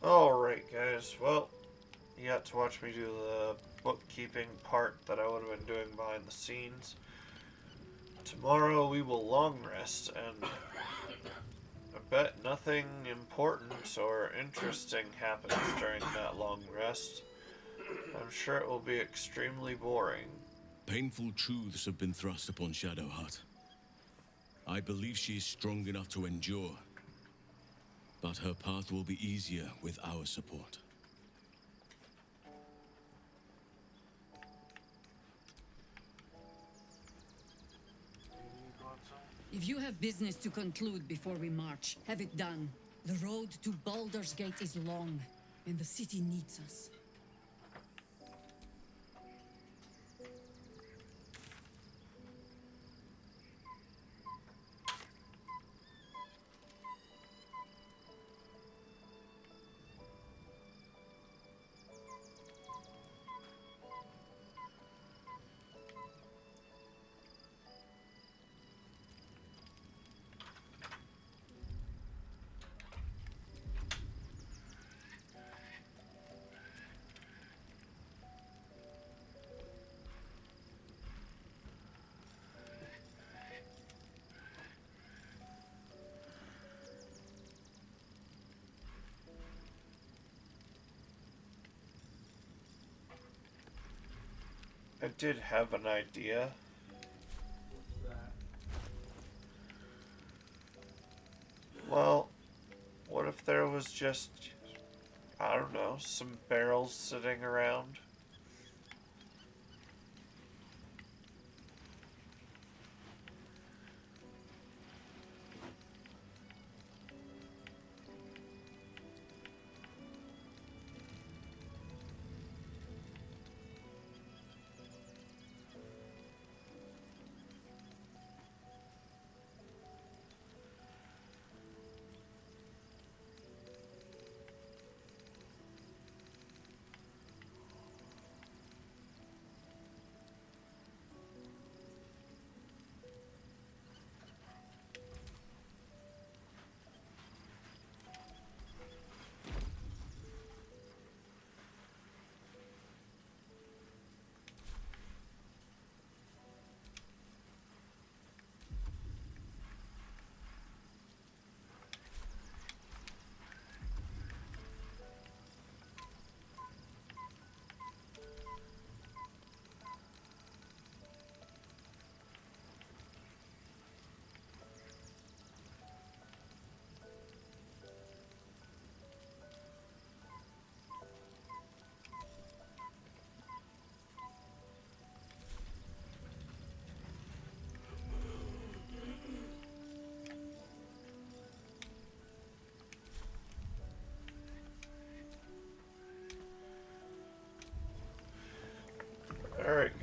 Alright guys, well, you got to watch me do the bookkeeping part that I would have been doing behind the scenes. Tomorrow we will long rest, and I bet nothing important or interesting happens during that long rest. I'm sure it will be extremely boring. Painful truths have been thrust upon Shadowheart. I believe she is strong enough to endure. But her path will be easier with our support. If you have business to conclude before we march, have it done. The road to Baldur's Gate is long, and the city needs us. I did have an idea. Well, what if there was just, I don't know, some barrels sitting around?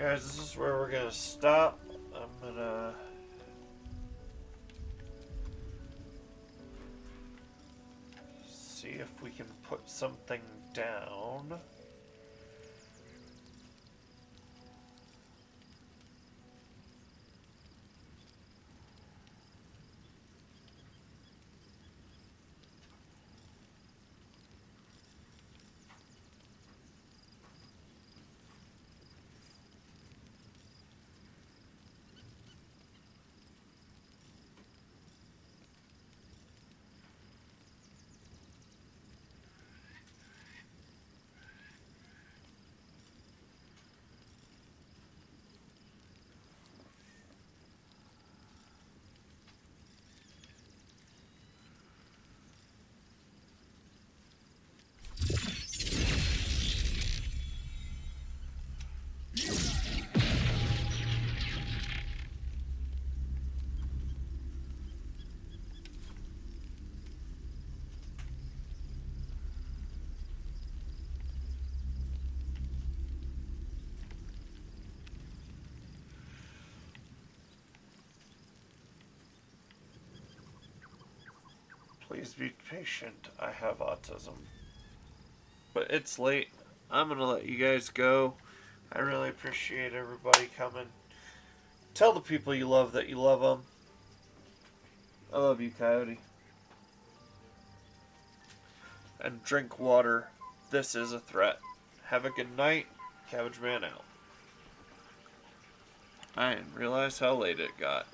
Guys, this is where we're gonna stop. I'm gonna see if we can put something down. Please be patient. I have autism. But it's late. I'm gonna let you guys go. I really appreciate everybody coming. Tell the people you love that you love them. I love you, Coyote. And drink water. This is a threat. Have a good night. Cabbage Man out. I didn't realize how late it got.